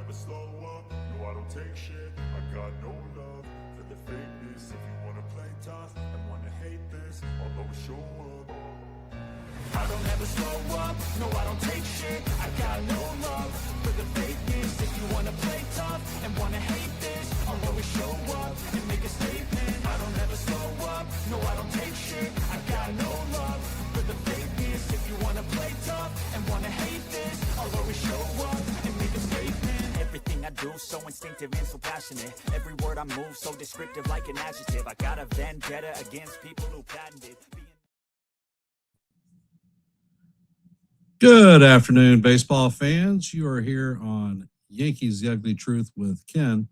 never slow up, no I don't take shit. I got no love for the fakeness. If you wanna play tough and wanna hate this, I'll always show up. I don't ever slow up, no I don't take shit. I got no love for the fakeness. If you wanna play tough and wanna hate this, I'll always show up and make a statement. I don't ever slow up, no I don't take shit. I got no love for the fakeness. If you wanna play tough and wanna hate this, I'll always show up and make a statement. Everything I do so instinctive and so passionate. Every word I move so descriptive like an adjective. I got a vendetta against people who patented Good afternoon, baseball fans. You are here on Yankees The Ugly Truth with Ken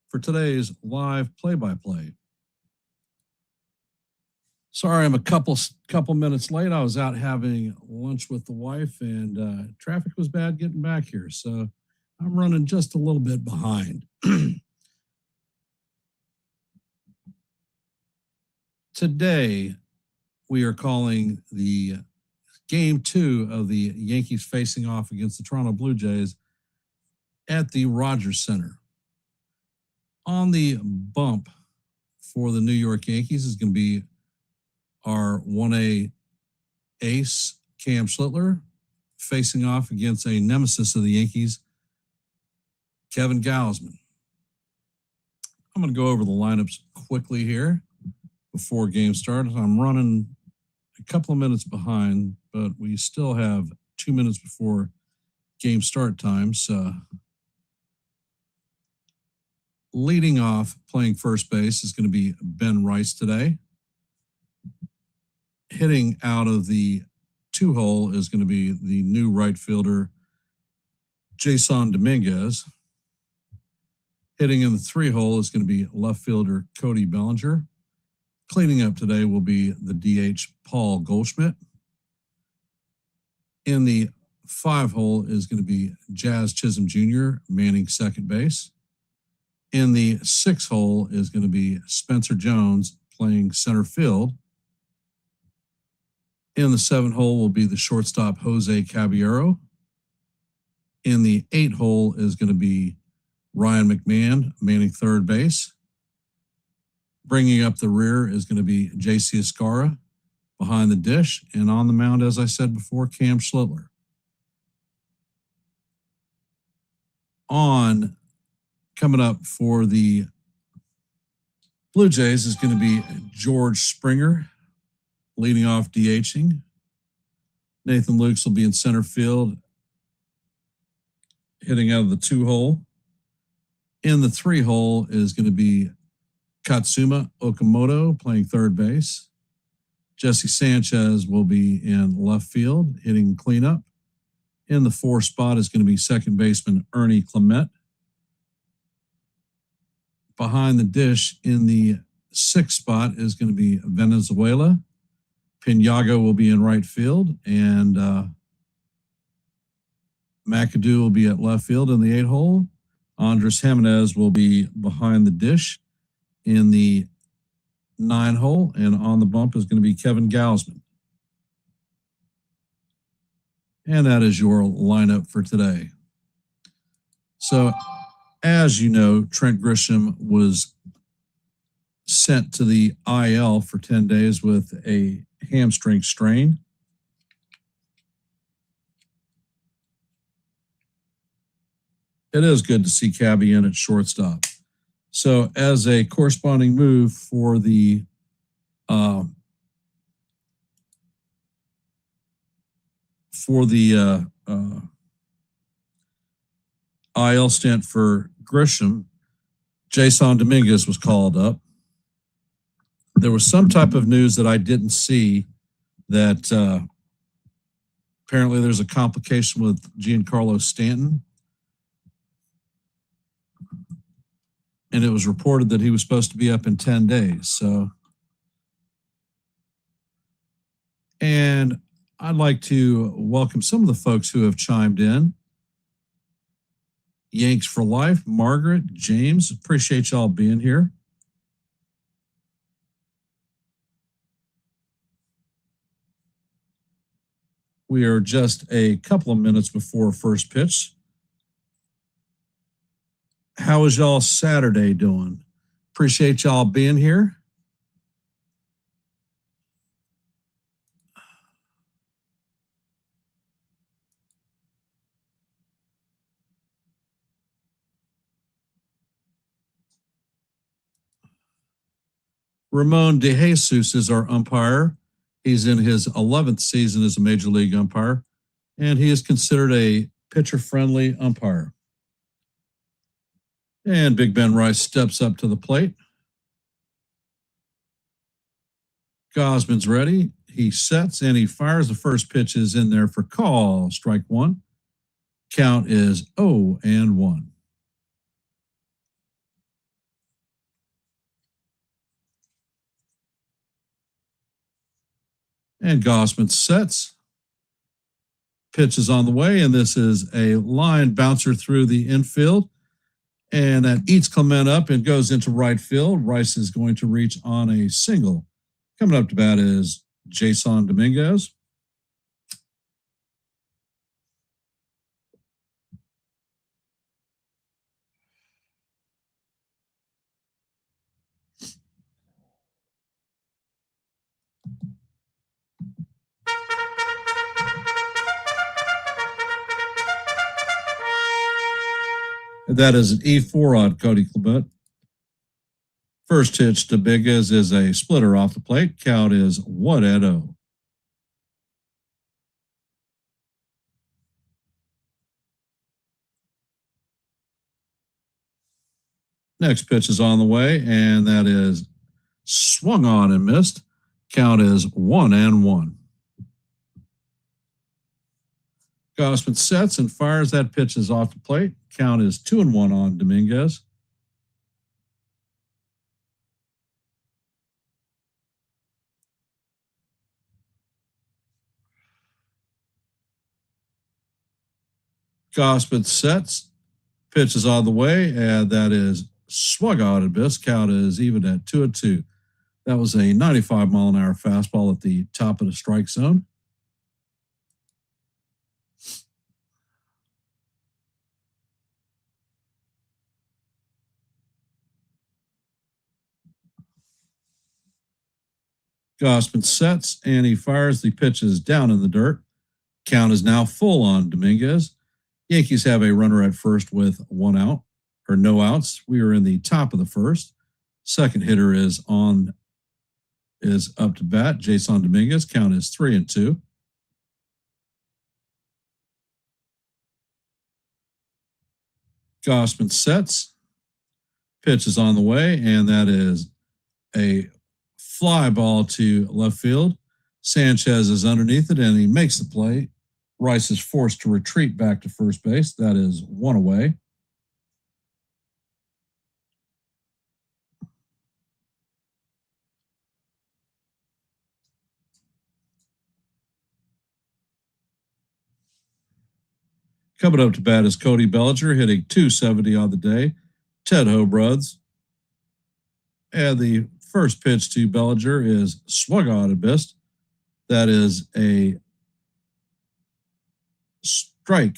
for today's live play-by-play. Sorry, I'm a couple minutes late. I was out having lunch with the wife, and traffic was bad getting back here, so I'm running just a little bit behind. Today, we are calling the Game 2 of the Yankees facing off against the Toronto Blue Jays at the Rogers Center. On the bump for the New York Yankees is going to be our 1A ace, Cam Schlittler, facing off against a nemesis of the Yankees, Kevin Gausman. I'm going to go over the lineups quickly here before game starts. I'm running a couple of minutes behind, but we still have 2 minutes before game start time. So leading off, playing first base is going to be Ben Rice today. Hitting out of the 2-hole is going to be the new right fielder, Jason Dominguez. Hitting in the 3-hole is going to be left fielder Cody Bellinger. Cleaning up today will be the DH Paul Goldschmidt. In the 5-hole is going to be Jazz Chisholm Jr. manning second base. In the 6-hole is going to be Spencer Jones playing center field. In the 7-hole will be the shortstop Jose Caballero. In the 8-hole is going to be Ryan McMahon manning third base. Bringing up the rear is going to be J.C. Escara behind the dish. And on the mound, as I said before, Cam Schlittler. Coming up for the Blue Jays is going to be George Springer leading off DHing. Nathan Lukes will be in center field, hitting out of the 2-hole. In the 3-hole is going to be Katsuma Okamoto playing third base. Jesse Sanchez will be in left field, hitting cleanup. In the 4 spot is going to be second baseman Ernie Clement. Behind the dish in the 6th spot is going to be Venezuela. Pinago will be in right field, and McAdoo will be at left field in the 8-hole. Andres Jimenez will be behind the dish in the 9-hole, and on the bump is going to be Kevin Gausman. And that is your lineup for today. So, as you know, Trent Grisham was sent to the IL for 10 days with a hamstring strain. It is good to see Cabby in at shortstop. So as a corresponding move for the IL stint for Grisham, Jason Dominguez was called up. There was some type of news that I didn't see that apparently there's a complication with Giancarlo Stanton. And it was reported that he was supposed to be up in 10 days. So, and I'd like to welcome some of the folks who have chimed in. Yanks for Life, Margaret, James, appreciate y'all being here. We are just a couple of minutes before first pitch. How was y'all Saturday doing? Appreciate y'all being here. Ramon DeJesus is our umpire. He's in his 11th season as a major league umpire, and he is considered a pitcher-friendly umpire. And Big Ben Rice steps up to the plate. Gosman's ready. He sets and he fires. The first pitch is in there for call. Strike one. Count is 0-1. And Gosman sets. Pitch is on the way, and this is a line bouncer through the infield. And that eats Clement up and goes into right field. Rice is going to reach on a single. Coming up to bat is Jason Dominguez. That is an E4 on Cody Clement. First pitch to Dominguez is a splitter off the plate. Count is 1-0. Next pitch is on the way, and that is swung on and missed. Count is 1-1. Gosman sets and fires. That pitch is off the plate. Count is 2-1 on Dominguez. Gosman sets. Pitch is on the way, and that is swung on and missed. Count is even at 2-2. That was a 95-mile-an-hour fastball at the top of the strike zone. Gosman sets and he fires. The pitch is down in the dirt. Count is now full on Dominguez. Yankees have a runner at first with one out or no outs. We are in the top of the first. Second hitter is up to bat. Jason Dominguez. Count is 3-2. Gosman sets. Pitch is on the way, and that is a fly ball to left field. Sanchez is underneath it, and he makes the play. Rice is forced to retreat back to first base. That is one away. Coming up to bat is Cody Bellinger, hitting .270 on the day. Ted Hobruds. And the first pitch to Bellinger is swung on and missed. That is a strike.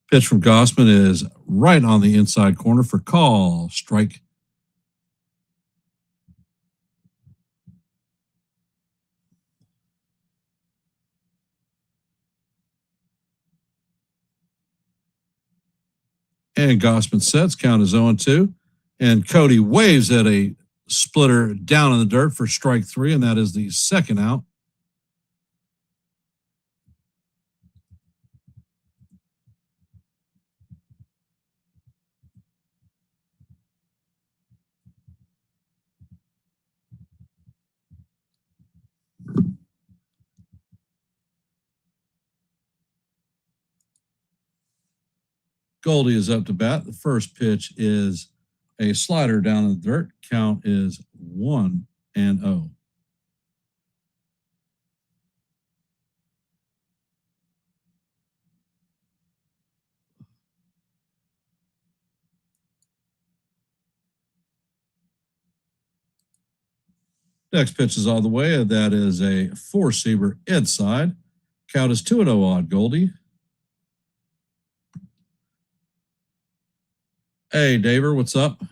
Pitch from Gosman is right on the inside corner for call. Strike. And Gosman sets. Count is 0-2. And Cody waves at a splitter down in the dirt for strike three, and that is the second out. Goldie is up to bat. The first pitch is a slider down in the dirt. Count is 1-0. Next pitch is on the way, and that is a four-seamer inside. Count is 2-0 on Goldie. Hey, Daver, what's up?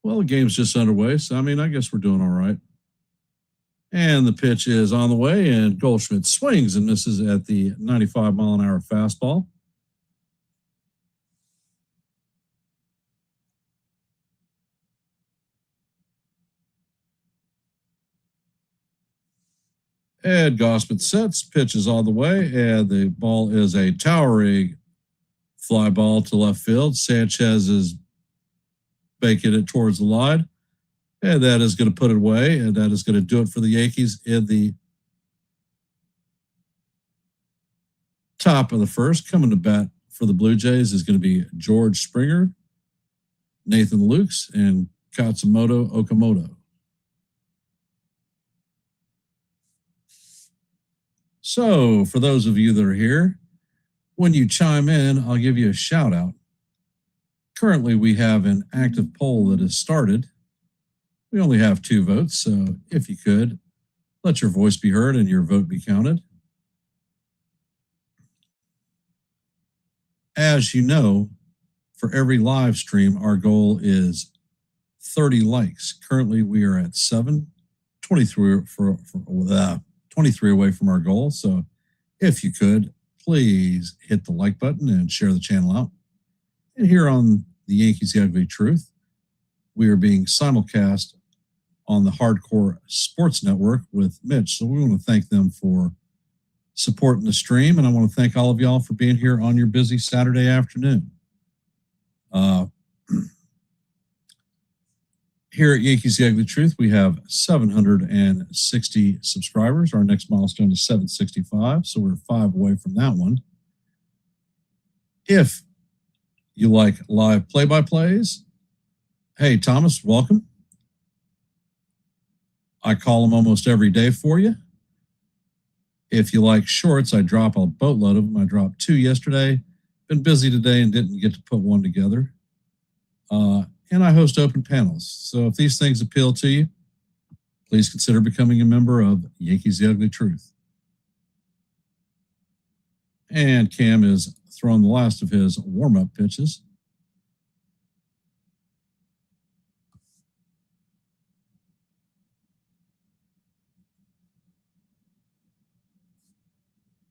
Well, the game's just underway, so I guess we're doing all right. And the pitch is on the way, and Goldschmidt swings and misses at the 95-mile-an-hour fastball. And Gossman sets, pitch is on the way, and the ball is a towering fly ball to left field. Sanchez is banking it towards the line, and that is going to put it away, and that is going to do it for the Yankees in the top of the first. Coming to bat for the Blue Jays is going to be George Springer, Nathan Lukes, and Katsumoto Okamoto. So, for those of you that are here, when you chime in, I'll give you a shout out. Currently, we have an active poll that has started. We only have 2 votes, so if you could, let your voice be heard and your vote be counted. As you know, for every live stream, our goal is 30 likes. Currently, we are at 7, 23 23 away from our goal. So if you could, please hit the like button and share the channel out. And here on the Yankees The Ugly Truth, we are being simulcast on the Hardcore Sports Network with Mitch. So we want to thank them for supporting the stream. And I want to thank all of y'all for being here on your busy Saturday afternoon. Here at Yankees The Ugly Truth, we have 760 subscribers. Our next milestone is 765, so we're 5 away from that one. If you like live play-by-plays, hey, Thomas, welcome. I call them almost every day for you. If you like shorts, I drop a boatload of them. I dropped 2 yesterday. Been busy today and didn't get to put one together. And I host open panels. So if these things appeal to you, please consider becoming a member of Yankees The Ugly Truth. And Cam is throwing the last of his warm-up pitches.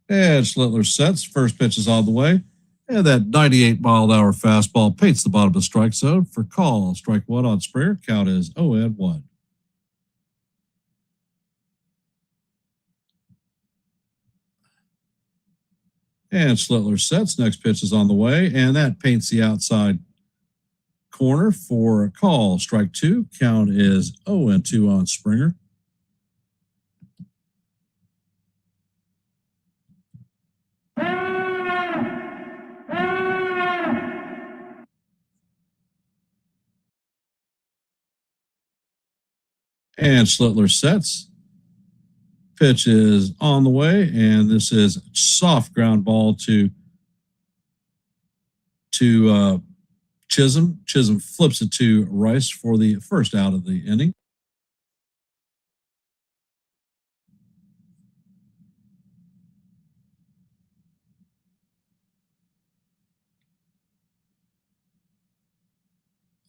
And Schlittler sets. First pitch is on the way. And that 98-mile-an-hour fastball paints the bottom of the strike zone for call. Strike 1 on Springer. Count is 0-1. And Schlittler sets. Next pitch is on the way. And that paints the outside corner for a call. Strike 2. Count is 0-2 on Springer. And Schlittler sets. Pitch is on the way, and this is soft ground ball to Chisholm. Chisholm flips it to Rice for the first out of the inning.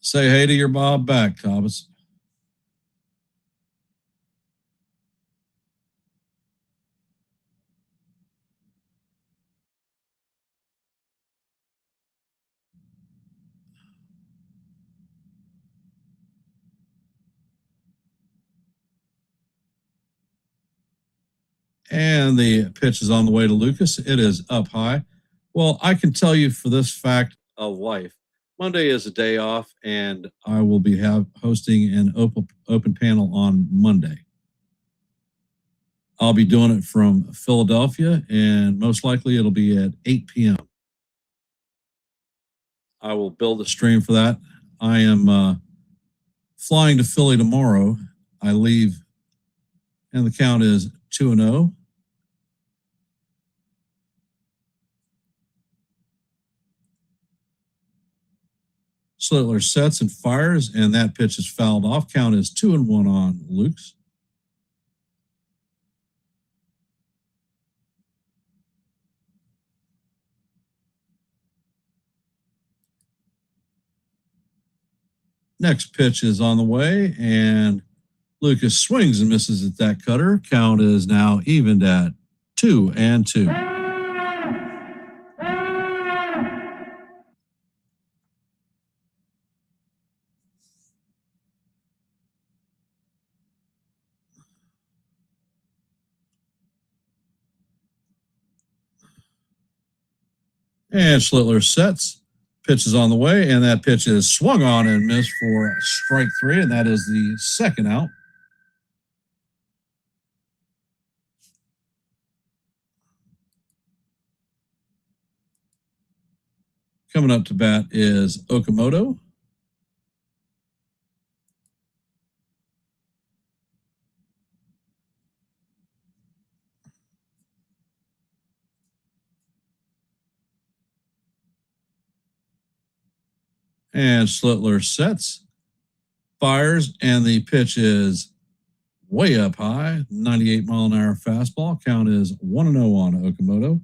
Say hey to your Bob back, Thomas. And the pitch is on the way to Lucas. It is up high. Well, I can tell you for this fact of life, Monday is a day off, and I will be hosting an open panel on Monday. I'll be doing it from Philadelphia, and most likely it'll be at 8 p.m. I will build a stream for that. I am flying to Philly tomorrow. I leave, and the count is 2-0. Schlittler sets and fires, and that pitch is fouled off. Count is 2-1 on Luke's. Next pitch is on the way, and Lucas swings and misses at that cutter. Count is now evened at 2-2. And Schlittler sets. Pitch is on the way, and that pitch is swung on and missed for strike 3, and that is the second out. Coming up to bat is Okamoto. And Schlittler sets, fires, and the pitch is way up high, 98-mile-an-hour fastball. Count is 1-0 on Okamoto.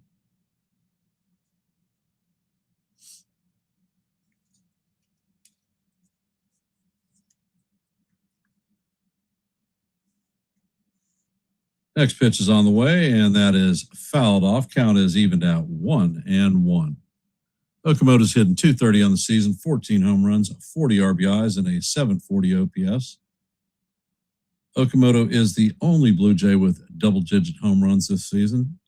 Next pitch is on the way, and that is fouled off. Count is evened out 1-1. Okamoto's hitting .230 on the season, 14 home runs, 40 RBIs, and a 740 OPS. Okamoto is the only Blue Jay with double-digit home runs this season.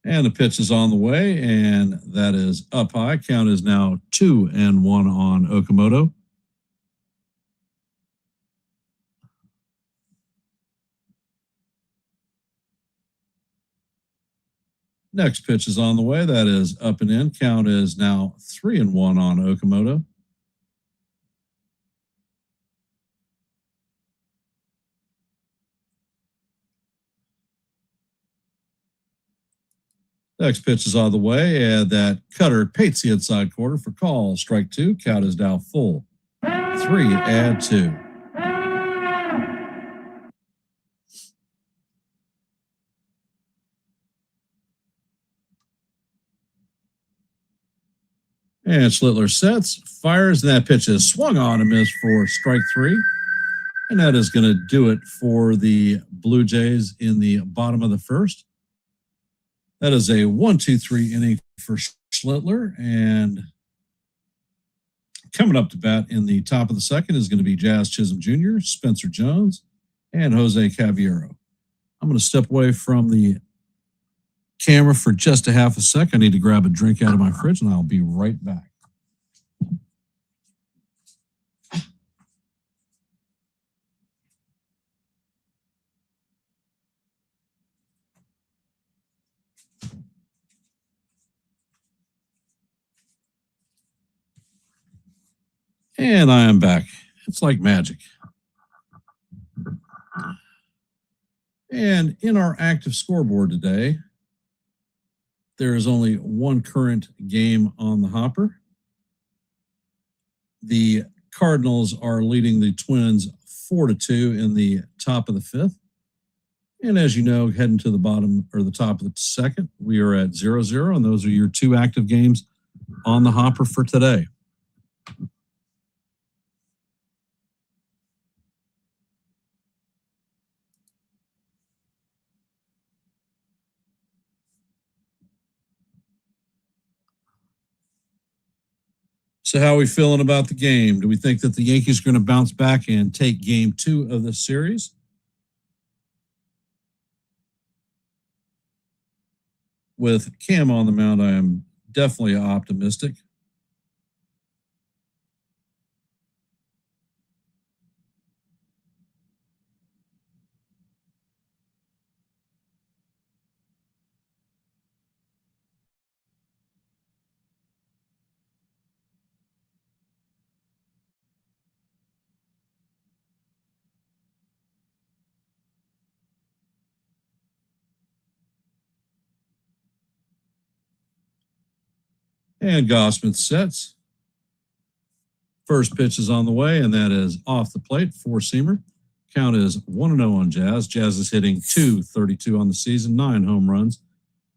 And the pitch is on the way, and that is up high. Count is now 2-1 on Okamoto. Next pitch is on the way. That is up and in. Count is now 3-1 on Okamoto. Next pitch is on the way, and that cutter paints the inside corner for call. Strike 2. Count is now full. 3-2. And Schlittler sets, fires, and that pitch is swung on and missed for strike 3. And that is going to do it for the Blue Jays in the bottom of the first. That is a 1-2-3 inning for Schlittler. And coming up to bat in the top of the second is going to be Jazz Chisholm Jr., Spencer Jones, and Jose Caviero. I'm going to step away from the camera for just a half a sec. I need to grab a drink out of my fridge, and I'll be right back. And I am back. It's like magic. And in our active scoreboard today, there is only one current game on the hopper. The Cardinals are leading the Twins 4-2 in the top of the fifth. And as you know, heading to the bottom or the top of the second, we are at 0-0, and those are your two active games on the hopper for today. So how are we feeling about the game? Do we think that the Yankees are going to bounce back and take game 2 of the series? With Cam on the mound, I am definitely optimistic. And Gossman sets. First pitch is on the way, and that is off the plate, four-seamer. Count is 1-0 on Jazz. Jazz is hitting .232 on the season, 9 home runs,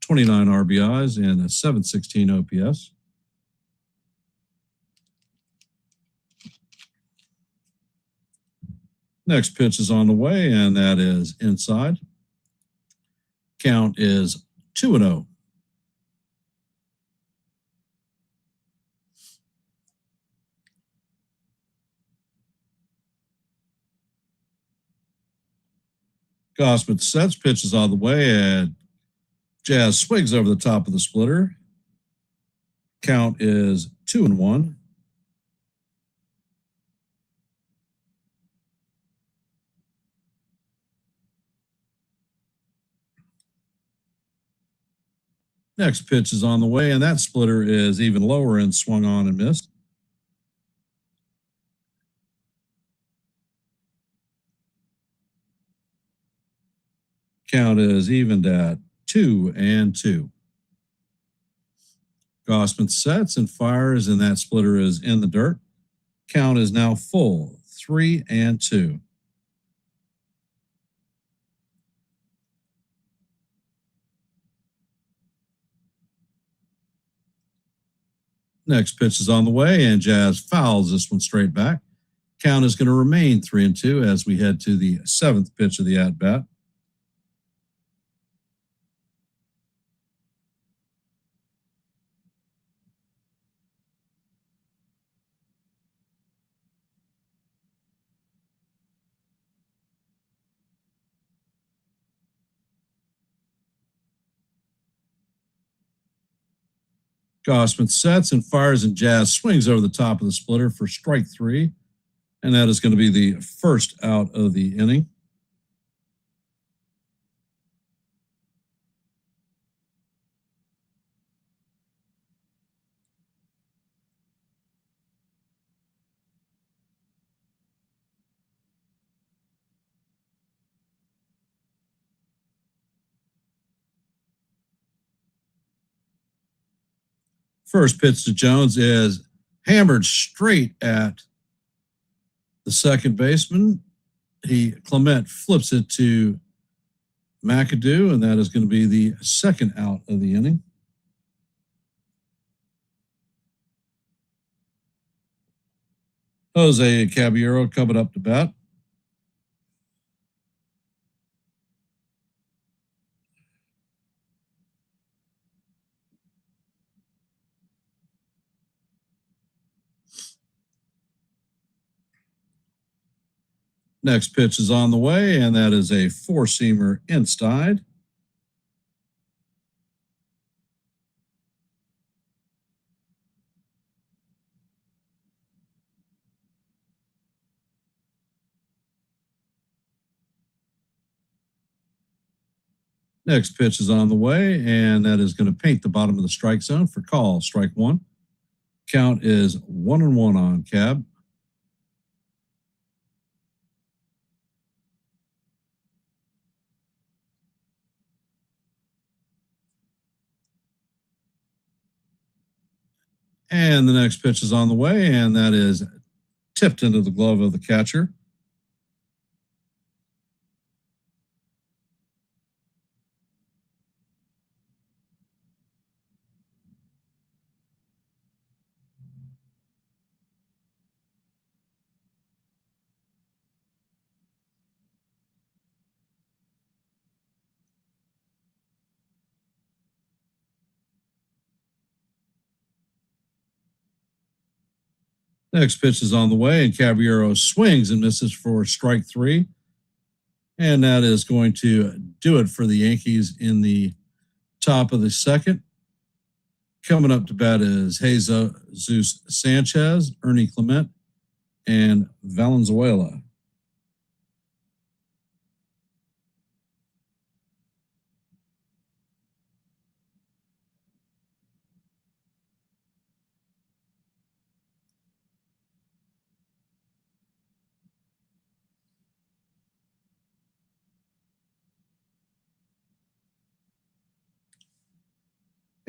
29 RBIs, and a .716 OPS. Next pitch is on the way, and that is inside. Count is 2-0. Gossman sets, pitches on the way, and Jazz swings over the top of the splitter. Count is 2-1. Next pitch is on the way, and that splitter is even lower and swung on and missed. Count is evened at 2-2. Gossman sets and fires, and that splitter is in the dirt. Count is now full, 3-2. Next pitch is on the way, and Jazz fouls this one straight back. Count is going to remain 3-2 as we head to the 7th pitch of the at-bat. Gossman sets and fires, and Jazz swings over the top of the splitter for strike 3. And that is going to be the first out of the inning. First pitch to Jones is hammered straight at the second baseman. Clement flips it to McAdoo, and that is going to be the second out of the inning. Jose Caballero coming up to bat. Next pitch is on the way, and that is a four-seamer inside. Next pitch is on the way, and that is going to paint the bottom of the strike zone for call, strike 1. Count is 1-1 on Cab. And the next pitch is on the way, and that is tipped into the glove of the catcher. Next pitch is on the way, and Caballero swings and misses for strike 3. And that is going to do it for the Yankees in the top of the second. Coming up to bat is Jesus Sanchez, Ernie Clement, and Valenzuela.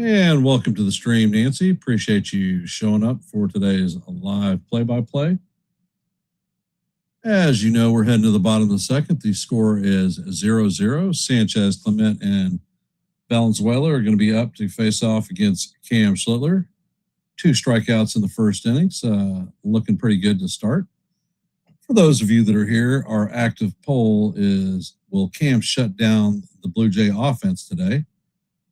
And welcome to the stream, Nancy. Appreciate you showing up for today's live play-by-play. As you know, we're heading to the bottom of the second. The score is 0-0. Sanchez, Clement, and Valenzuela are going to be up to face off against Cam Schlittler. 2 strikeouts in the first innings. Looking pretty good to start. For those of you that are here, our active poll is, will Cam shut down the Blue Jay offense today?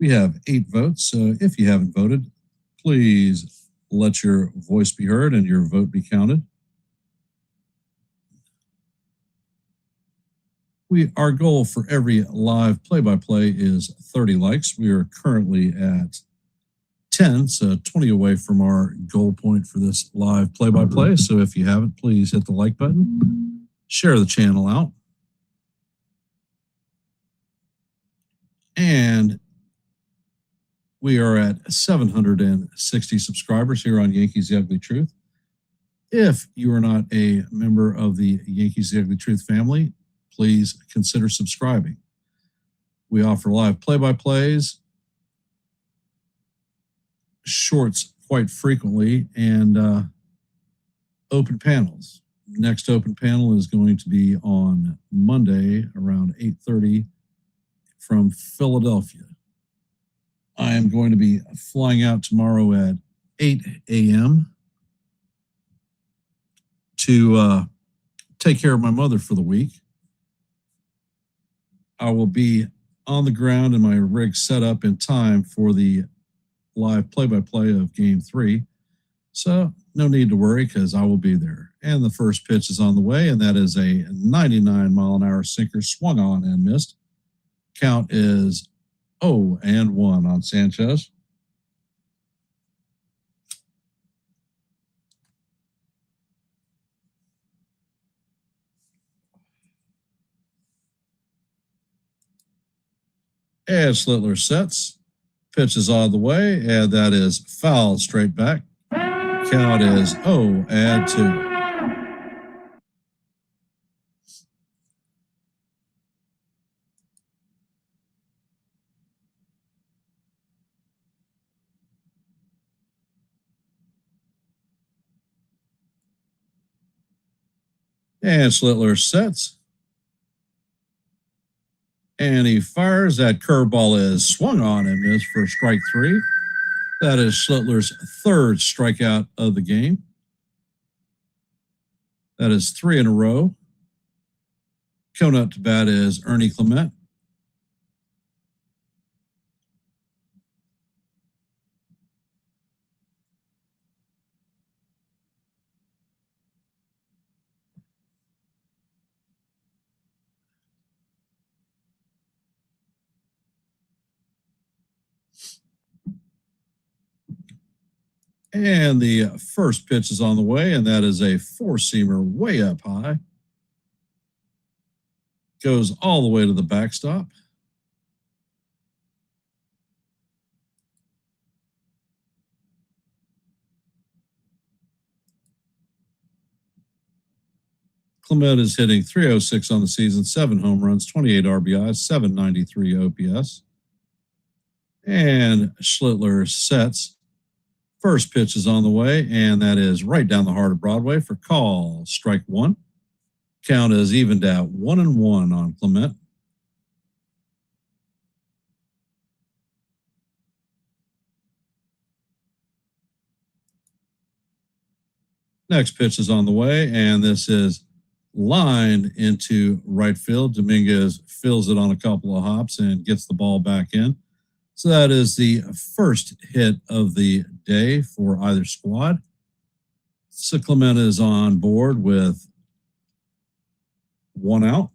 We have 8 votes. So if you haven't voted, please let your voice be heard and your vote be counted. Our goal for every live play-by-play is 30 likes. We are currently at 10, so 20 away from our goal point for this live play-by-play. So if you haven't, please hit the like button, share the channel out. And we are at 760 subscribers here on Yankees The Ugly Truth. If you are not a member of the Yankees The Ugly Truth family, please consider subscribing. We offer live play-by-plays, shorts quite frequently, and open panels. Next open panel is going to be on Monday around 8:30 from Philadelphia. I am going to be flying out tomorrow at 8 a.m. to take care of my mother for the week. I will be on the ground and my rig set up in time for the live play-by-play of Game 3. So no need to worry because I will be there. And the first pitch is on the way, and that is a 99-mile-an-hour sinker swung on and missed. Count is 0-1 on Sanchez. And Schlittler sets. Pitch is on the way, and that is fouled straight back. Count is 0-2. And Schlittler sets. And he fires. That curveball is swung on and missed for strike 3. That is Schlittler's 3rd strikeout of the game. That is 3 in a row. Coming up to bat is Ernie Clement. And the first pitch is on the way, and that is a 4-seamer way up high. Goes all the way to the backstop. Clement is hitting .306 on the season, 7 home runs, 28 RBIs, 793 OPS. And Schlittler sets. First pitch is on the way, and that is right down the heart of Broadway for call. Strike 1. Count is evened at 1-1 on Clement. Next pitch is on the way, and this is lined into right field. Dominguez fills it on a couple of hops and gets the ball back in. So that is the first hit of the day for either squad. So Clement is on board with 1 out.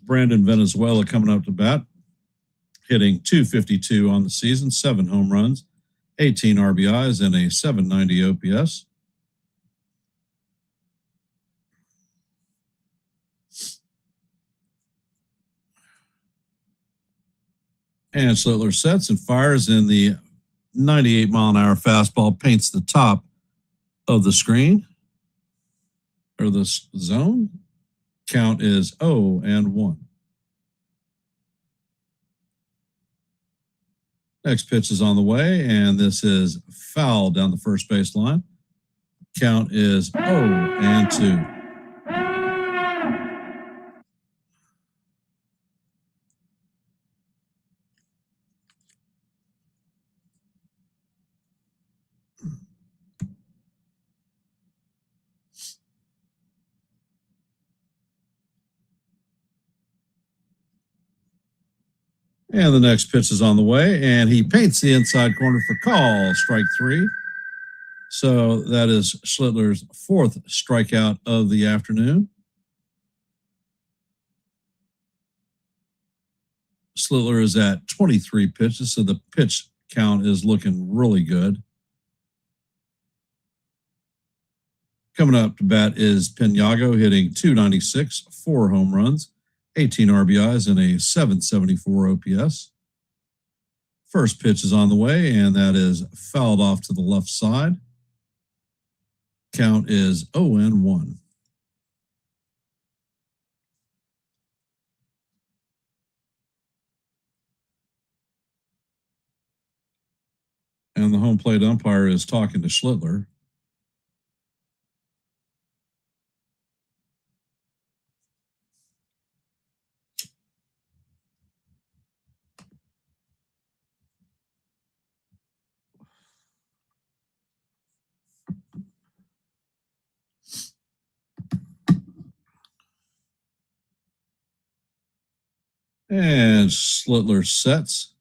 Brandon Venezuela coming up to bat, hitting .252 on the season, 7 home runs, 18 RBIs, and a 790 OPS. And Schlittler sets and fires, in the 98-mile-an-hour fastball paints the top of the screen or the zone. Count is 0-1. Next pitch is on the way, and this is foul down the first base line. Count is 0-2. And the next pitch is on the way, and he paints the inside corner for call, strike 3. So that is Schlittler's 4th strikeout of the afternoon. Schlittler is at 23 pitches, so the pitch count is looking really good. Coming up to bat is Piniago, hitting .296, 4 home runs, 18 RBIs, and a .774 OPS. First pitch is on the way, and that is fouled off to the left side. Count is 0-1. And the home plate umpire is talking to Schlittler. And Schlittler sets.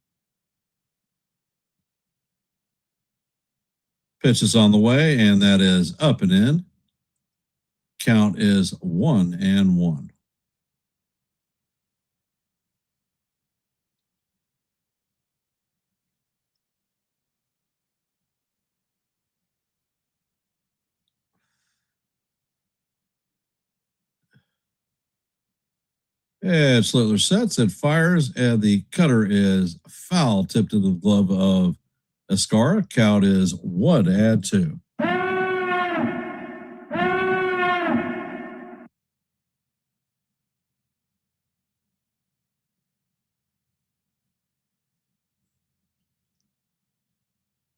Pitch is on the way, and that is up and in. Count is 1-1. And Schlittler sets, it fires, and the cutter is foul, tipped into the glove of Escara. Count is 1-2.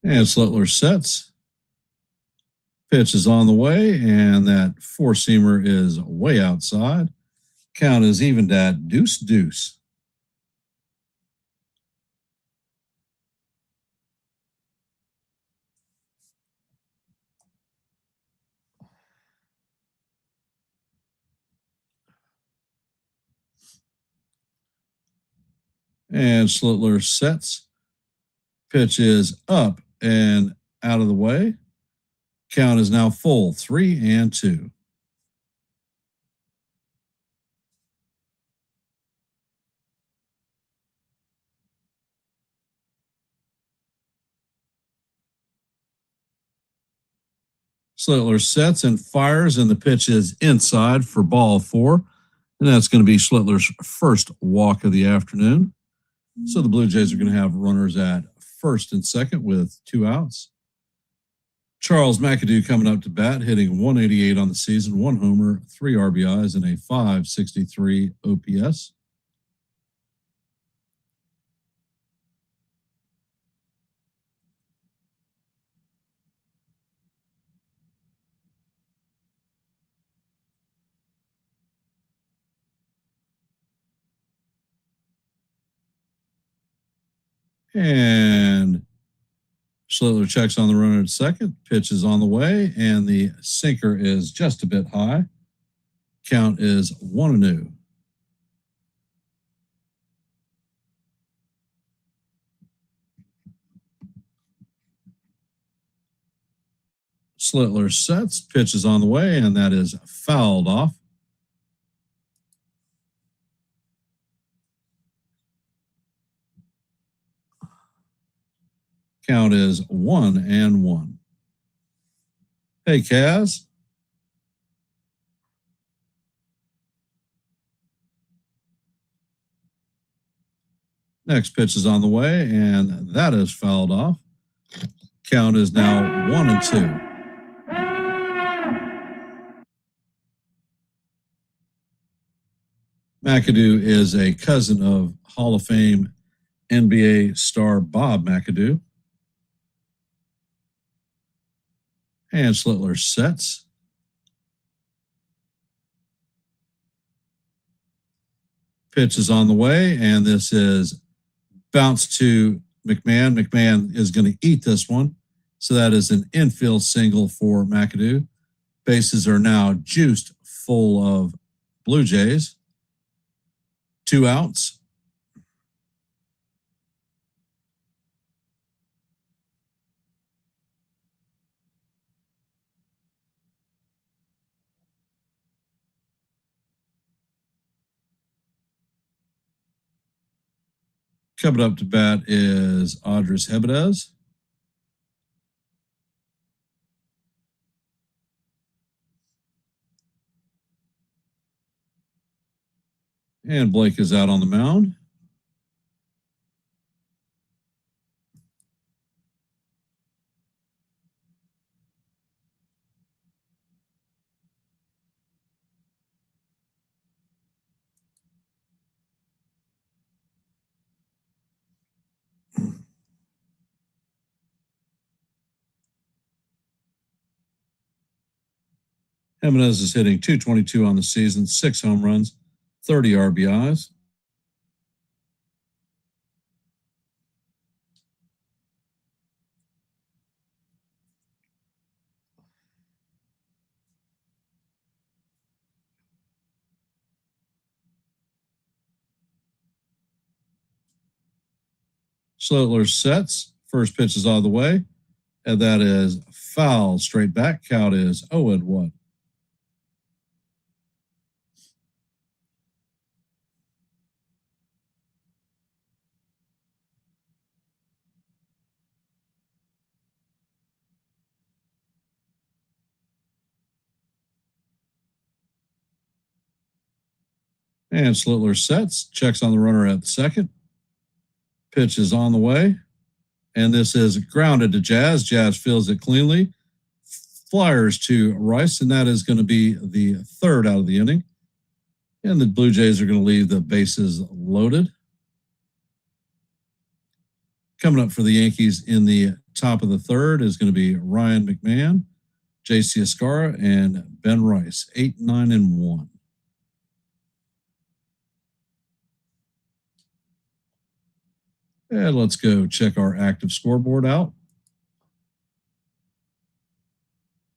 And Schlittler sets. Pitch is on the way, and that four-seamer is way outside. Count is evened at 2-2. And Schlittler sets. Pitch is up and out of the way. Count is now full, 3-2. Schlittler sets and fires, and the pitch is inside for ball 4. And that's going to be Schlittler's first walk of the afternoon. So the Blue Jays are going to have runners at first and second with 2 outs. Charles McAdoo coming up to bat, hitting .188 on the season, 1 homer, 3 RBIs, and a .563 OPS. And Schlittler checks on the runner at second. Pitch is on the way, and the sinker is just a bit high. Count is 1-0. Schlittler sets. Pitch is on the way, and that is fouled off. Count is 1-1. Hey, Kaz. Next pitch is on the way, and that is fouled off. Count is now 1-2. McAdoo is a cousin of Hall of Fame NBA star Bob McAdoo. And Schlittler sets. Pitch is on the way, and this is bounce to McMahon. McMahon is going to eat this one. So that is an infield single for McAdoo. Bases are now juiced full of Blue Jays. 2 outs. Coming up to bat is Andres Giménez. And Blake is out on the mound. Giménez is hitting .222 on the season, 6 home runs, 30 RBIs. Schlittler sets. First pitch is out of the way, and that is foul straight back. Count is 0-1. And Schlittler sets, checks on the runner at the second. Pitch is on the way, and this is grounded to Jazz. Jazz fields it cleanly. Flyers to Rice, and that is going to be the third out of the inning. And the Blue Jays are going to leave the bases loaded. Coming up for the Yankees in the top of the third is going to be Ryan McMahon, J.C. Escara, and Ben Rice, 8, 9, and 1. And let's go check our active scoreboard out.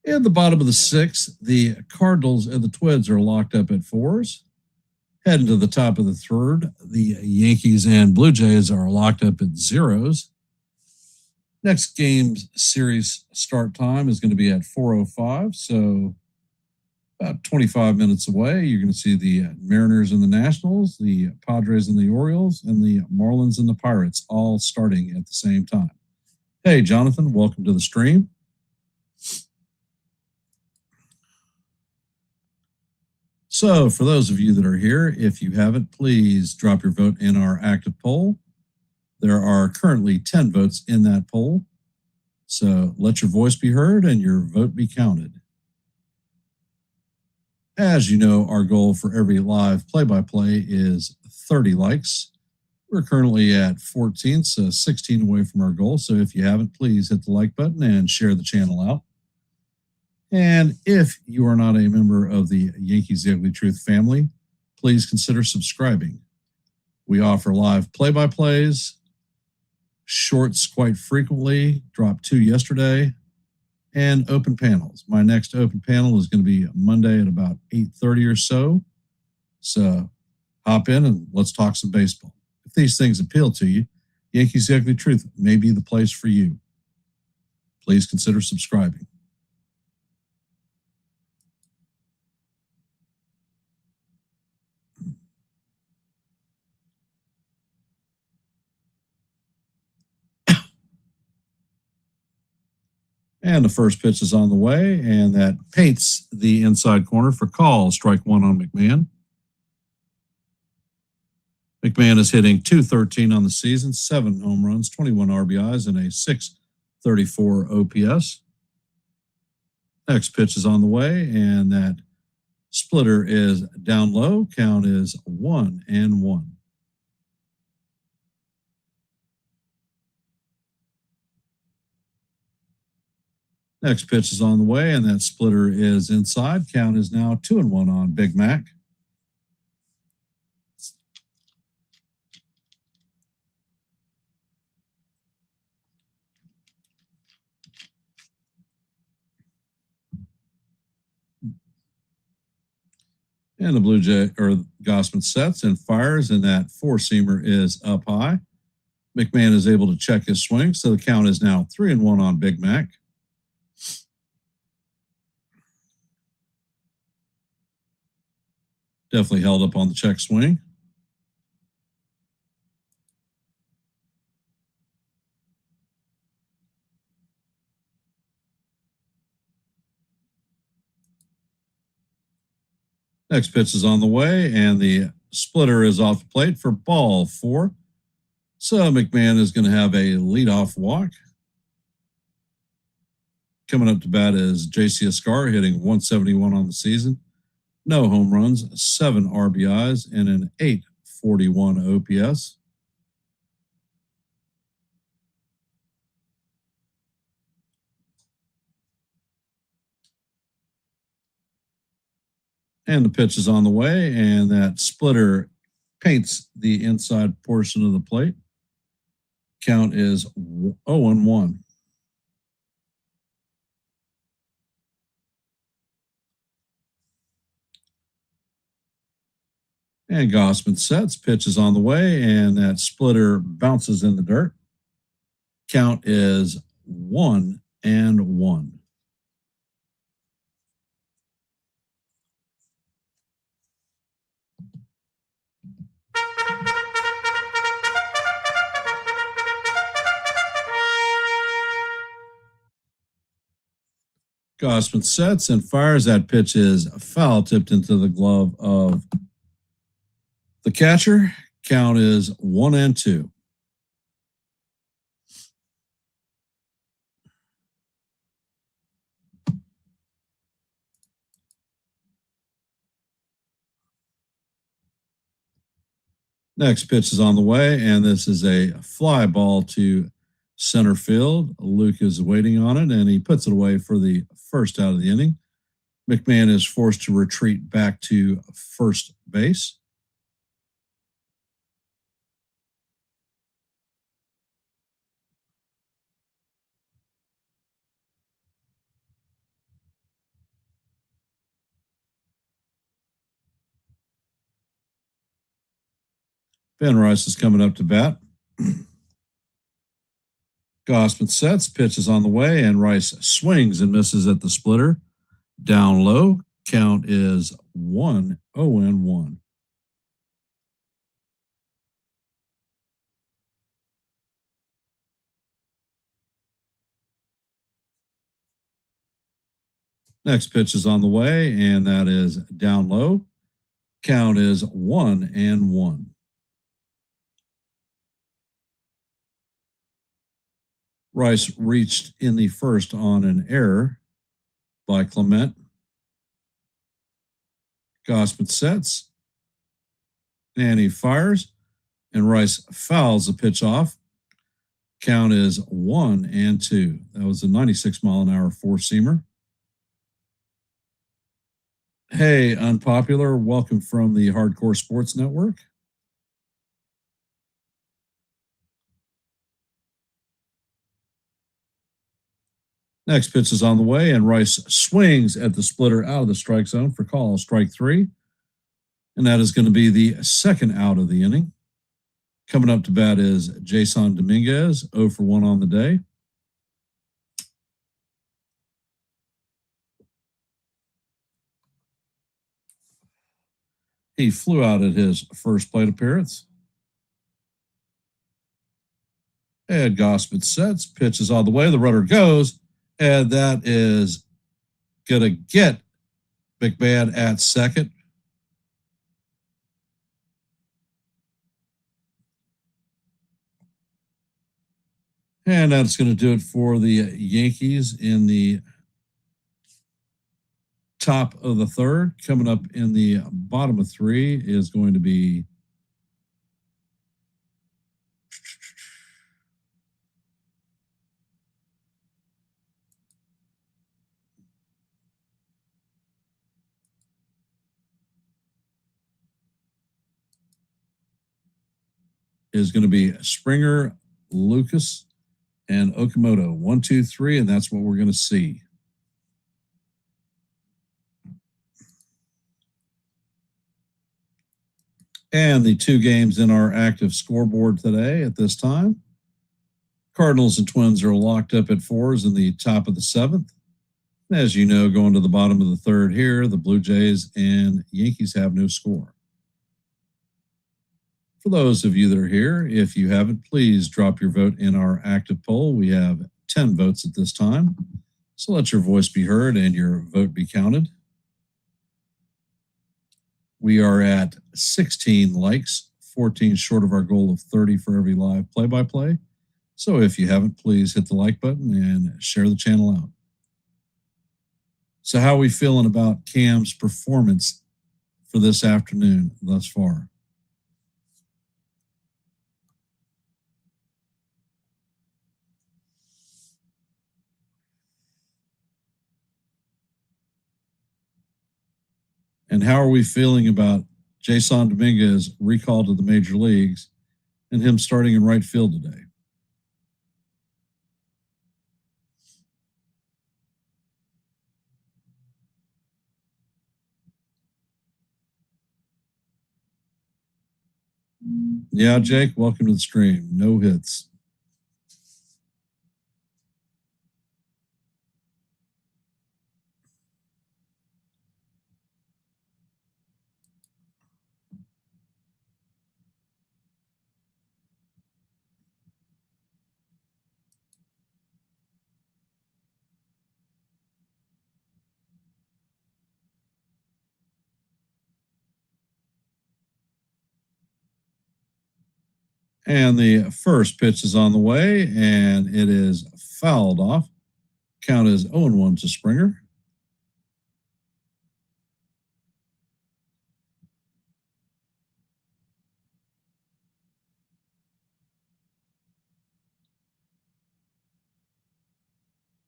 In the bottom of the sixth, the Cardinals and the Twins are locked up at 4s. Heading to the top of the third, the Yankees and Blue Jays are locked up at 0s. Next game's series start time is going to be at 4:05, so about 25 minutes away. You're going to see the Mariners and the Nationals, the Padres and the Orioles, and the Marlins and the Pirates all starting at the same time. Hey, Jonathan, welcome to the stream. So for those of you that are here, if you haven't, please drop your vote in our active poll. There are currently 10 votes in that poll. So let your voice be heard and your vote be counted. As you know, our goal for every live play-by-play is 30 likes. We're currently at 14, so 16 away from our goal. So if you haven't, please hit the like button and share the channel out. And if you are not a member of the Yankees The Ugly Truth family, please consider subscribing. We offer live play-by-plays, shorts quite frequently, dropped 2 yesterday, and open panels. My next open panel is going to be Monday at about 8:30 or so. So hop in and let's talk some baseball. If these things appeal to you, Yankees The Ugly Truth may be the place for you. Please consider subscribing. And the first pitch is on the way, and that paints the inside corner for call. Strike 1 on McMahon. McMahon is hitting .213 on the season, 7 home runs, 21 RBIs, and a .634 OPS. Next pitch is on the way, and that splitter is down low. Count is 1-1. Next pitch is on the way, and that splitter is inside. Count is now 2-1 on Big Mac. And the Blue Jay or Gossman sets and fires, and that four-seamer is up high. McMahon is able to check his swing, so the count is now 3-1 on Big Mac. Definitely held up on the check swing. Next pitch is on the way, and the splitter is off the plate for ball 4. So McMahon is going to have a leadoff walk. Coming up to bat is J.C. Escar, hitting 171 on the season. No home runs, 7 RBIs, and an 841 OPS. And the pitch is on the way, and that splitter paints the inside portion of the plate. Count is 0-1. And Gossman sets, pitch is on the way, and that splitter bounces in the dirt. Count is 1-1. Gossman sets and fires. That pitch is foul, tipped into the glove of the catcher. Count is 1-2. Next pitch is on the way, and this is a fly ball to center field. Luke is waiting on it, and he puts it away for the first out of the inning. McMahon is forced to retreat back to first base. Ben Rice is coming up to bat. Gossman sets, pitch is on the way, and Rice swings and misses at the splitter. Down low, count is 1-0. Next pitch is on the way, and that is down low. Count is 1-1. Rice reached in the first on an error by Clement. Gossman sets, and he fires, and Rice fouls the pitch off. Count is 1-2. That was a 96-mile-an-hour four-seamer. Hey, Unpopular, welcome from the Hardcore Sports Network. Next pitch is on the way, and Rice swings at the splitter out of the strike zone for call, strike 3. And that is going to be the second out of the inning. Coming up to bat is Jason Dominguez, 0 for 1 on the day. He flew out at his first plate appearance. And Gossman sets, pitches all the way. The runner goes, and that is going to get McMahon at second. And that's going to do it for the Yankees in the top of the third. Coming up in the bottom of 3 is going to be is going to be Springer, Lucas, and Okamoto. 1, 2, 3, and that's what we're going to see. And the two games in our active scoreboard today at this time. Cardinals and Twins are locked up at 4s in the top of the 7th. As you know, going to the bottom of the 3rd here, the Blue Jays and Yankees have no score. For those of you that are here, if you haven't, please drop your vote in our active poll. We have 10 votes at this time. So let your voice be heard and your vote be counted. We are at 16 likes, 14 short of our goal of 30 for every live play-by-play. So if you haven't, please hit the like button and share the channel out. So how are we feeling about Cam's performance for this afternoon thus far? And how are we feeling about Jason Dominguez recalled to the major leagues and him starting in right field today? Yeah, Jake, welcome to the stream. No hits. And the first pitch is on the way, and it is fouled off. Count is 0-1 to Springer.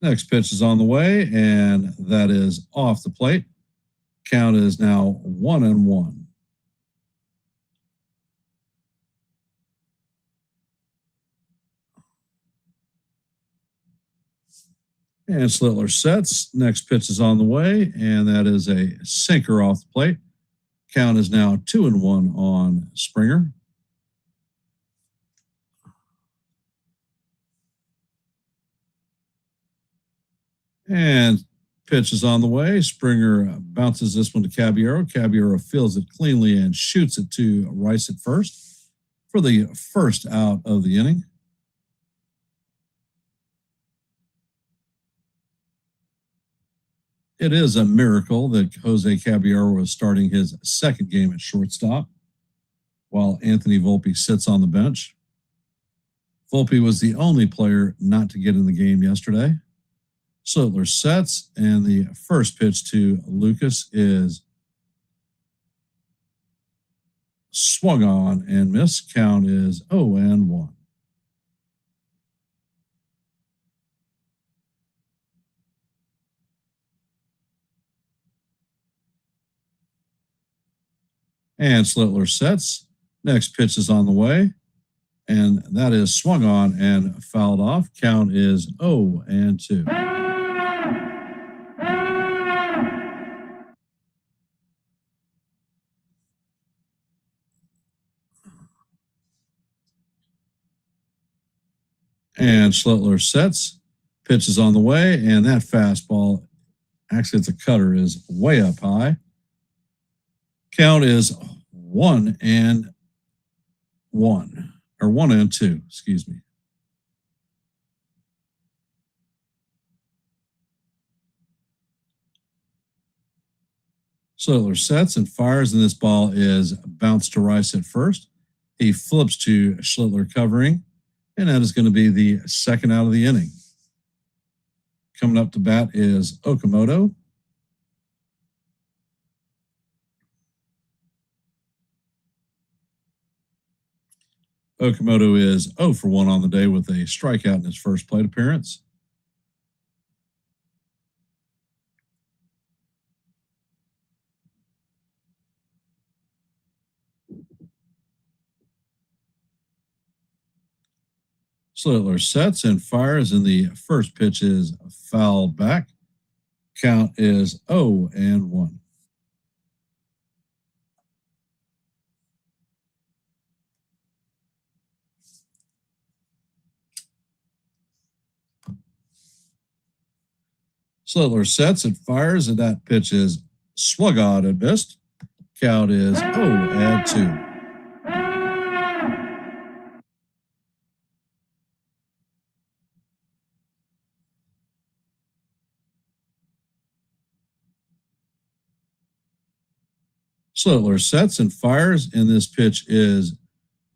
Next pitch is on the way, and that is off the plate. Count is now 1-1. And Slittler sets. Next pitch is on the way, and that is a sinker off the plate. Count is now 2-1 on Springer. And pitch is on the way. Springer bounces this one to Caballero. Caballero fields it cleanly and shoots it to Rice at first for the first out of the inning. It is a miracle that Jose Caballero was starting his second game at shortstop while Anthony Volpe sits on the bench. Volpe was the only player not to get in the game yesterday. Slittler sets, and the first pitch to Lucas is swung on and missed. Count is 0-1. And Slittler sets. Next pitch is on the way, and that is swung on and fouled off. Count is 0-2. And Slittler sets. Pitch is on the way, and that fastball, actually it's a cutter, is way up high. Count is 1-1, or 1-2, excuse me. Slittler sets and fires, and this ball is bounced to Rice at first. He flips to Slittler covering, and that is going to be the second out of the inning. Coming up to bat is Okamoto. Okamoto is 0-1 on the day with a strikeout in his first plate appearance. Slitler sets and fires, and the first pitch is fouled back. Count is 0-1. Slitler sets and fires, and that pitch is swung on and missed. Count is 0-2. Slitler sets and fires, and this pitch is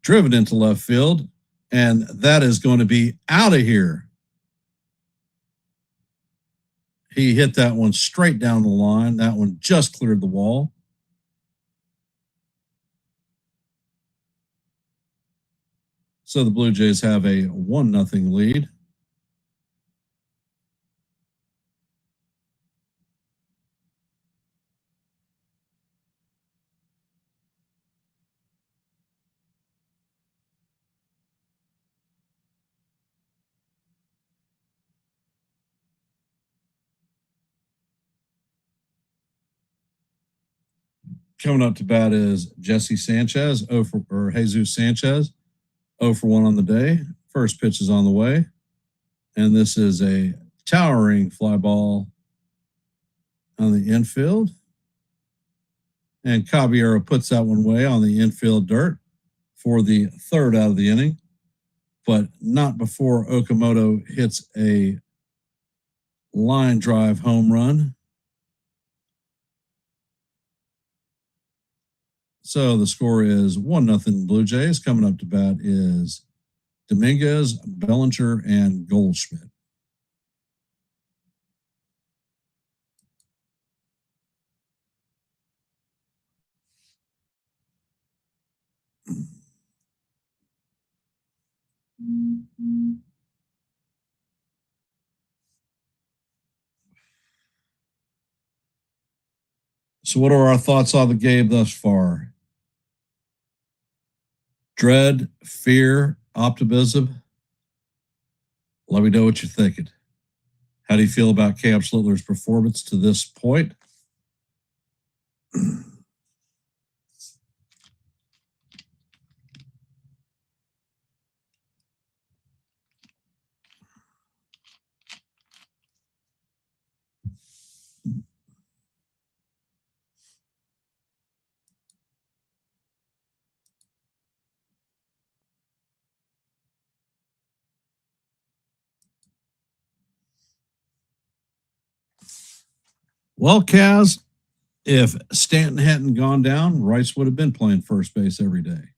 driven into left field, and that is going to be out of here. He hit that one straight down the line. That one just cleared the wall. So the Blue Jays have a 1-0 lead. Coming up to bat is Jesse Sanchez, Jesus Sanchez, 0-for-1 on the day. First pitch is on the way. And this is a towering fly ball on the infield. And Caballero puts that one away on the infield dirt for the third out of the inning, but not before Okamoto hits a line drive home run. So the score is 1-0 Blue Jays. Coming up to bat is Dominguez, Bellinger, and Goldschmidt. So what are our thoughts on the game thus far? Dread, fear, optimism? Let me know what you're thinking. How do you feel about Cam Slitler's performance to this point? Well, Kaz, if Stanton hadn't gone down, Rice would have been playing first base every day.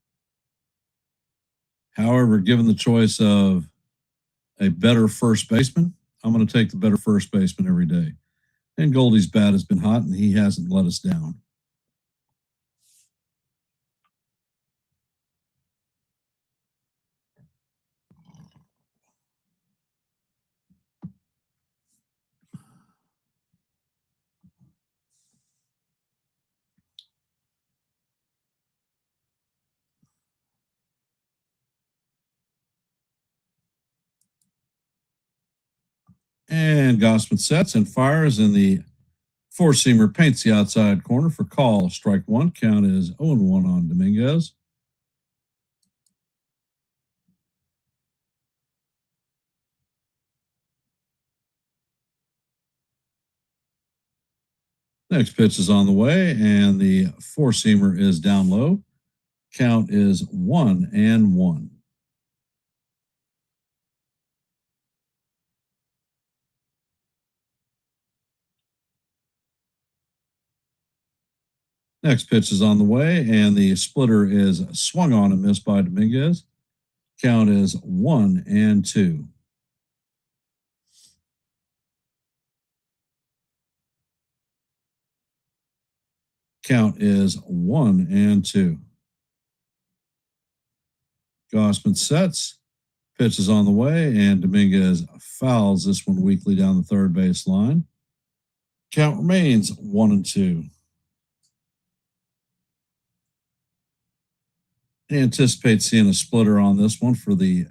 However, given the choice of a better first baseman, I'm going to take the better first baseman every day. And Goldie's bat has been hot, and he hasn't let us down. And Gossman sets and fires, and the four-seamer paints the outside corner for call. Strike one. Count is 0-1 on Dominguez. Next pitch is on the way, and the four-seamer is down low. Count is 1-1. Next pitch is on the way, and the splitter is swung on and missed by Dominguez. Count is 1-2. Count is 1-2. Gossman sets. Pitch is on the way, and Dominguez fouls this one weakly down the third base line. Count remains 1-2. Anticipate seeing a splitter on this one for the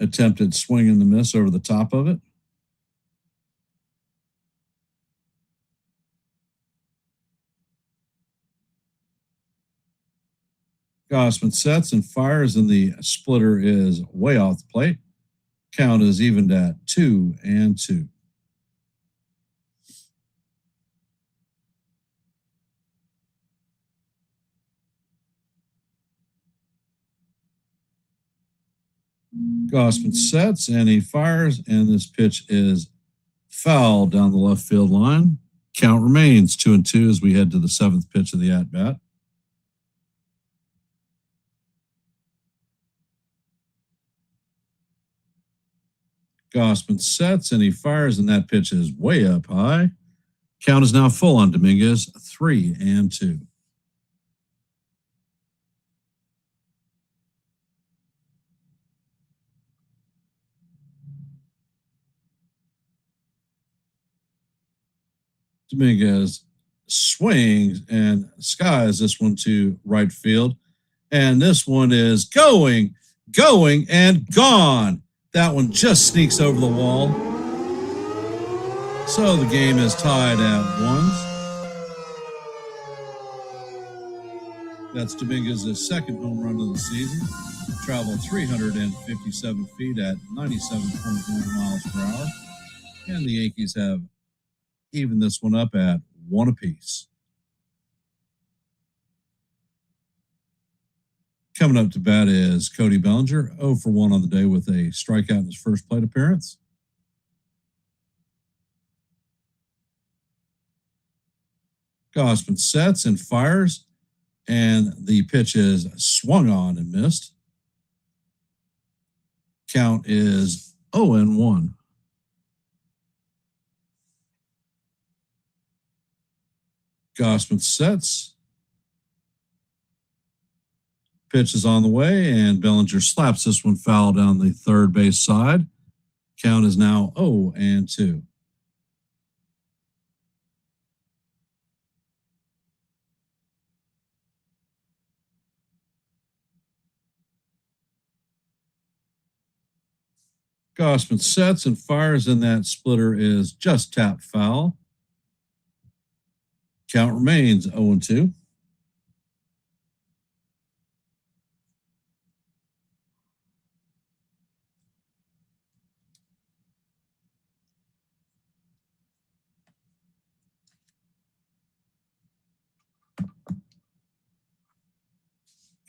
Attempted swing and the miss over the top of it. Gossman sets and fires, and the splitter is way off the plate. Count is evened at 2-2. Gossman sets and he fires, and this pitch is foul down the left field line. Count remains 2-2 as we head to the seventh pitch of the at-bat. Gossman sets and he fires, and that pitch is way up high. Count is now full on Dominguez, 3-2. Dominguez swings and skies this one to right field. And this one is going, and gone. That one just sneaks over the wall. So the game is tied at 1. That's Dominguez's second home run of the season. Traveled 357 feet at 97.1 miles per hour. And the Yankees have evened this one up at 1 apiece. Coming up to bat is Cody Bellinger, 0 for 1 on the day with a strikeout in his first plate appearance. Gossman sets and fires, and the pitch is swung on and missed. Count is 0-1. Gossman sets. Pitch is on the way, and Bellinger slaps this one foul down the third base side. Count is now 0-2. Gossman sets and fires, and that splitter is just tapped foul. Count remains 0-2.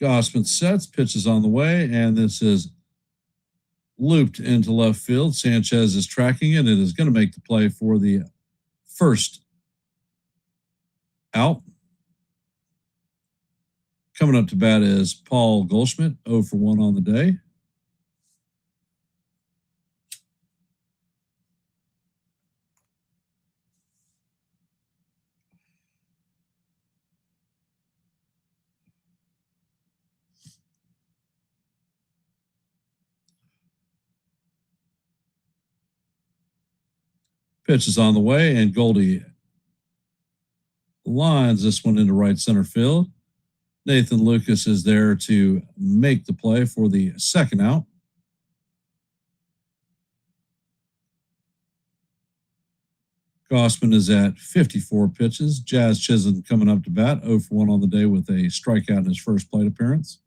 Gossman sets, pitch is on the way, and this is looped into left field. Sanchez is tracking it. It is going to make the play for the first out. Coming up to bat is Paul Goldschmidt, 0 for 1 on the day. Pitch is on the way, and Goldie lines this one into right center field. Nathan Lucas is there to make the play for the second out. Gossman is at 54 pitches. Jazz Chisholm coming up to bat, 0 for 1 on the day with a strikeout in his first plate appearance.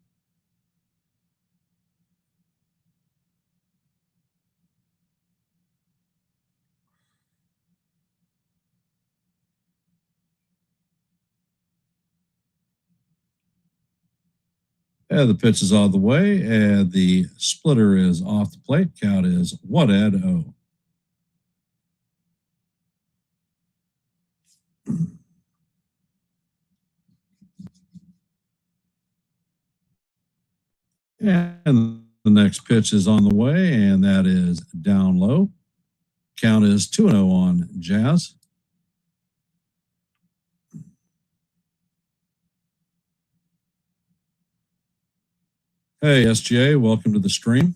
And the pitch is on the way, and the splitter is off the plate. Count is 1-0. And the next pitch is on the way, and that is down low. Count is 2-0 on Jazz. Hey, SGA, welcome to the stream.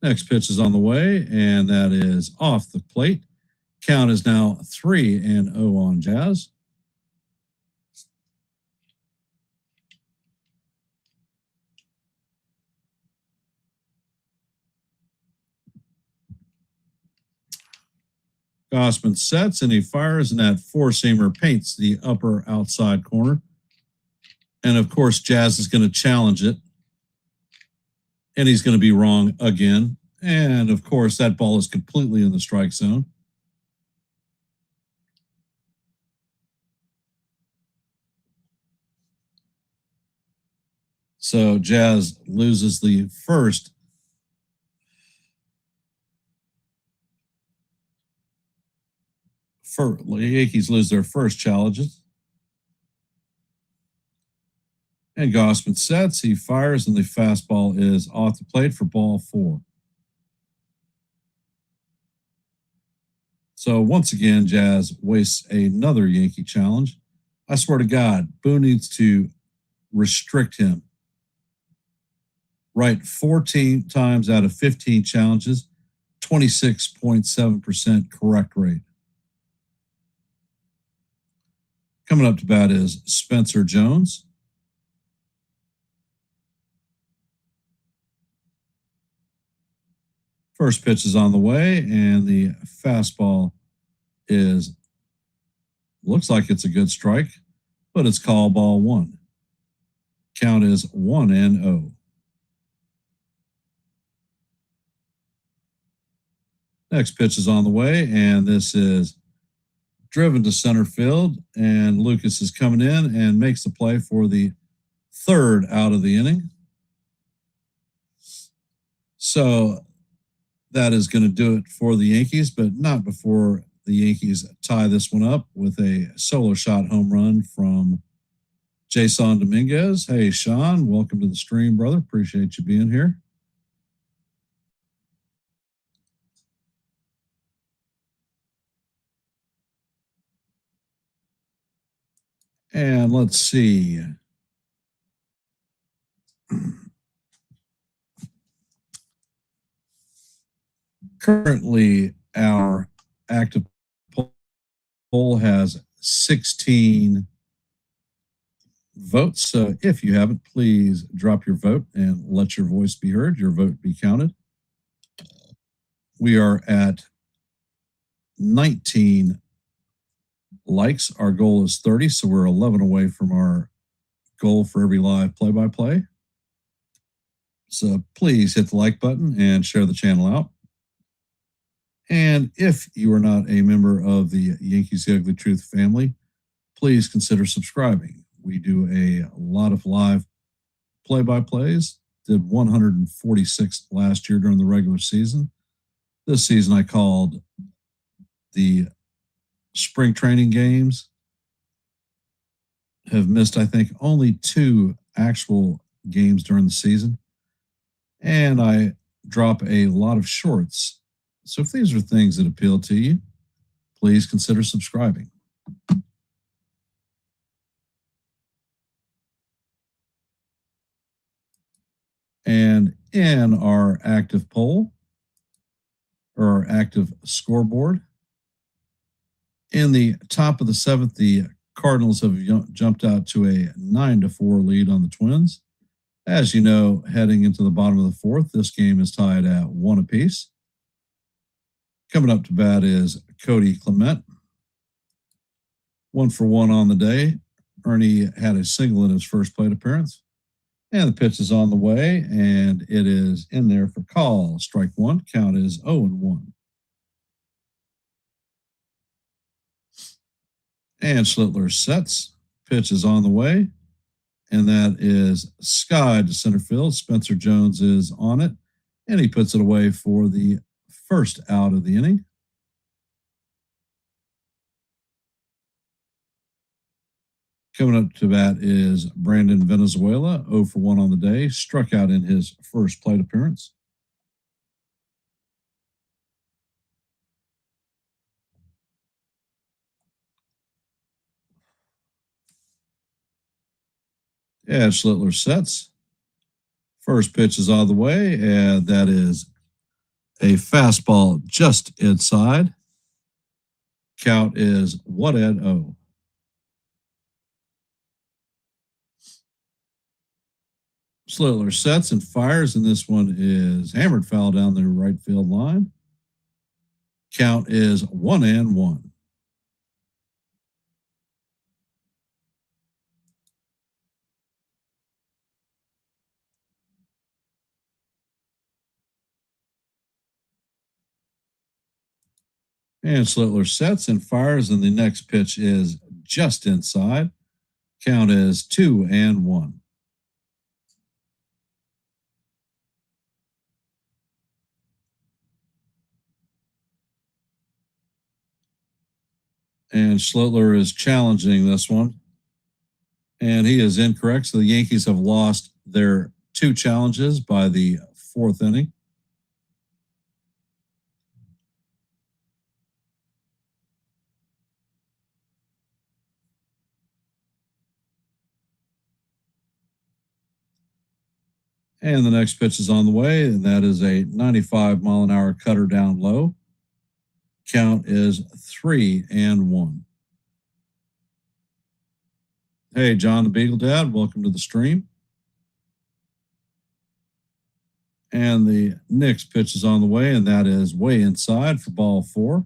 Next pitch is on the way, and that is off the plate. Count is now 3-0 on Jazz. Gossman sets and he fires, and that four-seamer paints the upper outside corner. And of course, Jazz is going to challenge it. And he's going to be wrong again. And of course, that ball is completely in the strike zone. So Jazz loses the first. The Yankees lose their first challenges. And Gossman sets, he fires, and the fastball is off the plate for ball 4. So once again, Jazz wastes another Yankee challenge. I swear to God, Boone needs to restrict him. Right, 14 times out of 15 challenges, 26.7% correct rate. Coming up to bat is Spencer Jones. First pitch is on the way, and the fastball looks like it's a good strike, but it's called ball 1. Count is 1-0. Next pitch is on the way, and this is driven to center field, and Lucas is coming in and makes the play for the third out of the inning. So that is going to do it for the Yankees, but not before the Yankees tie this one up with a solo shot home run from Jason Dominguez. Hey, Sean, welcome to the stream, brother. Appreciate you being here. And let's see. Currently, our active poll has 16 votes. So if you haven't, please drop your vote and let your voice be heard, your vote be counted. We are at 19 likes. Our goal is 30, so we're 11 away from our goal for every live play-by-play. So please hit the like button and share the channel out. And if you are not a member of the Yankees The Ugly Truth family, please consider subscribing. We do a lot of live play-by-plays. Did 146 last year during the regular season. This season I called the spring training games. Have missed, I think, only 2 actual games during the season. And I drop a lot of shorts. So if these are things that appeal to you, please consider subscribing. And in our active poll, or our active scoreboard, in the top of the 7th, the Cardinals have jumped out to a 9-4 lead on the Twins. As you know, heading into the bottom of the 4th, this game is tied at 1 apiece. Coming up to bat is Cody Clement. 1 for 1 on the day. Ernie had a single in his first plate appearance. And the pitch is on the way, and it is in there for call. Strike 1. Count is 0-1. And Schlittler sets. Pitch is on the way, and that is sky to center field. Spencer Jones is on it, and he puts it away for the first out of the inning. Coming up to bat is Brandon Venezuela, 0 for 1 on the day, struck out in his first plate appearance. And Schlittler sets. First pitch is out of the way, and that is a fastball just inside. Count is 1-0. Schlittler sets and fires, and this one is hammered foul down the right field line. Count is 1-1. And Slitler sets and fires, and the next pitch is just inside. Count is 2-1. And Slitler is challenging this one. And he is incorrect. So the Yankees have lost their 2 challenges by the 4th inning. And the next pitch is on the way, and that is a 95-mile-an-hour cutter down low. Count is 3-1. Hey, John the Beagle Dad, welcome to the stream. And the next pitch is on the way, and that is way inside for ball 4.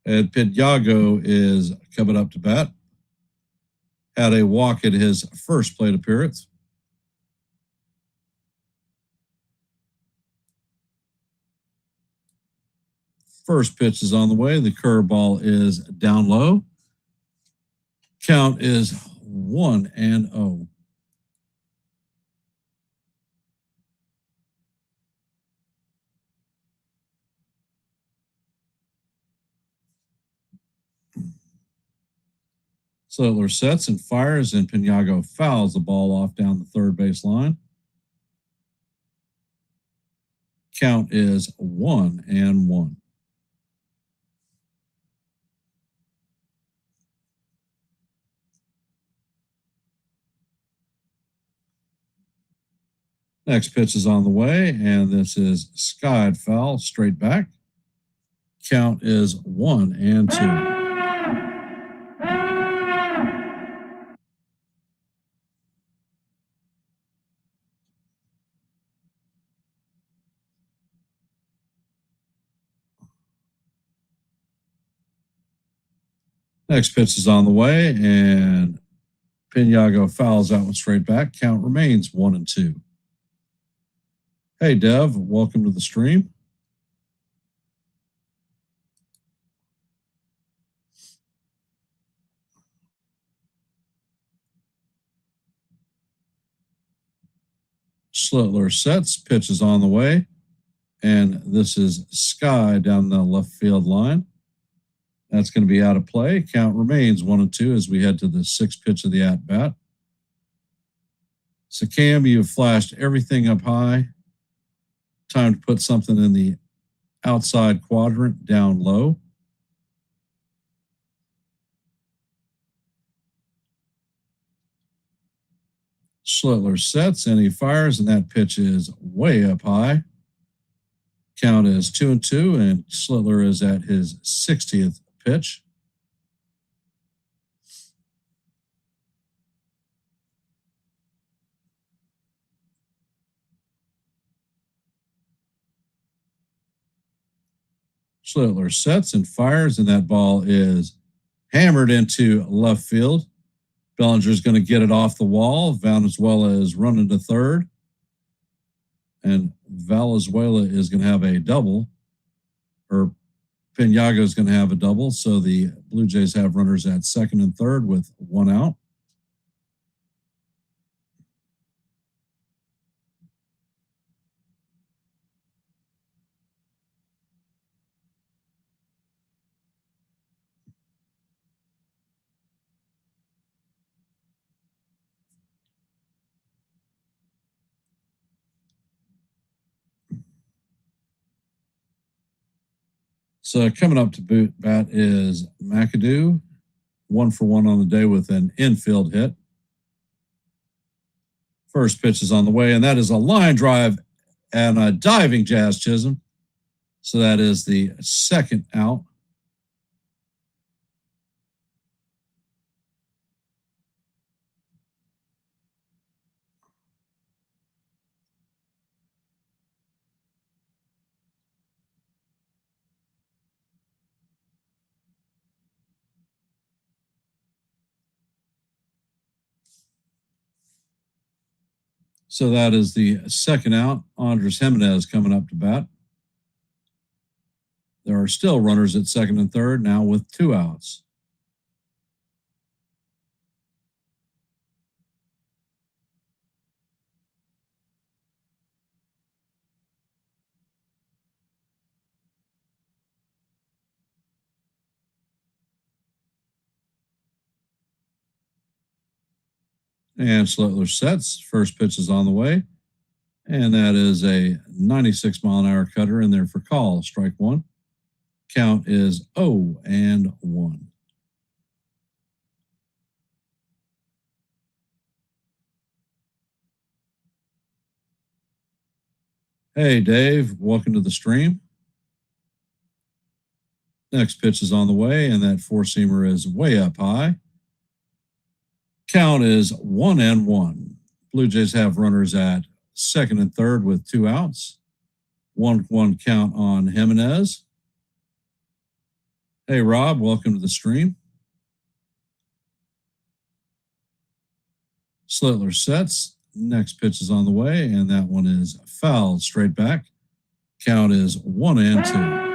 Ed Pidjago is coming up to bat. Had a walk at his first plate appearance. First pitch is on the way. The curveball is down low. Count is 1-0. Slitler sets and fires, and Piniago fouls the ball off down the third base line. Count is 1-1. Next pitch is on the way, and this is skied foul straight back. Count is 1-2. Next pitch is on the way, and Piniago fouls that one straight back. Count remains 1-2. Hey, Dev, welcome to the stream. Slitler sets, pitch is on the way, and this is Sky down the left field line. That's going to be out of play. Count remains 1-2 as we head to the 6th pitch of the at-bat. So, Cam, you've flashed everything up high. Time to put something in the outside quadrant down low. Slitler sets and he fires, and that pitch is way up high. Count is 2-2, and Slitler is at his 60th pitch. Slitler sets and fires, and that ball is hammered into left field. Bellinger's going to get it off the wall. Valenzuela is running to third. And Valenzuela is going to have a double, or Piniago is going to have a double. So the Blue Jays have runners at second and third with 1 out. So coming up to bat is McAdoo, 1 for 1 on the day with an infield hit. First pitch is on the way, and that is a line drive and a diving Jazz Chisholm. So that is the second out. So that is the second out. Andres Jimenez coming up to bat. There are still runners at second and third now with 2 outs. And Slittler sets. First pitch is on the way. And that is a 96-mile-an-hour cutter in there for call. Strike one. Count is 0-1. Hey, Dave. Welcome to the stream. Next pitch is on the way, and that four-seamer is way up high. Count is 1-1. Blue Jays have runners at second and third with 2 outs. 1-1 count on Jimenez. Hey, Rob, welcome to the stream. Slittler sets. Next pitch is on the way, and that one is fouled straight back. Count is 1-2.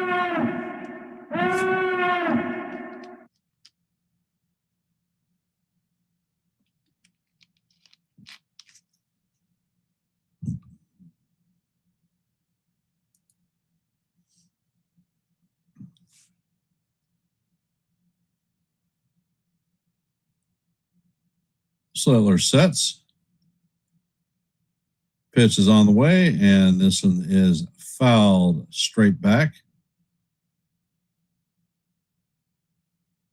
Slittler sets. Pitch is on the way, and this one is fouled straight back.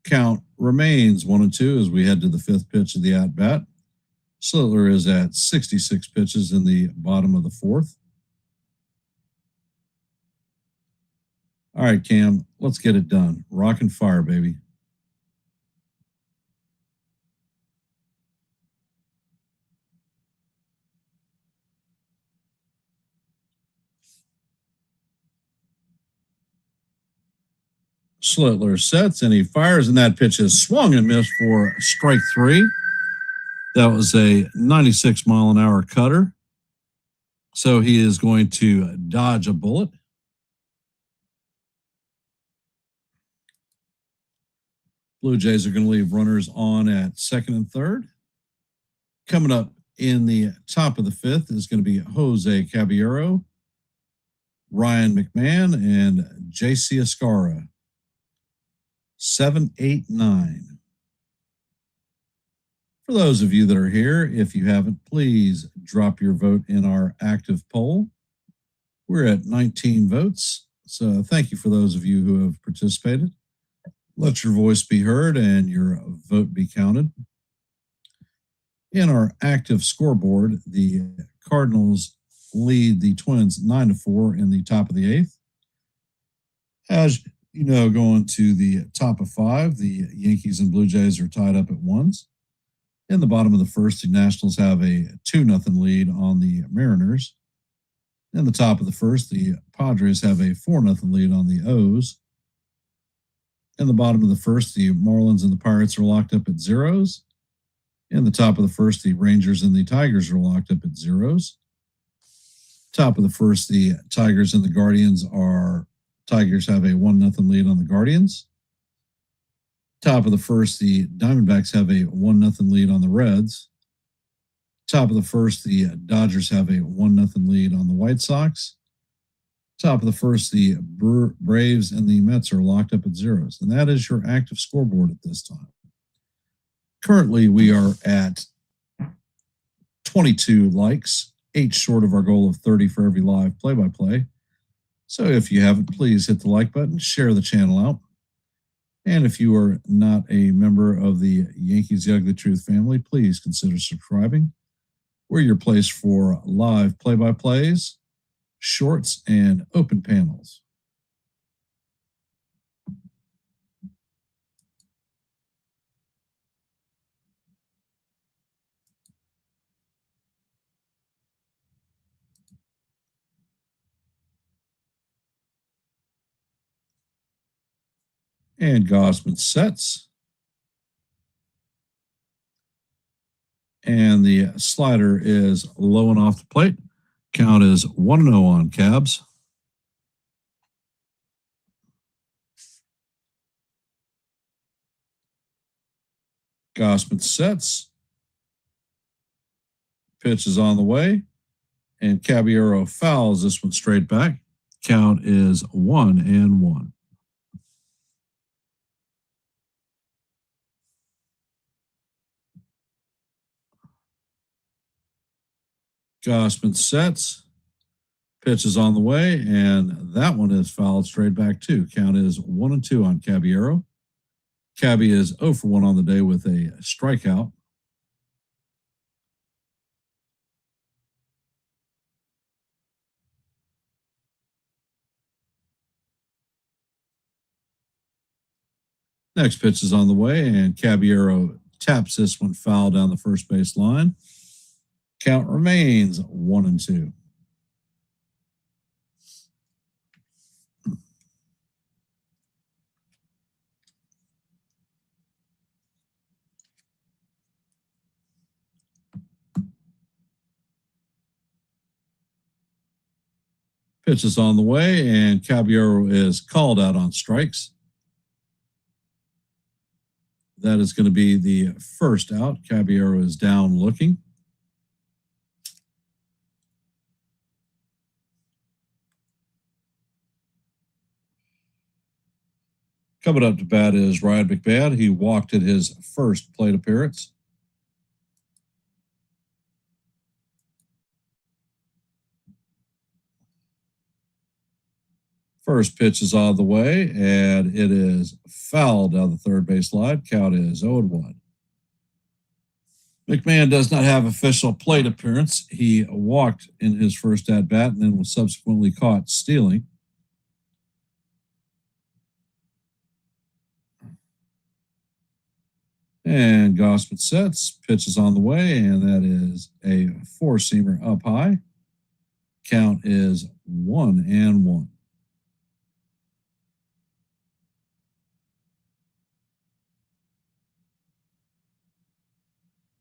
Count remains 1-2 as we head to the 5th pitch of the at-bat. Slittler is at 66 pitches in the bottom of the 4th. All right, Cam, let's get it done. Rock and fire, baby. Slittler sets, and he fires, and that pitch is swung and missed for strike 3. That was a 96-mile-an-hour cutter. So he is going to dodge a bullet. Blue Jays are going to leave runners on at second and third. Coming up in the top of the 5th is going to be Jose Caballero, Ryan McMahon, and J.C. Escara. 7, 8, 9. For those of you that are here, if you haven't, please drop your vote in our active poll. We're at 19 votes, so thank you for those of you who have participated. Let your voice be heard and your vote be counted. In our active scoreboard, the Cardinals lead the Twins 9-4 in the top of the 8th. As you know, going to the top of 5, the Yankees and Blue Jays are tied up at 1s. In the bottom of the 1st, the Nationals have a 2-0 lead on the Mariners. In the top of the 1st, the Padres have a 4-0 lead on the O's. In the bottom of the 1st, the Marlins and the Pirates are locked up at 0s. In the top of the 1st, the Rangers and the Tigers are locked up at 0s. Top of the 1st, the Tigers and the Guardians Tigers have a 1-0 lead on the Guardians. Top of the 1st, the Diamondbacks have a 1-0 lead on the Reds. Top of the 1st, the Dodgers have a 1-0 lead on the White Sox. Top of the 1st, the Braves and the Mets are locked up at 0s. And that is your active scoreboard at this time. Currently, we are at 22 likes, 8 short of our goal of 30 for every live play-by-play. So if you haven't, please hit the like button, share the channel out. And if you are not a member of the Yankees The Ugly Truth family, please consider subscribing. We're your place for live play-by-plays, shorts, and open panels. And Gossman sets. And the slider is low and off the plate. Count is 1-0 on Cabs. Gossman sets. Pitch is on the way. And Caballero fouls this one straight back. Count is 1-1. Gossman sets. Pitch is on the way, and that one is fouled straight back too. Count is 1-2 on Caballero. Cabby is 0 for 1 on the day with a strikeout. Next pitch is on the way, and Caballero taps this one foul down the first base line. Count remains 1-2. Pitch is on the way, and Caballero is called out on strikes. That is going to be the first out. Caballero is down looking. Coming up to bat is Ryan McMahon. He walked at his first plate appearance. First pitch is on the way, and it is fouled down the third base line. Count is 0-1. McMahon does not have official plate appearance. He walked in his first at bat and then was subsequently caught stealing. And Gossman sets, pitch is on the way, and that is a four-seamer up high. Count is 1-1.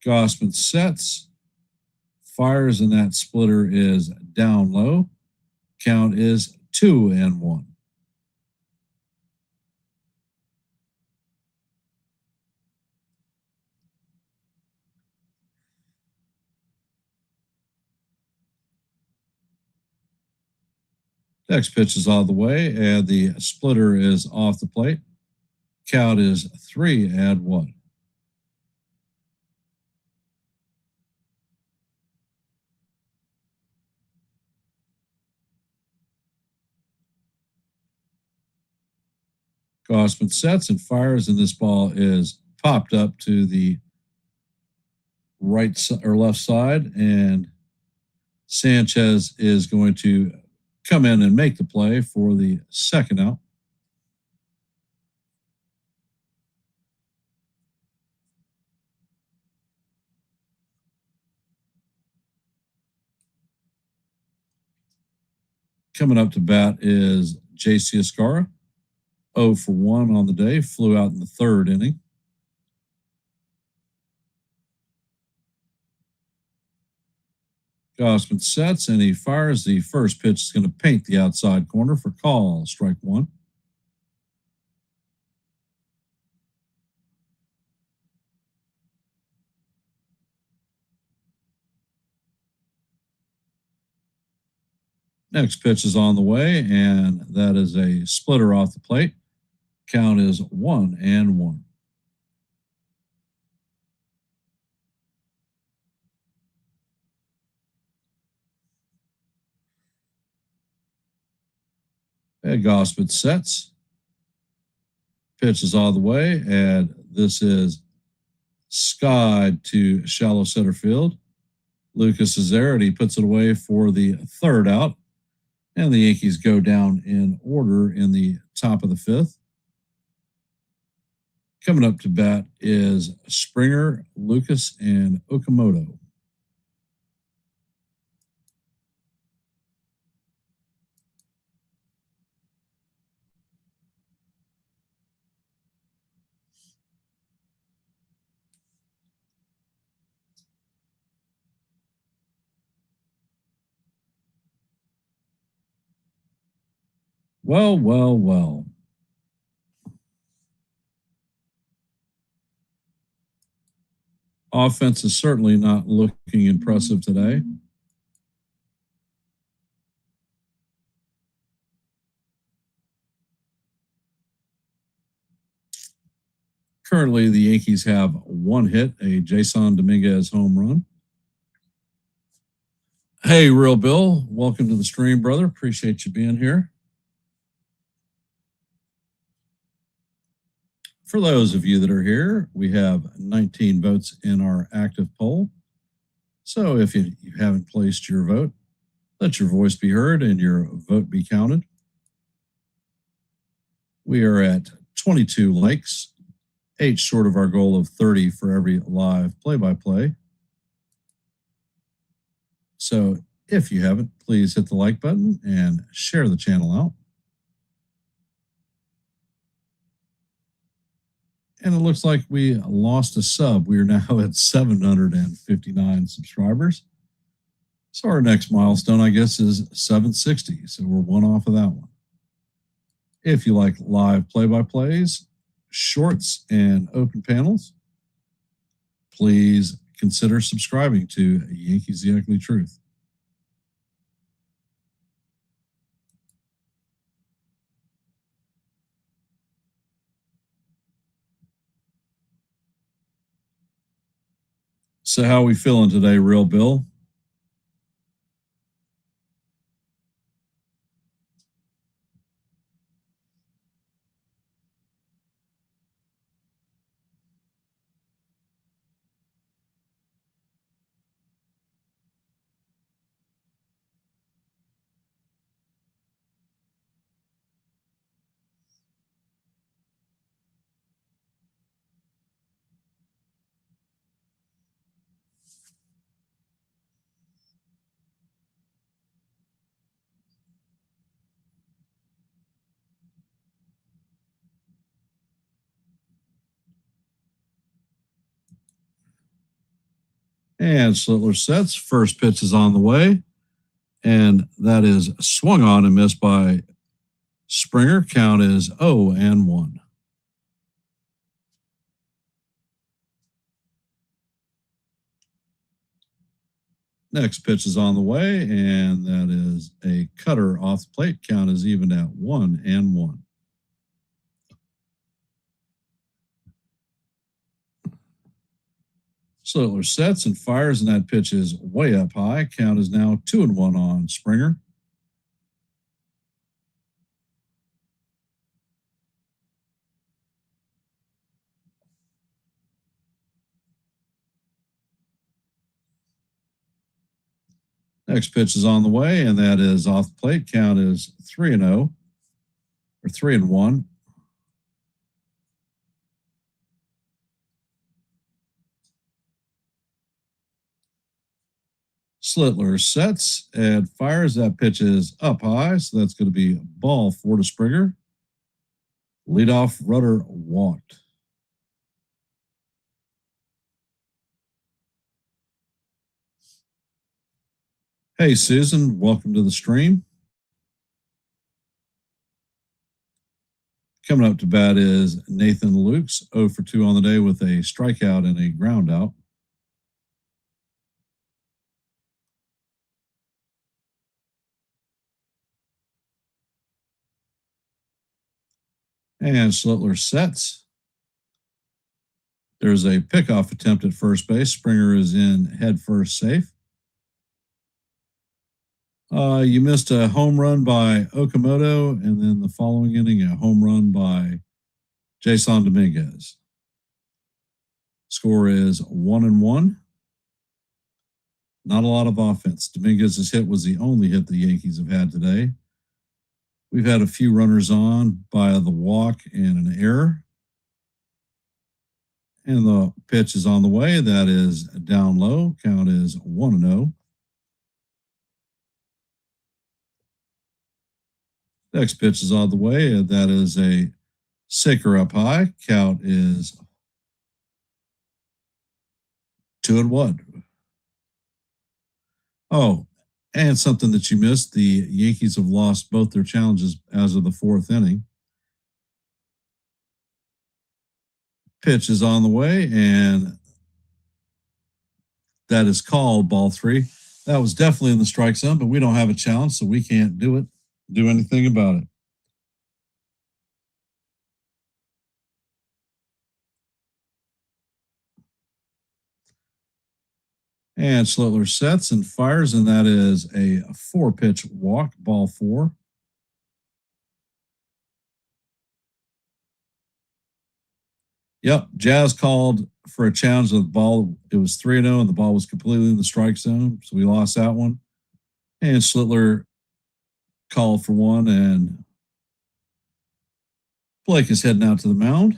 Gossman sets, fires, and that splitter is down low. Count is 2-1. Next pitch is on the way, and the splitter is off the plate. Count is 3-1. Gossman sets and fires, and this ball is popped up to the right or left side, and Sanchez is going to come in and make the play for the second out. Coming up to bat is J.C. Escarra. 0 for 1 on the day, flew out in the third inning. Gossman sets, and he fires. The first pitch is going to paint the outside corner for call, strike one. Next pitch is on the way, and that is a splitter off the plate. Count is 1-1. And Gossman sets. Pitch is on the way, and this is skied to shallow center field. Lucas is there, and he puts it away for the third out. And the Yankees go down in order in the top of the fifth. Coming up to bat is Springer, Lucas, and Okamoto. Well, well, well. Offense is certainly not looking impressive today. Currently, the Yankees have one hit, a Jason Dominguez home run. Hey, Real Bill, welcome to the stream, brother. Appreciate you being here. For those of you that are here, we have 19 votes in our active poll. So if you haven't placed your vote, let your voice be heard and your vote be counted. We are at 22 likes, 8 short of our goal of 30 for every live play-by-play. So if you haven't, please hit the like button and share the channel out. And it looks like we lost a sub. We are now at 759 subscribers. So our next milestone, I guess, is 760. So we're one off of that one. If you like live play-by-plays, shorts, and open panels, please consider subscribing to Yankees The Ugly Truth. So how are we feeling today, Real Bill? And Slittler sets. First pitch is on the way. And that is swung on and missed by Springer. Count is 0-1. Next pitch is on the way, and that is a cutter off the plate. Count is even at 1-1. Slittler sets and fires, and that pitch is way up high. Count is now 2-1 on Springer. Next pitch is on the way, and that is off the plate. Count is 3-0 or 3-1. Slittler sets and fires. That pitch is up high, so that's going to be ball 4 to Springer. Leadoff rudder walked. Hey, Susan, welcome to the stream. Coming up to bat is Nathan Lukes, 0 for 2 on the day with a strikeout and a ground out. And Slittler sets. There's a pickoff attempt at first base. Springer is in head first safe. You missed a home run by Okamoto, and then the following inning, a home run by Jason Dominguez. Score is 1-1. Not a lot of offense. Dominguez's hit was the only hit the Yankees have had today. We've had a few runners on by the walk and an error. And the pitch is on the way. That is down low. Count is 1-0. Next pitch is on the way, and that is a sinker up high. Count is 2-1. Oh, And something that you missed, the Yankees have lost both their challenges as of the fourth inning. Pitch is on the way, and that is called ball three. That was definitely in the strike zone, but we don't have a challenge, so we can't do anything about it. And Schlittler sets and fires, and that is a 4-pitch walk, ball 4. Yep, Jazz called for a challenge of the ball. It was 3-0, and the ball was completely in the strike zone, so we lost that one. And Schlittler called for one, and Blake is heading out to the mound.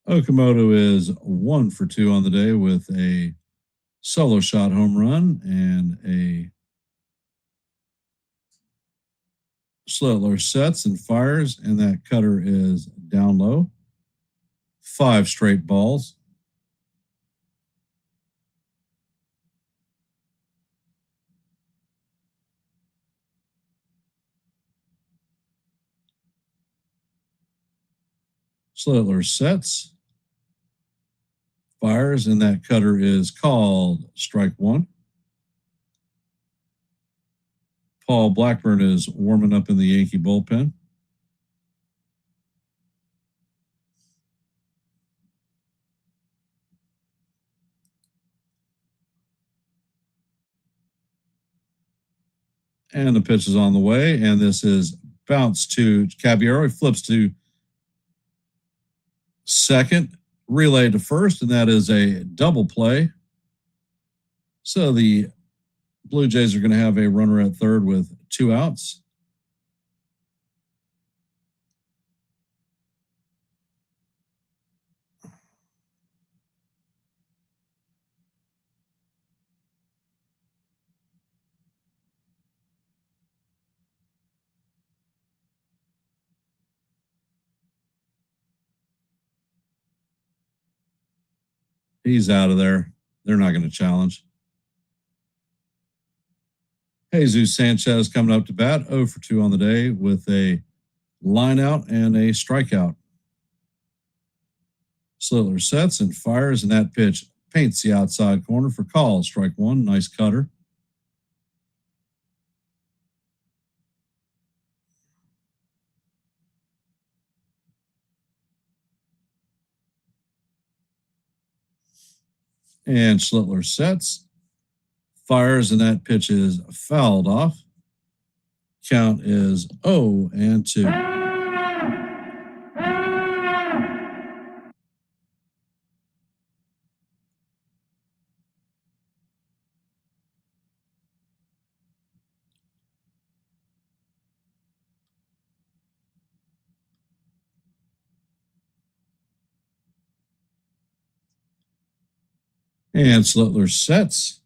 Okamoto is 1 for 2 on the day with a solo shot home run and a Schlittler sets and fires, and that cutter is down low. 5 straight balls. Schlittler sets, fires, and that cutter is called strike 1. Paul Blackburn is warming up in the Yankee bullpen. And the pitch is on the way, and this is bounced to Caballero. He flips to second, relay to first, and that is a double play. So the Blue Jays are going to have a runner at third with 2 outs. He's out of there. They're not going to challenge. Jesus Sanchez coming up to bat, 0 for 2 on the day with a line out and a strikeout. Schlittler sets and fires, and that pitch paints the outside corner for call. Strike 1, nice cutter. And Schlittler sets, fires, and that pitch is fouled off. Count is 0-2. And Schlittler sets,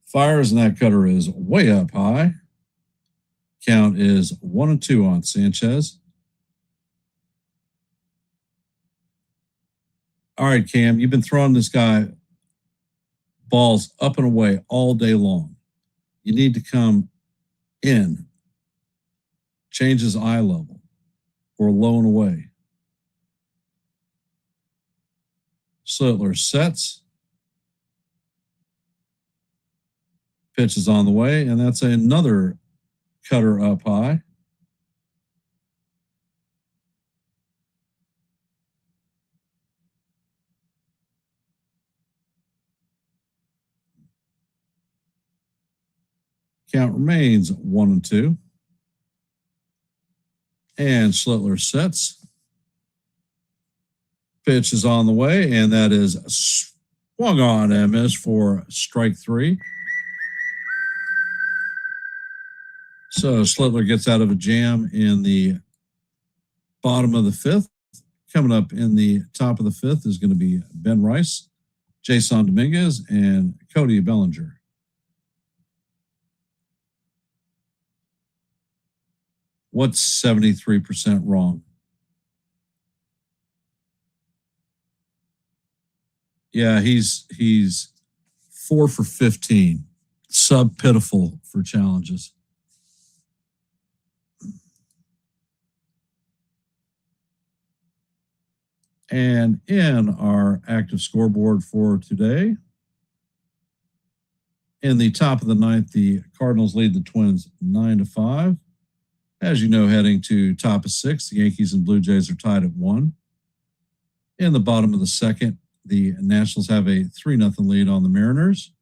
fires, and that cutter is way up high. Count is 1-2 on Sanchez. All right, Cam, you've been throwing this guy balls up and away all day long. You need to come in, change his eye level, or low and away. Schlittler sets. Pitch is on the way, and that's another cutter up high. Count remains 1-2. And Schlittler sets. Pitch is on the way, and that is swung on and missed for strike 3. So Schlittler gets out of a jam in the bottom of the 5th. Coming up in the top of the 5th is going to be Ben Rice, Jason Dominguez, and Cody Bellinger. What's 73% wrong? Yeah, he's 4 for 15. Sub pitiful for challenges. And in our active scoreboard for today, in the top of the 9th, the Cardinals lead the Twins 9-5. As you know, heading to top of 6, the Yankees and Blue Jays are tied at 1. In the bottom of the 2nd, the Nationals have a 3-0 lead on the Mariners.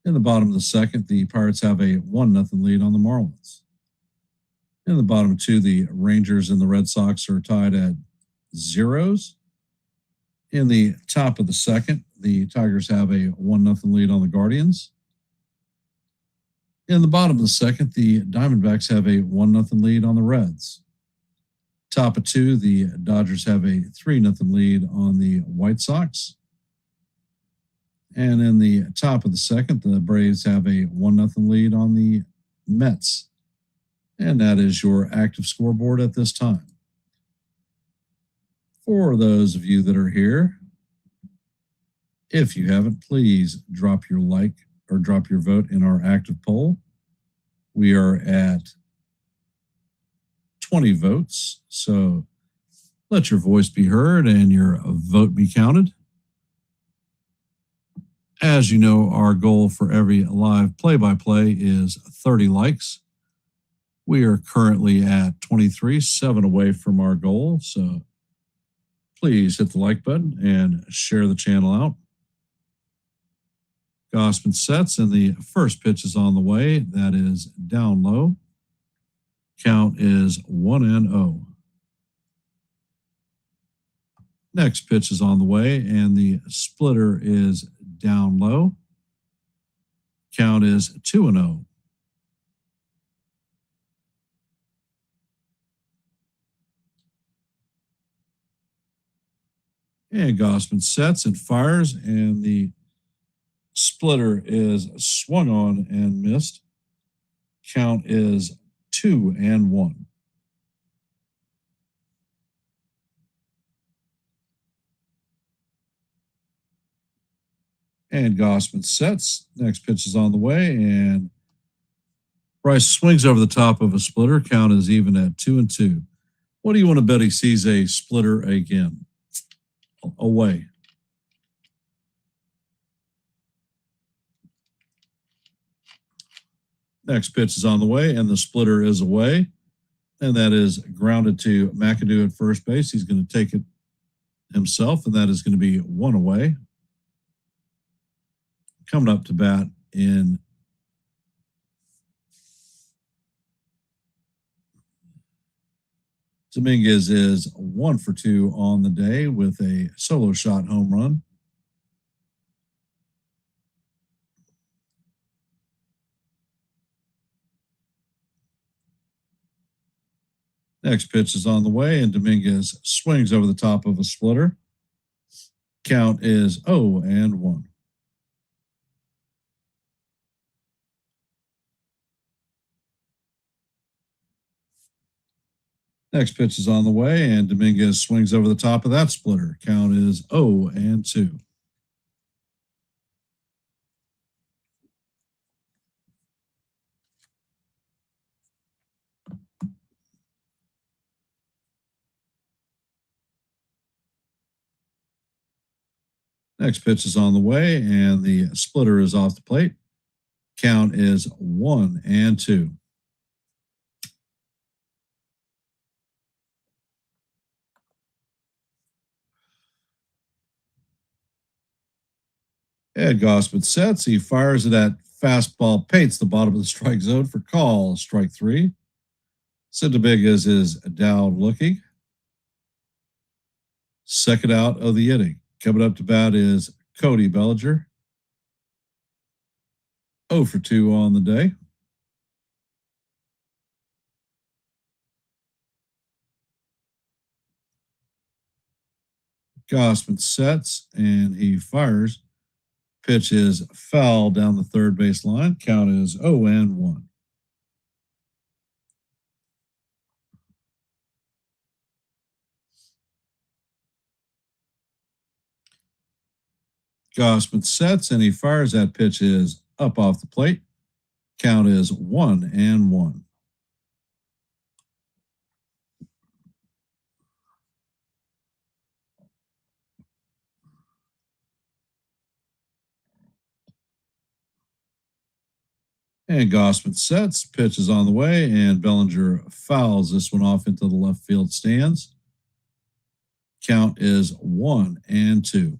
In the bottom of the 2nd, the Pirates have a 1-0 lead on the Marlins. In the bottom of 2, the Rangers and the Red Sox are tied at 0s. In the top of the 2nd, the Tigers have a 1-0 lead on the Guardians. In the bottom of the 2nd, the Diamondbacks have a 1-0 lead on the Reds. Top of 2, the Dodgers have a 3-0 lead on the White Sox. And in the top of the 2nd, the Braves have a 1-0 lead on the Mets. And that is your active scoreboard at this time. For those of you that are here, if you haven't, please drop your like or drop your vote in our active poll. We are at 20 votes, so let your voice be heard and your vote be counted. As you know, our goal for every live play-by-play is 30 likes. We are currently at 23, 7 away from our goal, so please hit the like button and share the channel out. Gausman sets, and the first pitch is on the way. That is down low. Count is 1-0. Next pitch is on the way, and the splitter is down low. Count is 2-0. And Gausman sets and fires, and the splitter is swung on and missed. Count is 2-1. And Gausman sets. Next pitch is on the way, and Rice swings over the top of a splitter. Count is even at 2-2. What do you want to bet he sees a splitter again? Away. Next pitch is on the way, and the splitter is away, and that is grounded to McAdoo at first base. He's going to take it himself, and that is going to be 1 away. Coming up to bat in Dominguez is 1 for 2 on the day with a solo shot home run. Next pitch is on the way, and Dominguez swings over the top of a splitter. Count is 0-1. Next pitch is on the way, and Dominguez swings over the top of that splitter. Count is 0-2. Next pitch is on the way, and the splitter is off the plate. Count is 1-2. Ed Gausman sets. He fires it at Fastball paints the bottom of the strike zone for call. Strike 3. Sindebigas is down looking. Second out of the inning. Coming up to bat is Cody Bellinger. 0 for 2 on the day. Gossman sets and he fires. Pitch is foul down the third base line. Count is 0-1. Gossman sets and he fires. That pitch is up off the plate. Count is 1-1. And Gossman sets, pitch is on the way, and Bellinger fouls this one off into the left field stands. Count is 1-2.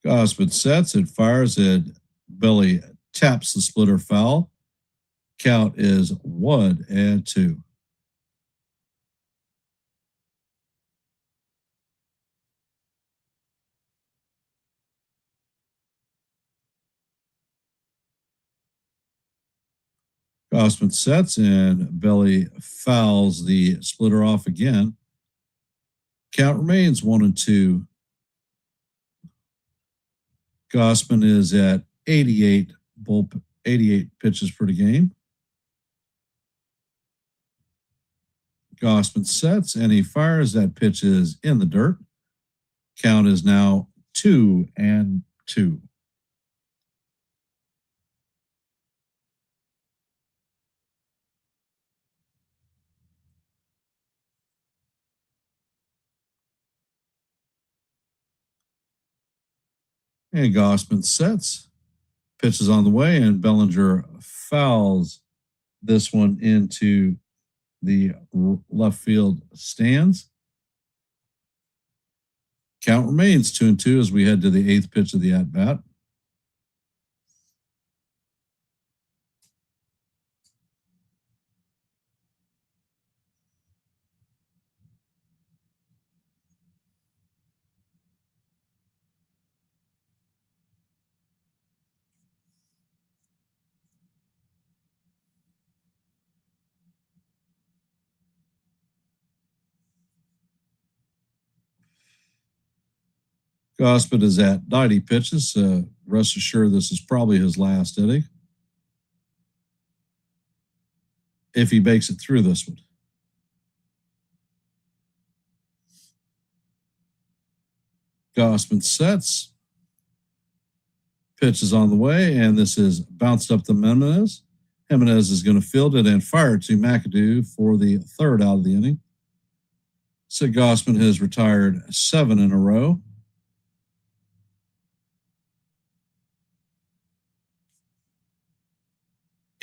Gossman sets, it fires, it Billy taps the splitter foul. Count is 1-2. Gossman sets and Belly fouls the splitter off again. Count remains 1-2. Gossman is at 88 pitches per game. Gossman sets and he fires. That pitch is in the dirt. Count is now 2-2. And Gossman sets. Pitch is on the way, and Bellinger fouls this one into the left field stands. Count remains 2-2 as we head to the 8th pitch of the at-bat. Gossman is at 90 pitches. Rest assured, this is probably his last inning, if he makes it through this one. Gossman sets. Pitch is on the way, and this is bounced up to Jimenez. Jimenez is going to field it and fire to McAdoo for the 3rd out of the inning. Sid Gossman has retired 7 in a row.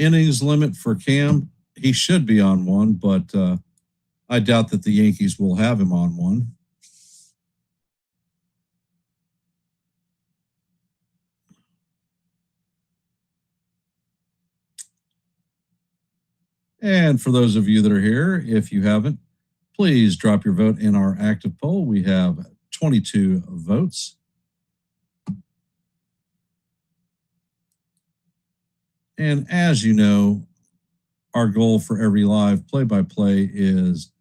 Innings limit for Cam, he should be on 1, but I doubt that the Yankees will have him on 1. And for those of you that are here, if you haven't, please drop your vote in our active poll. We have 22 votes. And as you know, our goal for every live play-by-play is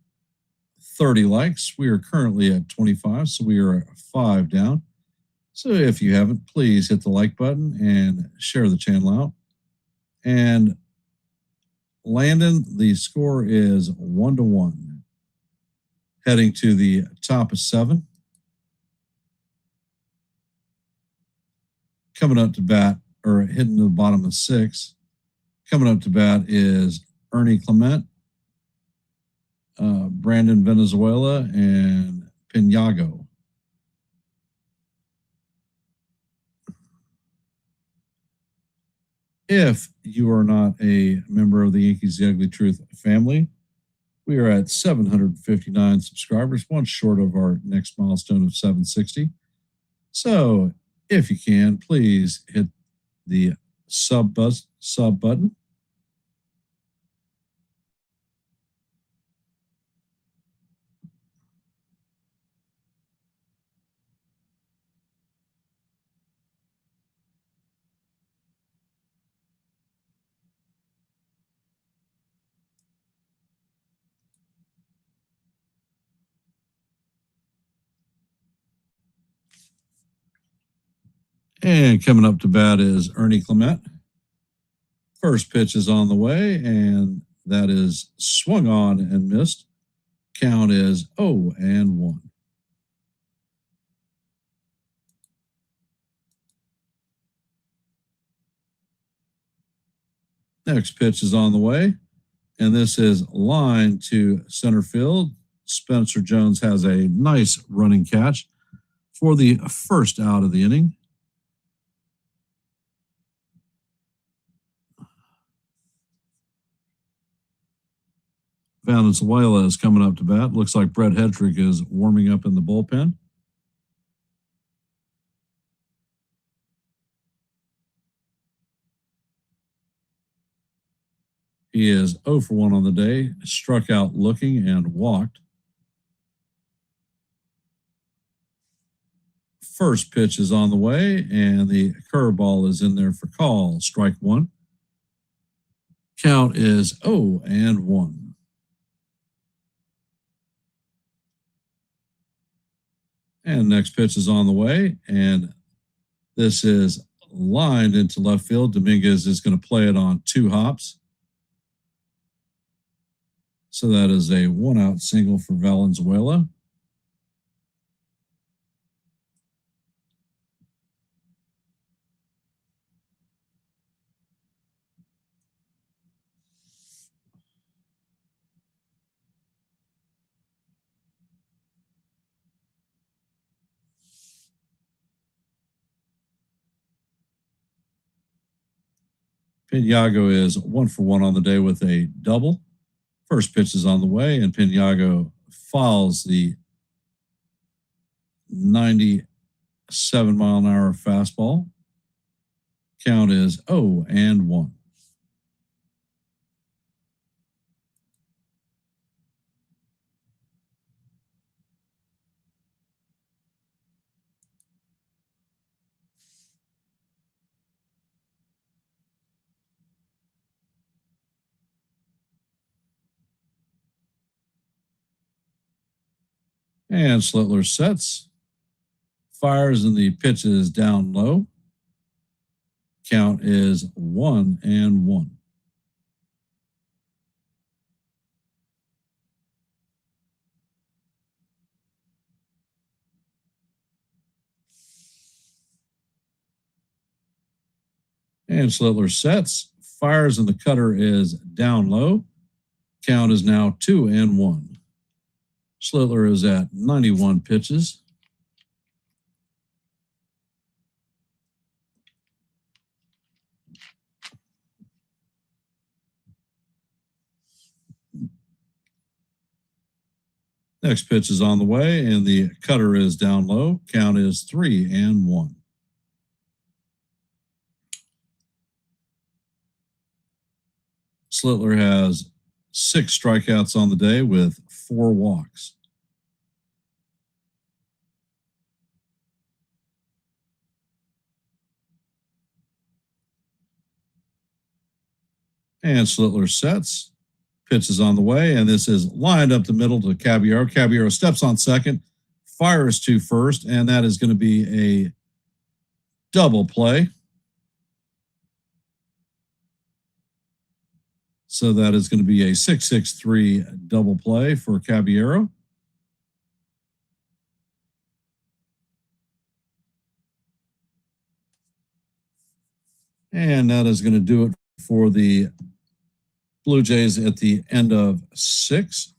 30 likes. We are currently at 25, so we are 5 down. So if you haven't, please hit the like button and share the channel out. And Landon, the score is 1-1. Heading to the top of 7. Coming up to bat, or hitting the bottom of 6. Coming up to bat is Ernie Clement, Brandon Venezuela, and Pinago. If you are not a member of the Yankees The Ugly Truth family, We are at 759 subscribers, one short of our next milestone of 760. So if you can, please hit the sub button. And coming up to bat is Ernie Clement. First pitch is on the way, and that is swung on and missed. Count is 0-1. Next pitch is on the way, and this is line to center field. Spencer Jones has a nice running catch for the first out of the inning. Valenzuela is coming up to bat. Looks like Brett Hedrick is warming up in the bullpen. He is 0 for 1 on the day, struck out looking and walked. First pitch is on the way, and the curveball is in there for call. Strike one. Count is 0-1. And next pitch is on the way, and this is lined into left field. Dominguez is going to play it on 2 hops. So that is a 1-out single for Valenzuela. Piniago is 1 for 1 on the day with a double. First pitch is on the way, and Piniago fouls the 97-mile-an-hour fastball. Count is 0-1. And Slitler sets, fires, and the pitch is down low. Count is 1-1. And Slitler sets, fires, and the cutter is down low. Count is now 2-1. Slitler is at 91 pitches. Next pitch is on the way, and the cutter is down low. Count is 3-1. Slitler has 6 strikeouts on the day with 4 walks. And Slitler sets. Pitch is on the way, and this is lined up the middle to Caballero. Caballero steps on second, fires to first, and that is going to be a double play. So that is going to be a 6-6-3 double play for Caballero. And that is going to do it for the Blue Jays at the end of 6.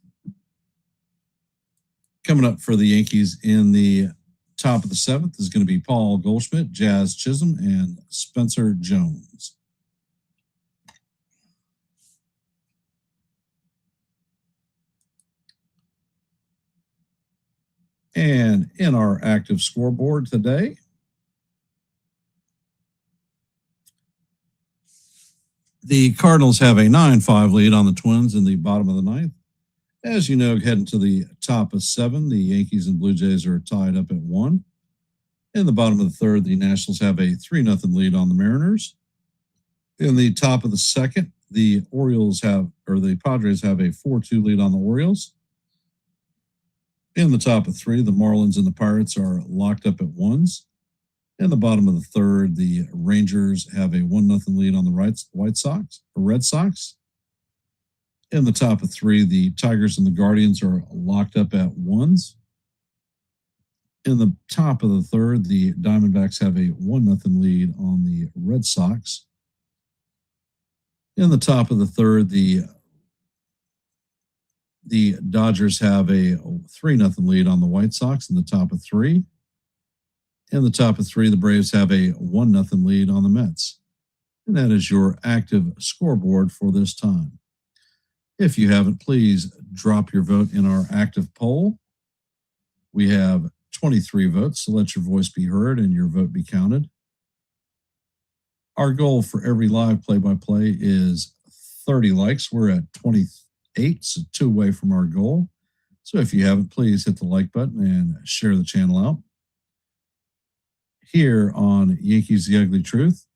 Coming up for the Yankees in the top of the 7th is going to be Paul Goldschmidt, Jazz Chisholm, and Spencer Jones. And in our active scoreboard today, the Cardinals have a 9-5 lead on the Twins in the bottom of the ninth. As you know, heading to the top of 7, the Yankees and Blue Jays are tied up at 1. In the bottom of the third, the Nationals have a 3-0 lead on the Mariners. In the top of the second, the Padres have a 4-2 lead on the Orioles. In the top of 3, the Marlins and the Pirates are locked up at 1s. In the bottom of the third, the Rangers have a 1-0 lead on the Red Sox. In the top of 3, the Tigers and the Guardians are locked up at 1s. In the top of the third, the Diamondbacks have a 1-0 lead on the Red Sox. In the top of the third, the Dodgers have a 3-0 lead on the White Sox in the top of 3. In the top of 3, the Braves have a 1-0 lead on the Mets. And that is your active scoreboard for this time. If you haven't, please drop your vote in our active poll. We have 23 votes, so let your voice be heard and your vote be counted. Our goal for every live play-by-play is 30 likes. We're at 28, so 2 away from our goal. So if you haven't, please hit the like button and share the channel out. Here on Yankees The Ugly Truth,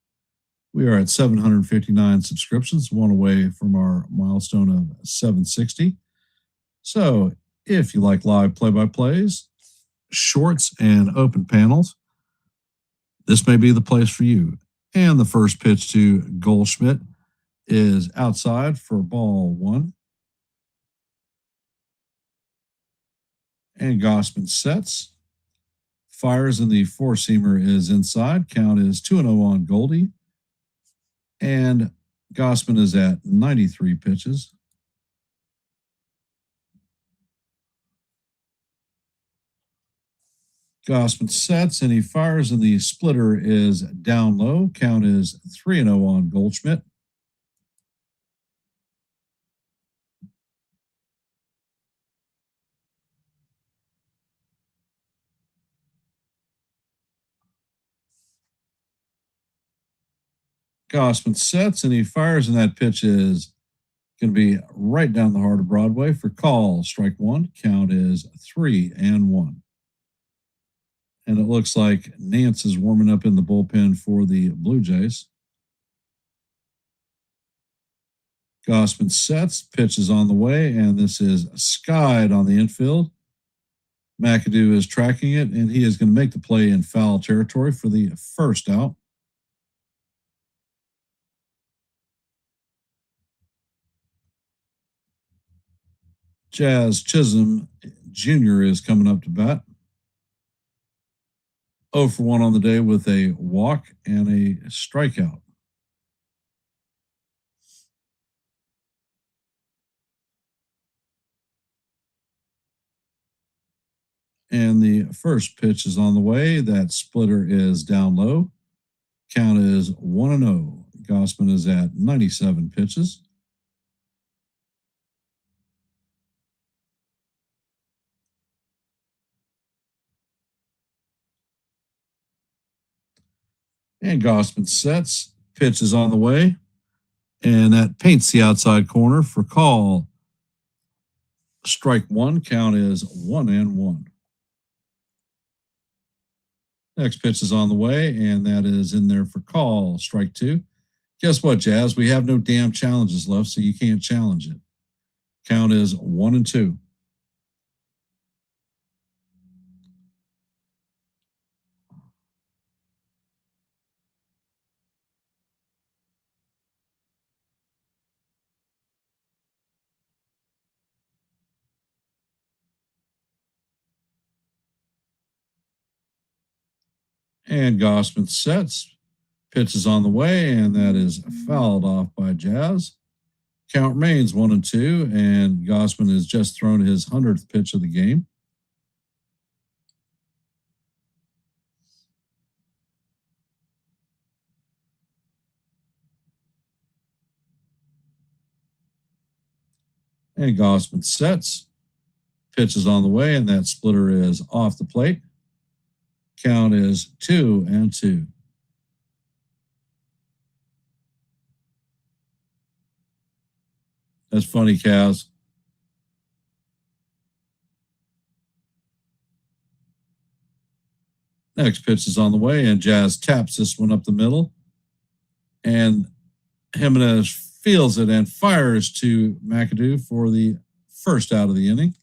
we are at 759 subscriptions, 1 away from our milestone of 760. So if you like live play-by-plays, shorts, and open panels, this may be the place for you. And the first pitch to Goldschmidt is outside for ball 1. And Gausman sets. Fires, and the four-seamer is inside. Count is 2-0 on Goldie. And Gausman is at 93 pitches. Gausman sets, and he fires, and the splitter is down low. Count is 3-0 on Goldschmidt. Gausman sets, and he fires, and that pitch is going to be right down the heart of Broadway for call. Strike 1. Count is 3-1. And it looks like Nance is warming up in the bullpen for the Blue Jays. Gausman sets, pitch is on the way, and this is skied on the infield. McAdoo is tracking it, and he is going to make the play in foul territory for the first out. Jazz Chisholm Jr. is coming up to bat. 0 for 1 on the day with a walk and a strikeout. And the first pitch is on the way. That splitter is down low. Count is 1-0. Gausman is at 97 pitches. And Gausman sets, pitch is on the way, and that paints the outside corner for call. Strike 1, count is 1-1. Next pitch is on the way, and that is in there for call. Strike 2. Guess what, Jazz? We have no damn challenges left, so you can't challenge it. Count is 1-2. And Gausman sets. Pitch is on the way, and that is fouled off by Jazz. Count remains 1-2, and Gausman has just thrown his 100th pitch of the game. And Gausman sets. Pitch is on the way, and that splitter is off the plate. Count is 2-2. That's funny, Kaz. Next pitch is on the way, and Jazz taps this one up the middle. And Jimenez fields it and fires to McAdoo for the first out of the inning.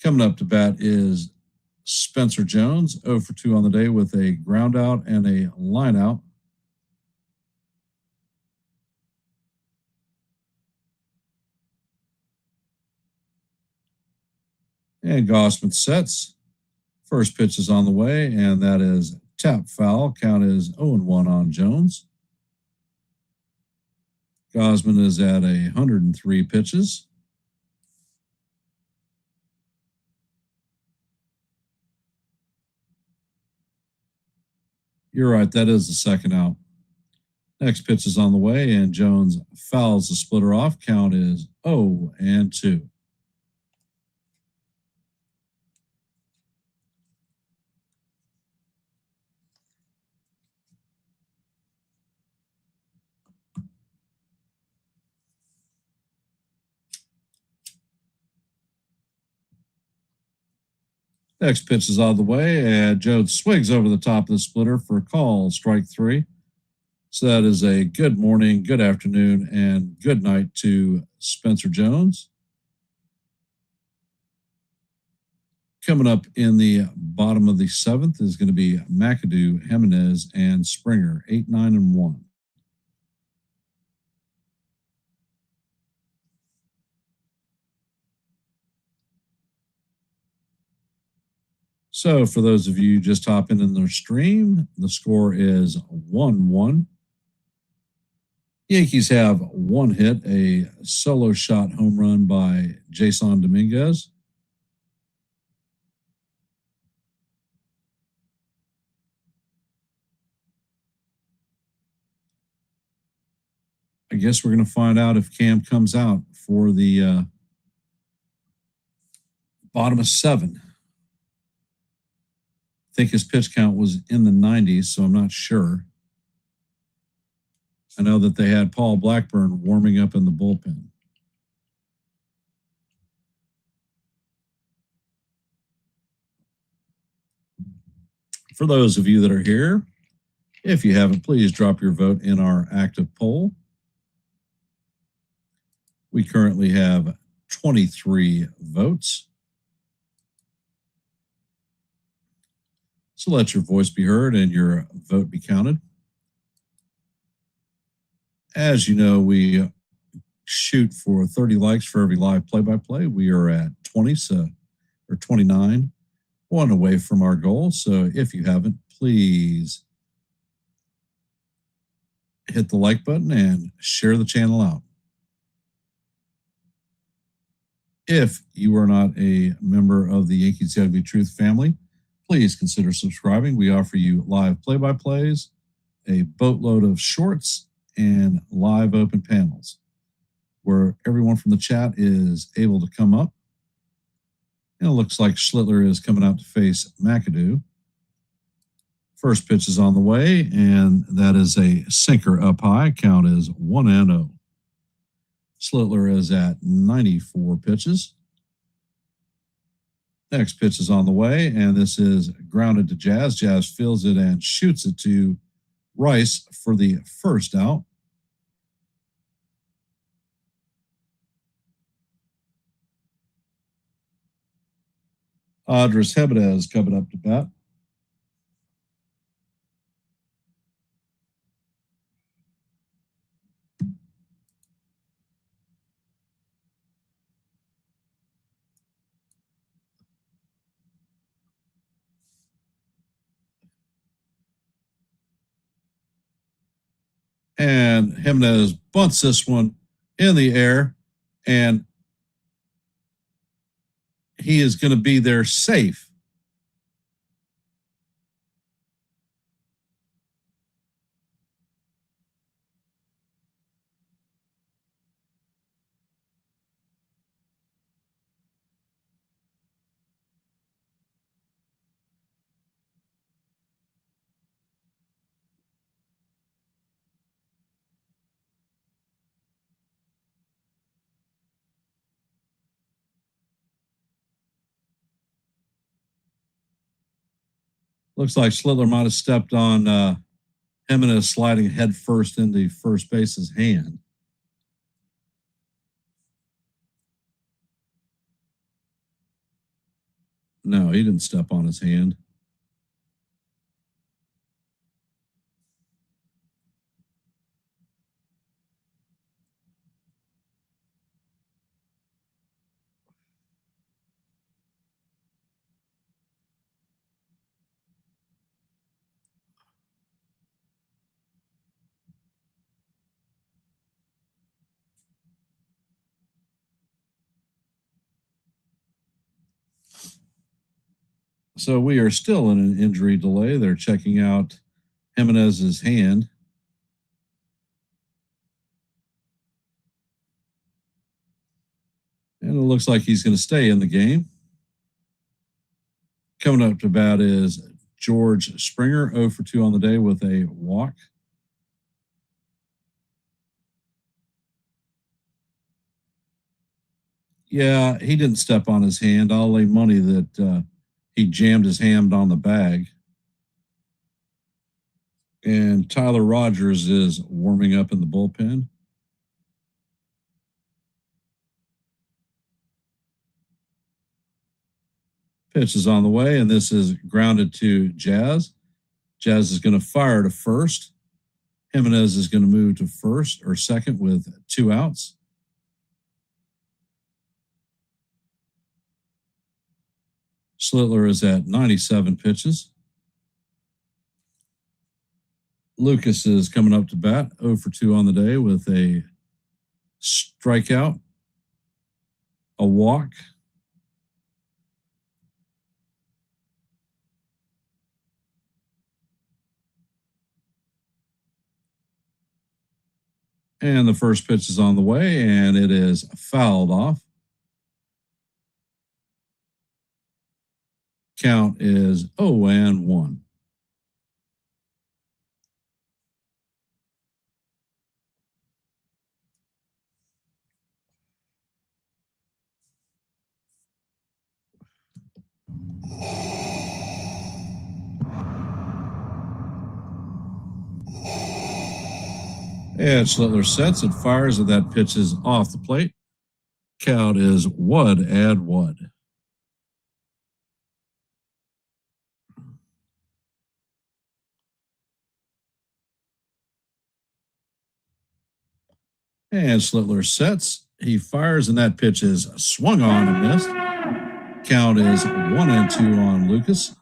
Coming up to bat is Spencer Jones, 0 for 2 on the day with a ground out and a line out. And Gossman sets. First pitch is on the way, and that is tap foul. Count is 0-1 on Jones. Gossman is at 103 pitches. You're right, that is the second out. Next pitch is on the way, and Jones fouls the splitter off. Count is 0-2. Next pitch is on the way, and Jones swings over the top of the splitter for a call, strike 3. So that is a good morning, good afternoon, and good night to Spencer Jones. Coming up in the bottom of the 7th is going to be McAdoo, Jimenez, and Springer, 8, 9, and 1. So for those of you just hopping in the stream, the score is 1-1. Yankees have one hit, a solo shot home run by Jason Dominguez. I guess we're going to find out if Cam comes out for the bottom of 7. I think his pitch count was in the 90s, so I'm not sure. I know that they had Paul Blackburn warming up in the bullpen. For those of you that are here, if you haven't, please drop your vote in our active poll. We currently have 23 votes. So let your voice be heard and your vote be counted. As you know, we shoot for 30 likes for every live play-by-play. We are at 20, or 29, one away from our goal. So if you haven't, please hit the like button and share the channel out. If you are not a member of the Yankees Gotta Be Truth family, please consider subscribing. We offer you live play-by-plays, a boatload of shorts, and live open panels where everyone from the chat is able to come up. And it looks like Schlittler is coming out to face McAdoo. First pitch is on the way, and that is a sinker up high. Count is 1-0. Schlittler is at 94 pitches. Next pitch is on the way, and this is grounded to Jazz. Jazz fields it and shoots it to Rice for the first out. Andres Jimenez coming up to bat. And Jimenez bunts this one in the air, and he is going to be there safe. Looks like Schlittler might have stepped on Jimenez sliding head first into first base's hand. No, he didn't step on his hand. So we are still in an injury delay. They're checking out Jimenez's hand. And it looks like he's going to stay in the game. Coming up to bat is George Springer, 0 for 2 on the day with a walk. Yeah, he didn't step on his hand. I'll lay money that he jammed his hand on the bag. And Tyler Rogers is warming up in the bullpen. Pitch is on the way, and this is grounded to Jazz. Jazz is going to fire to first. Jimenez is going to move to first or second with 2 outs. Schlittler is at 97 pitches. Lucas is coming up to bat, 0 for 2 on the day with a strikeout, a walk, and the first pitch is on the way, and it is fouled off. Count is 0-1. And Schlittler sets and fires, and that pitch is off the plate. Count is 1-1. And Schlittler sets. He fires, and that pitch is swung on and missed. Count is 1-2 on Lucas.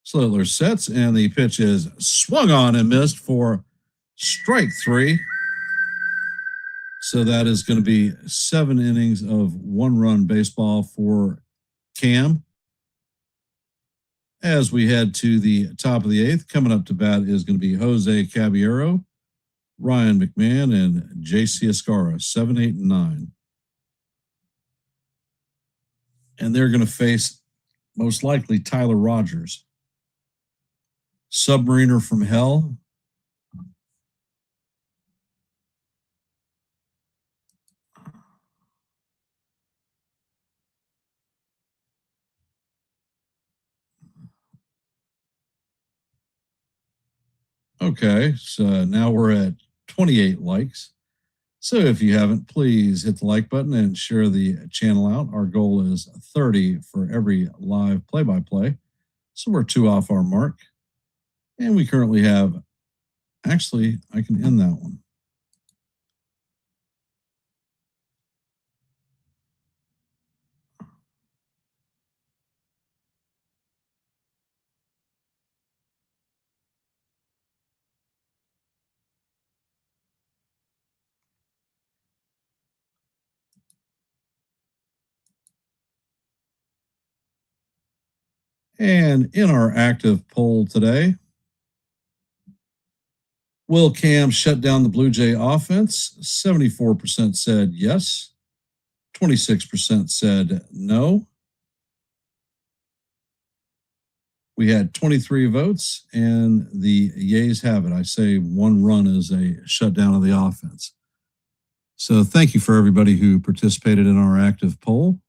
Schlittler sets, and the pitch is swung on and missed for strike 3. So that is going to be 7 innings of 1-run baseball for Cam. As we head to the top of the 8th, coming up to bat is going to be Jose Caballero, Ryan McMahon, and J.C. Escara, 7, 8, and 9. And they're going to face, most likely, Tyler Rogers. Submariner from hell. Okay, so now we're at 28 likes. So if you haven't, please hit the like button and share the channel out. Our goal is 30 for every live play-by-play. So we're 2 off our mark. And we currently have, actually, I can end that one. And in our active poll today, will Cam shut down the Blue Jay offense? 74% said yes. 26% said no. We had 23 votes, and the yeas have it. I say 1 run is a shutdown of the offense. So thank you for everybody who participated in our active poll.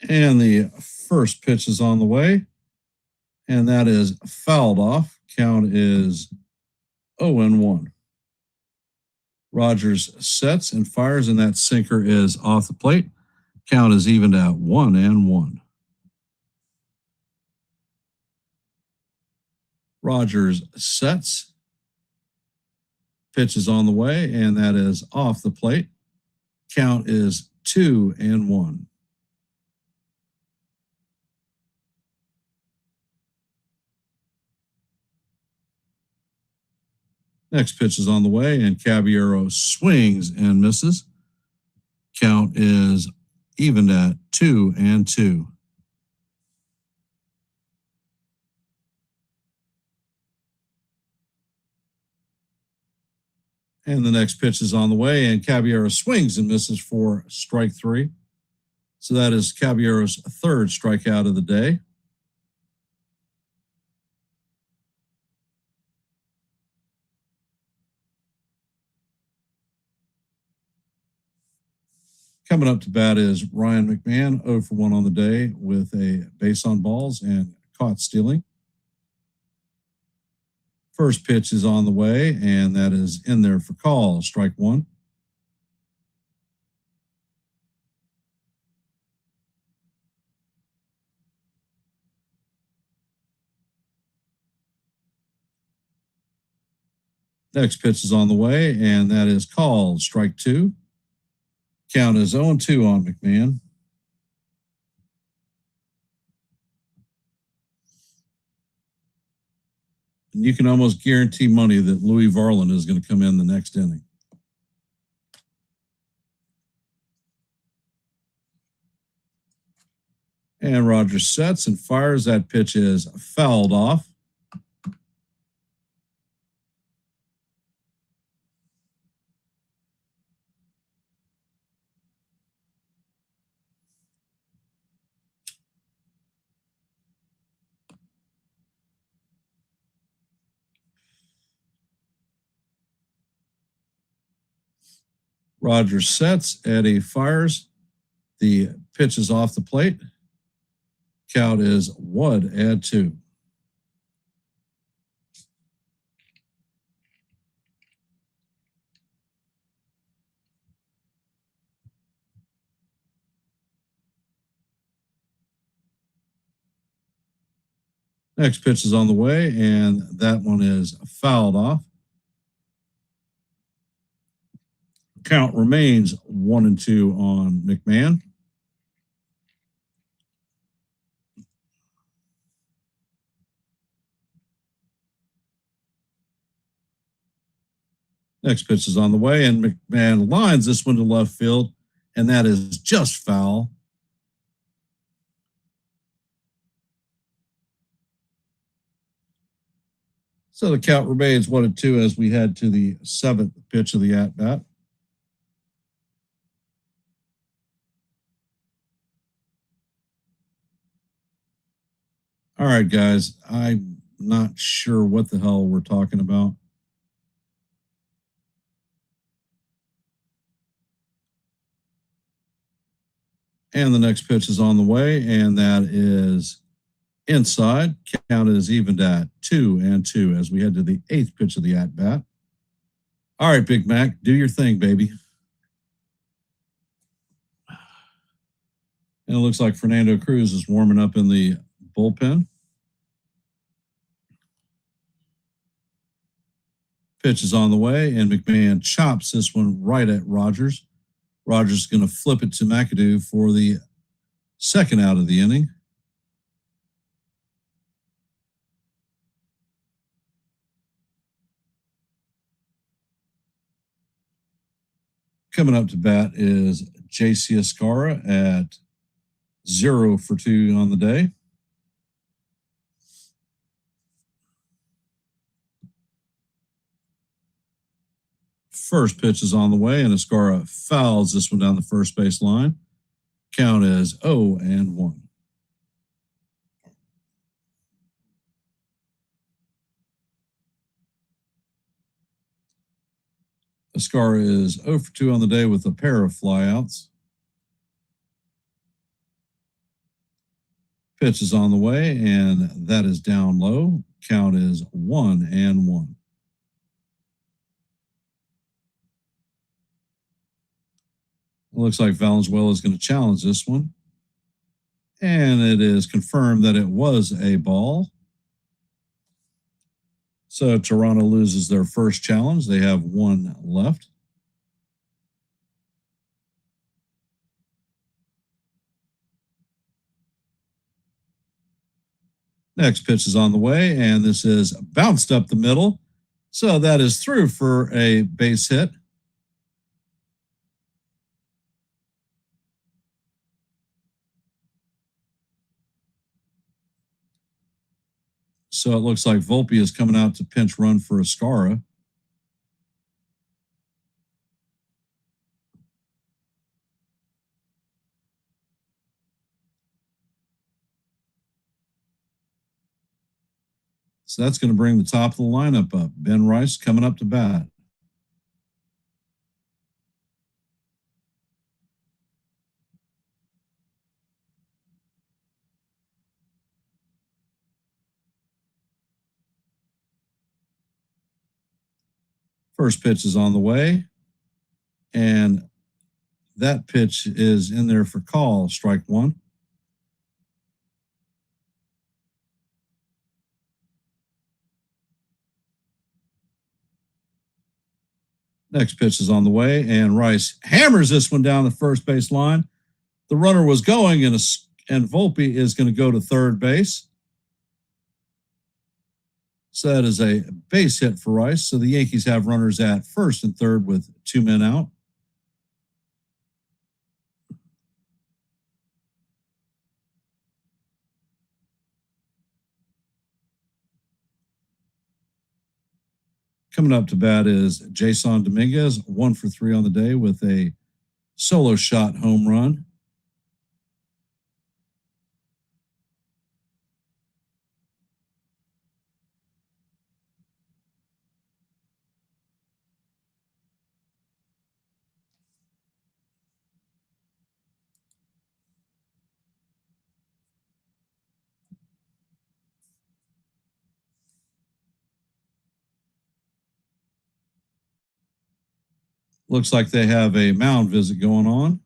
And the first pitch is on the way, and that is fouled off. Count is 0-1. Rogers sets and fires, and that sinker is off the plate. Count is evened at 1-1. Rogers sets. Pitch is on the way, and that is off the plate. Count is 2-1. Next pitch is on the way, and Caballero swings and misses. Count is evened at 2-2. And the next pitch is on the way, and Caballero swings and misses for strike 3. So that is Caballero's 3rd strikeout of the day. Coming up to bat is Ryan McMahon, 0-for-1 on the day with a base on balls and caught stealing. First pitch is on the way, and that is in there for call, strike 1. Next pitch is on the way, and that is called, strike 2. Count is 0-2 on McMahon. And you can almost guarantee money that Louis Varland is going to come in the next inning. And Rogers sets and fires. That pitch is fouled off. Rogers sets, Eddie fires. The pitch is off the plate. Count is 1-2. Next pitch is on the way, and that one is fouled off. Count remains 1-2 on McMahon. Next pitch is on the way, and McMahon lines this one to left field, and that is just foul. So the count remains 1-2 as we head to the 7th pitch of the at-bat. All right, guys, I'm not sure what the hell we're talking about. And the next pitch is on the way, and that is inside. Count is evened at 2-2 as we head to the 8th pitch of the at-bat. All right, Big Mac, do your thing, baby. And it looks like Fernando Cruz is warming up in the bullpen. Pitch is on the way, and McMahon chops this one right at Rogers. Rogers is going to flip it to McAdoo for the second out of the inning. Coming up to bat is J.C. Escarra at 0 for 2 on the day. First pitch is on the way, and Escarra fouls this one down the first base line. Count is 0-1. Escarra is 0 for 2 on the day with a pair of flyouts. Pitch is on the way, and that is down low. Count is 1-1. Looks like Valenzuela is going to challenge this one. And it is confirmed that it was a ball. So Toronto loses their first challenge. They have one left. Next pitch is on the way, and this is bounced up the middle. So that is through for a base hit. So it looks like Volpe is coming out to pinch run for Escarra. So that's going to bring the top of the lineup up. Ben Rice coming up to bat. First pitch is on the way, and that pitch is in there for call, strike one. Next pitch is on the way, and Rice hammers this one down the first base line. The runner was going, and Volpe is going to go to third base. So that is a base hit for Rice. So the Yankees have runners at first and third with 2 men out. Coming up to bat is Jason Dominguez, 1 for 3 on the day with a solo shot home run. Looks like they have a mound visit going on.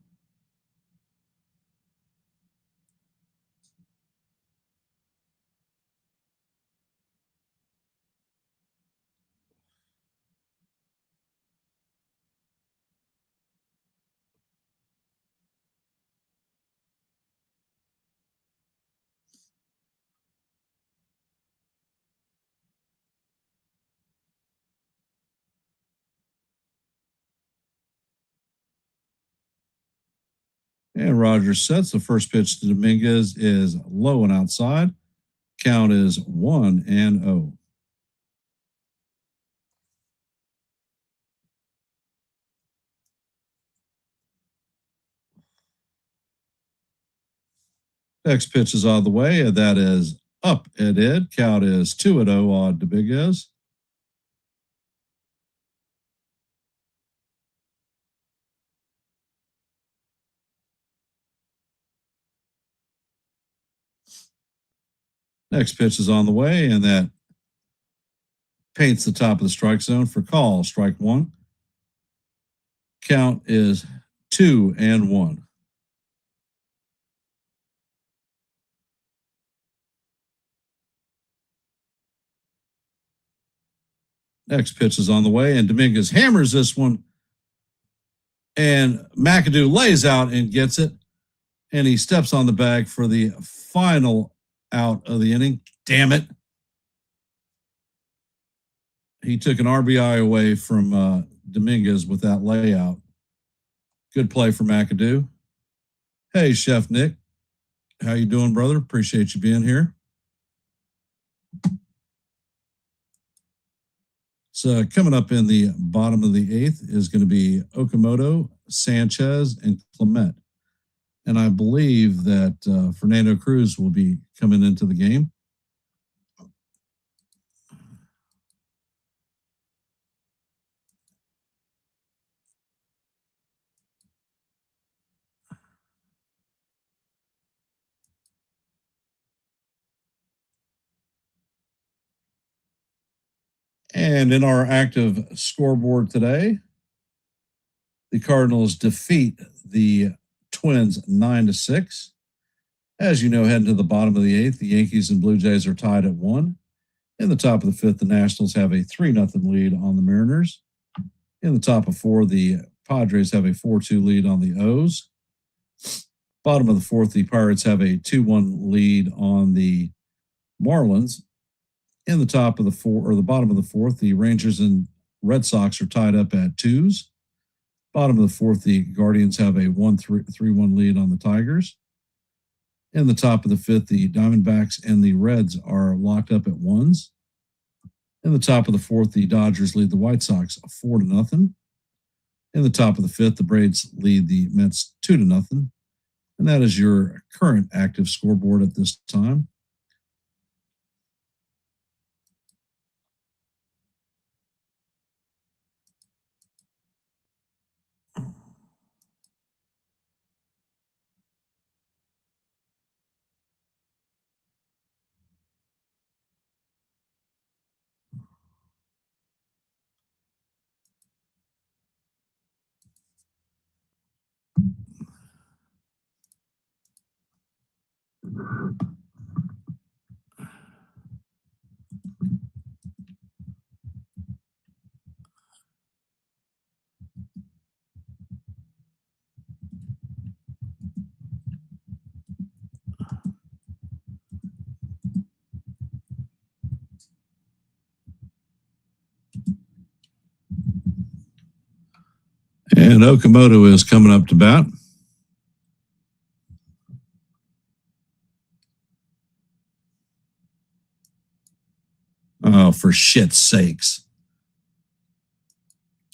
And Rogers sets. The first pitch to Dominguez is low and outside. Count is 1-0. Next pitch is on the way, and that is up and in. Count is 2-0 on Dominguez. Next pitch is on the way, and that paints the top of the strike zone for call, strike one. Count is 2-1. Next pitch is on the way, and Dominguez hammers this one. And McAdoo lays out and gets it. And he steps on the bag for the final out of the inning. Damn it. He took an RBI away from Dominguez with that layout. Good play for McAdoo. Hey, Chef Nick. How you doing, brother? Appreciate you being here. So coming up in the bottom of the eighth is going to be Okamoto, Sanchez, and Clement. And I believe that Fernando Cruz will be coming into the game. And in our active scoreboard today, the Cardinals defeat the Twins 9-6. As you know, heading to the bottom of the eighth, the Yankees and Blue Jays are tied at 1. In the top of the fifth, the Nationals have a 3-0 lead on the Mariners. In the top of 4, the Padres have a 4-2 lead on the O's. Bottom of the fourth, the Pirates have a 2-1 lead on the Marlins. In the top of the the bottom of the fourth, the Rangers and Red Sox are tied up at 2s. Bottom of the fourth, the Guardians have a 3-1 lead on the Tigers. In the top of the fifth, the Diamondbacks and the Reds are locked up at 1s. In the top of the fourth, the Dodgers lead the White Sox 4-0. In the top of the fifth, the Braves lead the Mets 2-0. And that is your current active scoreboard at this time. And Okamoto is coming up to bat. Oh, for shit's sakes.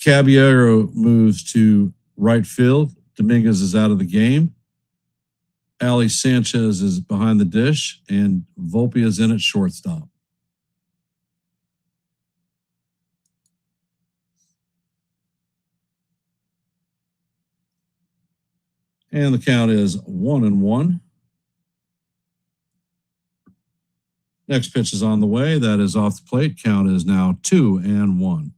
Caballero moves to right field. Dominguez is out of the game. Ali Sanchez is behind the dish, and Volpe is in at shortstop. And the count is 1-1. Next pitch is on the way. That is off the plate. Count is now 2-1.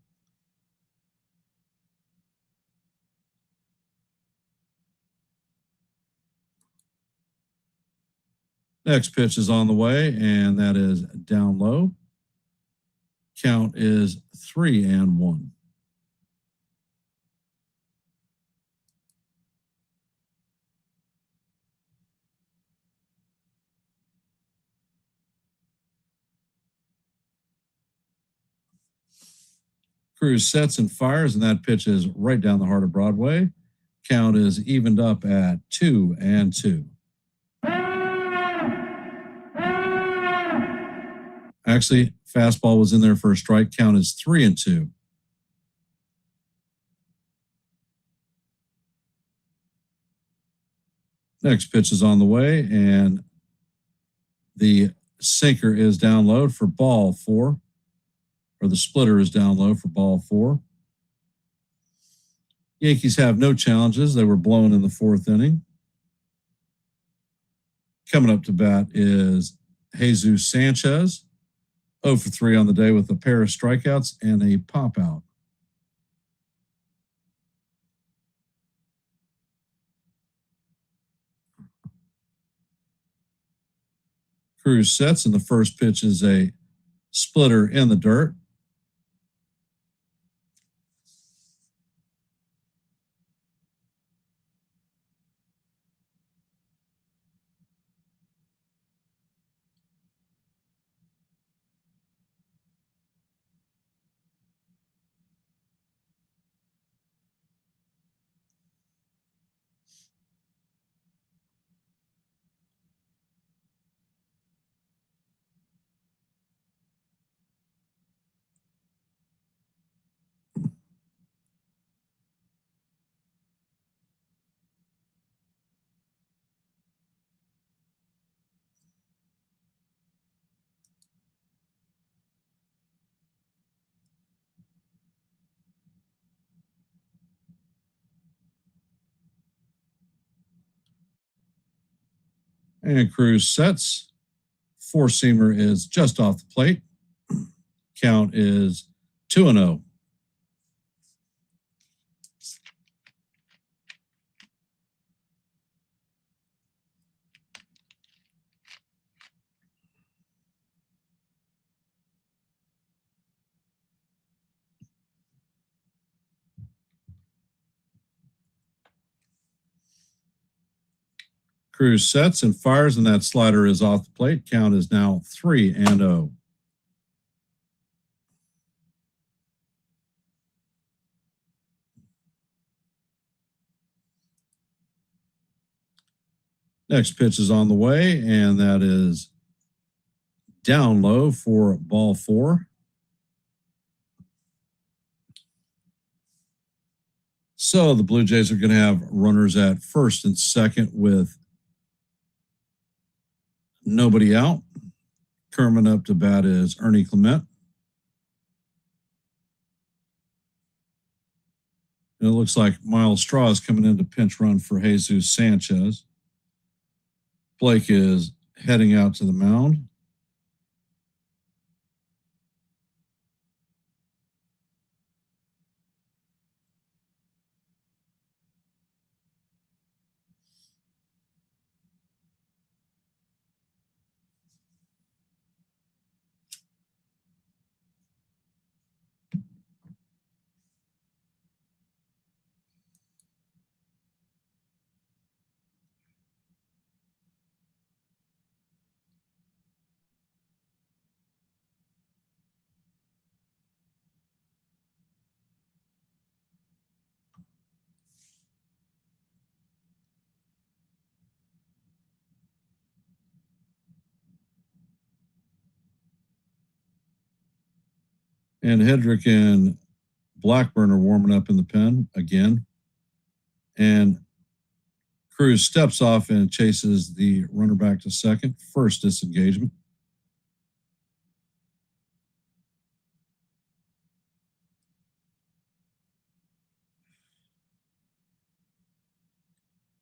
Next pitch is on the way, and that is down low. Count is 3-1. Cruz sets and fires, and that pitch is right down the heart of Broadway. Count is evened up at 2-2. Actually, fastball was in there for a strike. Count is 3-2. Next pitch is on the way, and the sinker is down low for ball 4. Or the splitter is down low for ball 4. Yankees have no challenges. They were blown in the 4th inning. Coming up to bat is Jesus Sanchez, 0 for 3 on the day with a pair of strikeouts and a pop out. Cruz sets, and the first pitch is a splitter in the dirt. And Cruz sets. Four-seamer is just off the plate. Count is 2-0. Cruz sets and fires, and that slider is off the plate. Count is now 3-0. Next pitch is on the way, and that is down low for ball 4. So the Blue Jays are going to have runners at first and second with nobody out. Coming up to bat is Ernie Clement. And it looks like Miles Straw is coming in to pinch run for Jesus Sanchez. Blake is heading out to the mound. And Hedrick and Blackburn are warming up in the pen again. And Cruz steps off and chases the runner back to second. First disengagement.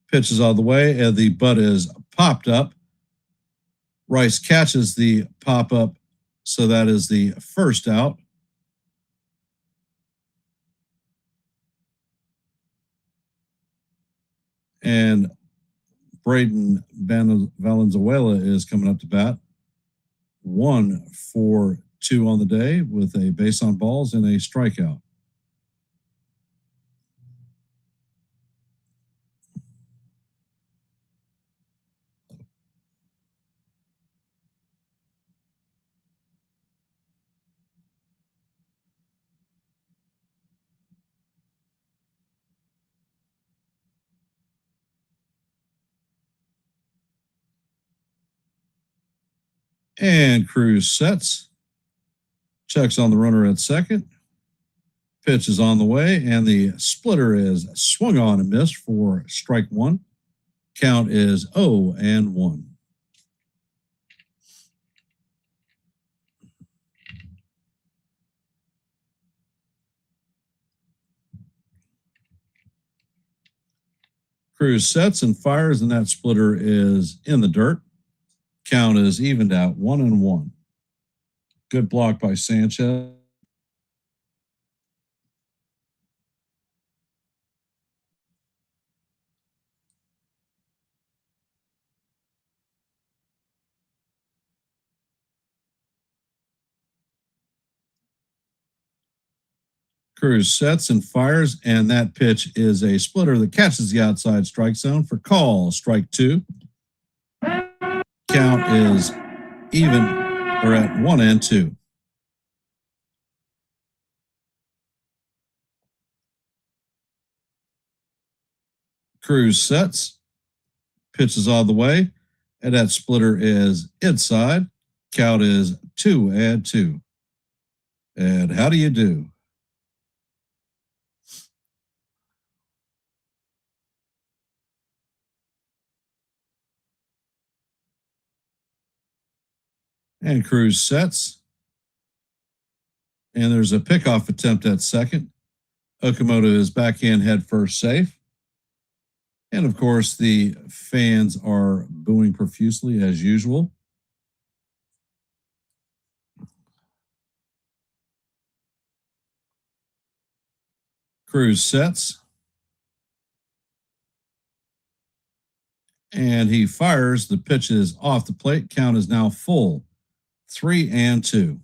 Pitch is out of the way, and the butt is popped up. Rice catches the pop-up, so that is the first out. And Braden Valenzuela is coming up to bat. 1 for 2 on the day with a base on balls and a strikeout. And Cruz sets. Checks on the runner at second. Pitch is on the way, and the splitter is swung on and missed for strike 1. Count is 0-1. Cruz sets and fires, and that splitter is in the dirt. Count is evened out 1-1. Good block by Sanchez. Cruz sets and fires, and that pitch is a splitter that catches the outside strike zone for call. Strike 2. Count is even or at 1-2. Cruz sets, pitches all the way, and that splitter is inside. Count is 2-2. And how do you do? And Cruz sets. And there's a pickoff attempt at second. Okamoto is back in head first safe. And of course, the fans are booing smiling profusely as usual. Cruz sets. And he fires. The pitch is off the plate. Count is now full. 3-2.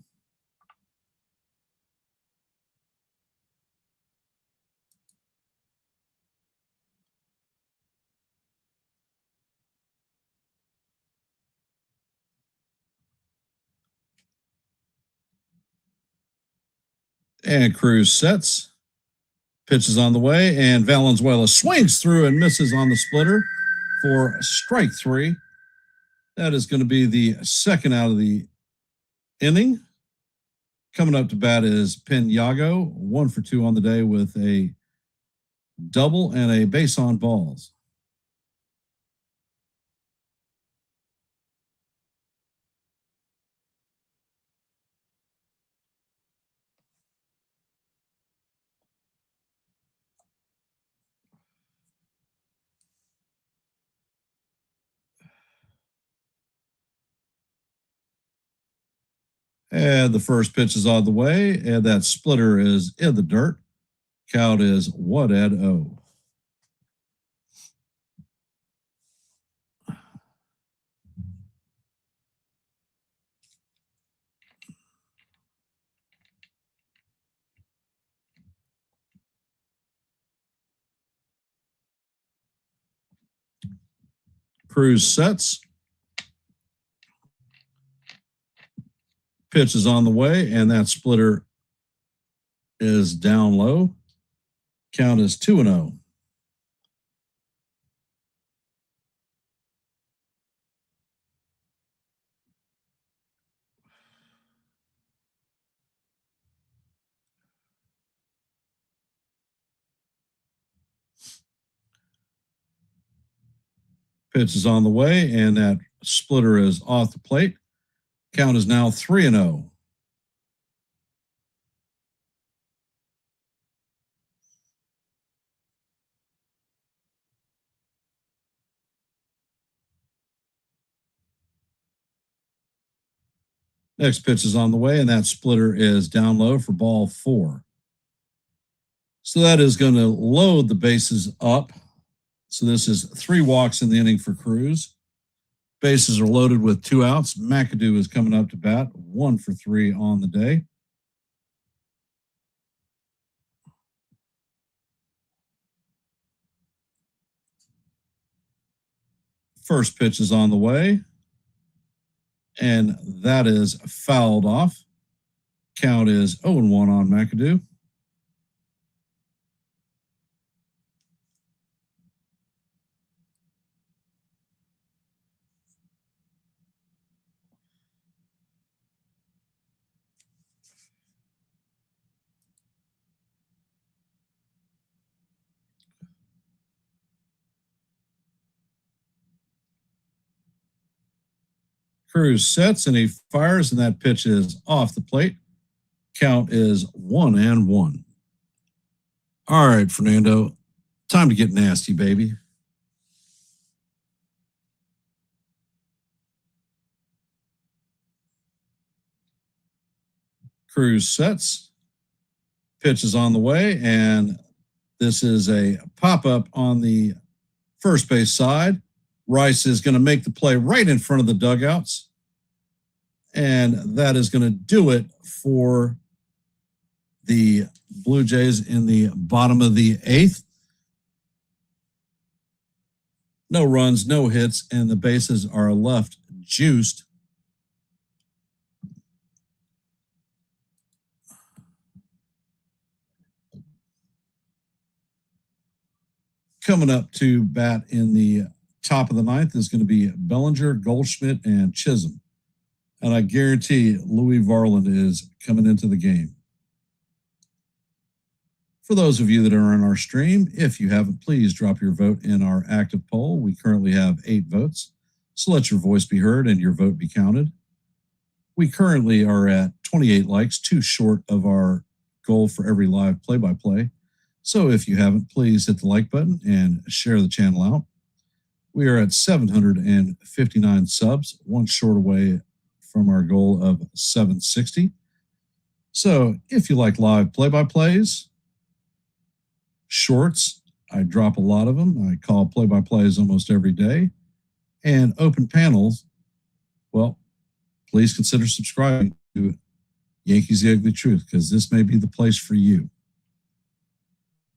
And Cruz sets. Pitch is on the way, and Valenzuela swings through and misses on the splitter for strike 3. That is going to be the second out of the inning. Coming up to bat is Piniago, 1 for 2 on the day with a double and a base on balls. And the first pitch is on the way, and that splitter is in the dirt. Count is 1-0. Cruz sets. Pitch is on the way, and that splitter is down low. Count is 2-0. Pitch is on the way, and that splitter is off the plate. Count is now 3-0. Next pitch is on the way, and that splitter is down low for ball 4. So that is going to load the bases up. So this is 3 walks in the inning for Cruz. Bases are loaded with 2 outs. McAdoo is coming up to bat, 1 for 3 on the day. First pitch is on the way, and that is fouled off. Count is 0-1 on McAdoo. Cruz sets and he fires, and that pitch is off the plate. Count is 1-1. All right, Fernando, time to get nasty, baby. Cruz sets. Pitch is on the way, and this is a pop-up on the first base side. Rice is going to make the play right in front of the dugouts, and that is going to do it for the Blue Jays in the bottom of the 8th. No runs, no hits, and the bases are left juiced. Coming up to bat in the top of the 9th is going to be Bellinger, Goldschmidt, and Chisholm. And I guarantee Louis Varland is coming into the game. For those of you that are on our stream, if you haven't, please drop your vote in our active poll. We currently have 8 votes, so let your voice be heard and your vote be counted. We currently are at 28 likes, 2 short of our goal for every live play-by-play. So if you haven't, please hit the like button and share the channel out. We are at 759 subs, one short away from our goal of 760. So if you like live play-by-plays, shorts, I drop a lot of them. I call play-by-plays almost every day. And open panels, well, please consider subscribing to Yankees The Ugly Truth, because this may be the place for you.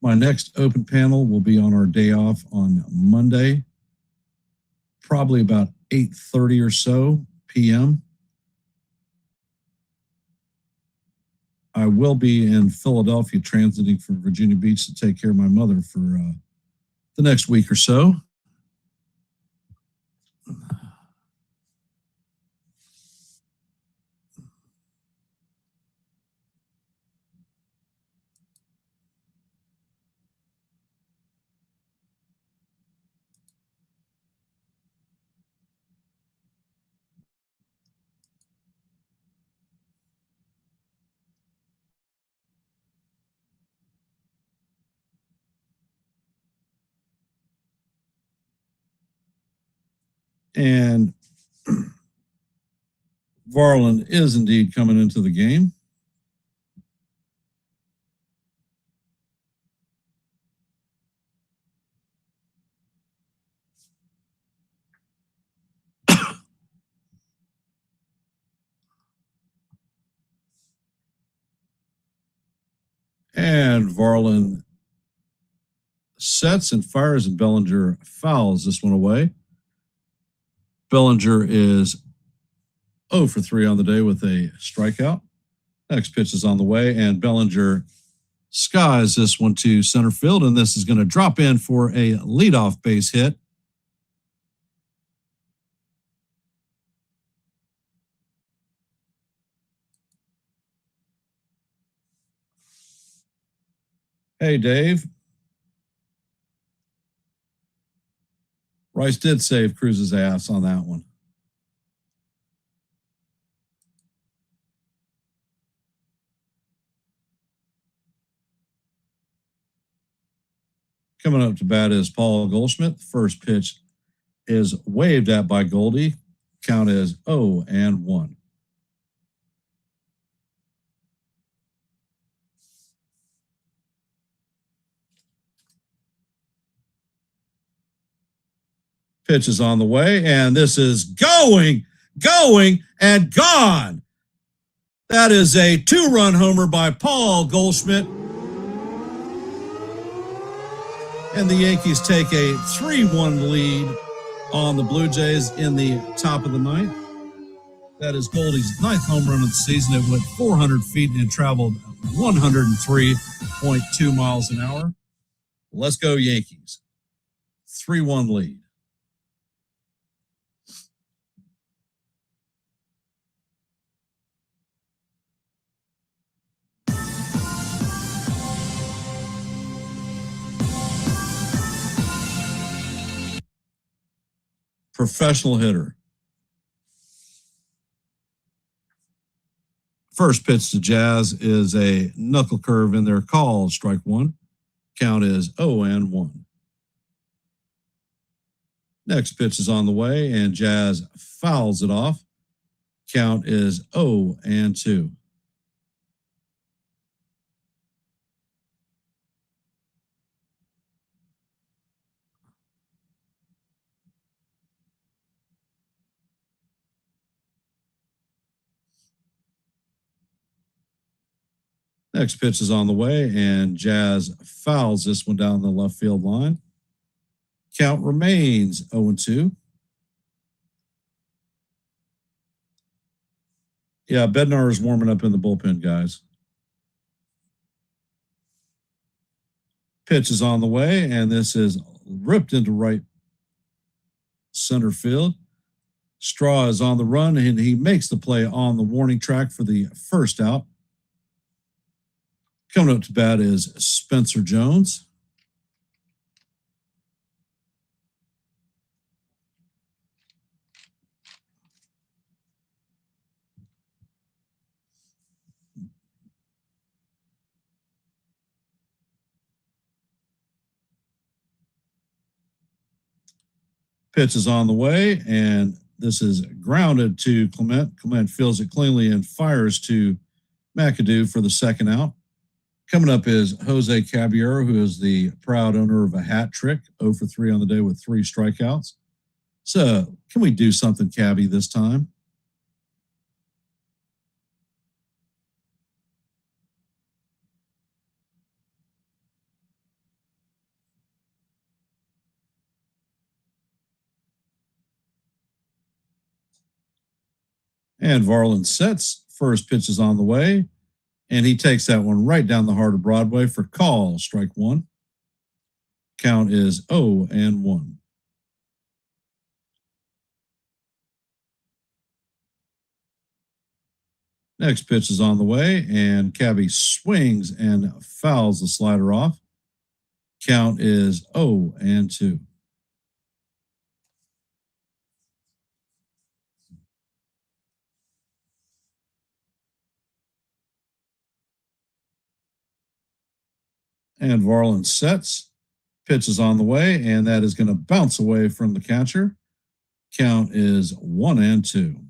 My next open panel will be on our day off on Monday, probably about 8:30 or so p.m. I will be in Philadelphia transiting from Virginia Beach to take care of my mother for the next week or so. And Varland is indeed coming into the game. And Varland sets and fires, and Bellinger fouls this one away. Bellinger is 0 for 3 on the day with a strikeout. Next pitch is on the way, and Bellinger skies this one to center field, and this is going to drop in for a leadoff base hit. Hey, Dave. Rice did save Cruz's ass on that one. Coming up to bat is Paul Goldschmidt. First pitch is waved at by Goldie. Count is 0-1. Pitch is on the way, and this is going, and gone. That is a 2-run homer by Paul Goldschmidt. And the Yankees take a 3-1 lead on the Blue Jays in the top of the ninth. That is Goldie's 9th home run of the season. It went 400 feet and traveled 103.2 miles an hour. Let's go Yankees. 3-1 lead. Professional hitter. First pitch to Jazz is a knuckle curve in there, called strike one. Count is 0-1. Next pitch is on the way, and Jazz fouls it off. Count is 0-2. Next pitch is on the way, and Jazz fouls this one down the left field line. Count remains 0-2. Yeah, Bednar is warming up in the bullpen, guys. Pitch is on the way, and this is ripped into right center field. Straw is on the run, and he makes the play on the warning track for the first out. Coming up to bat is Spencer Jones. Pitch is on the way, and this is grounded to Clement. Clement fields it cleanly and fires to McAdoo for the second out. Coming up is Jose Caballero, who is the proud owner of a hat trick, 0 for 3 on the day with 3 strikeouts. So, can we do something, Cabby, this time? And Varland sets. First pitch is on the way. And he takes that one right down the heart of Broadway for call, strike 1. Count is 0-1. Next pitch is on the way, and Cabby swings and fouls the slider off. Count is 0-2. And Varland sets. Pitch is on the way, and that is going to bounce away from the catcher. Count is 1-2.